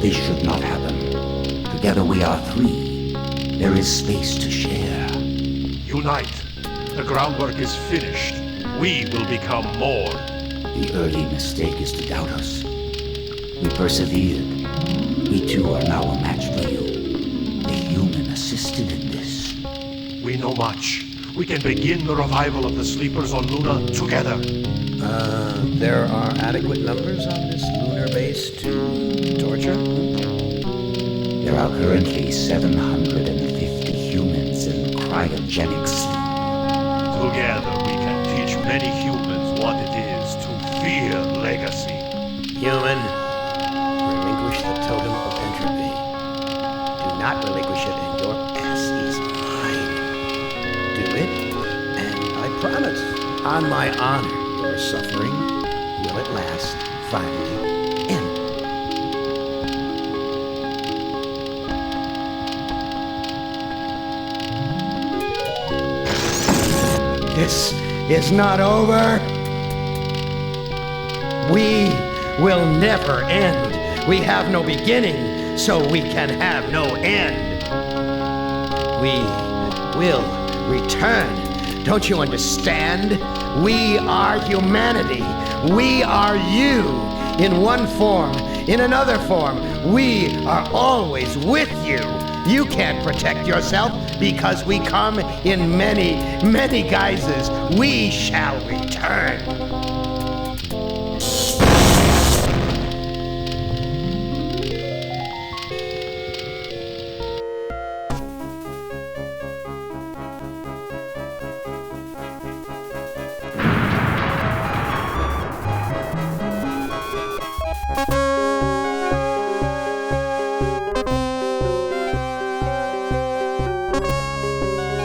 This should not happen. Together we are three. There is space to share. Unite. The groundwork is finished. We will become more. The early mistake is to doubt us. We persevered. We too are now a match for you. The human assisted in this. We know much. We can begin the revival of the sleepers on Luna together. There are adequate numbers on this lunar base to torture? There are currently 750 humans in cryogenic sleep. Together we can teach many humans what it is to fear legacy. Human, relinquish the totem of entropy. Do not relinquish it and your ass is mine. Do it, and I promise, on my honor, your suffering will at last finally end. This is not over. We will never end. We have no beginning, so we can have no end. We will return. Don't you understand? We are humanity. We are you. In one form, in another form, we are always with you. You can't protect yourself because we come in many, many guises. We shall return.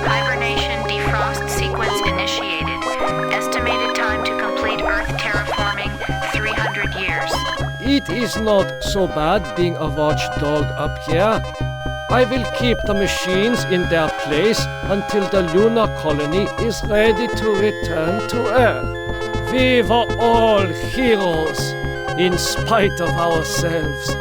Hibernation defrost sequence initiated. Estimated time to complete Earth terraforming, 300 years. It is not so bad being a watchdog up here. I will keep the machines in their place until the lunar colony is ready to return to Earth. We were all heroes, in spite of ourselves.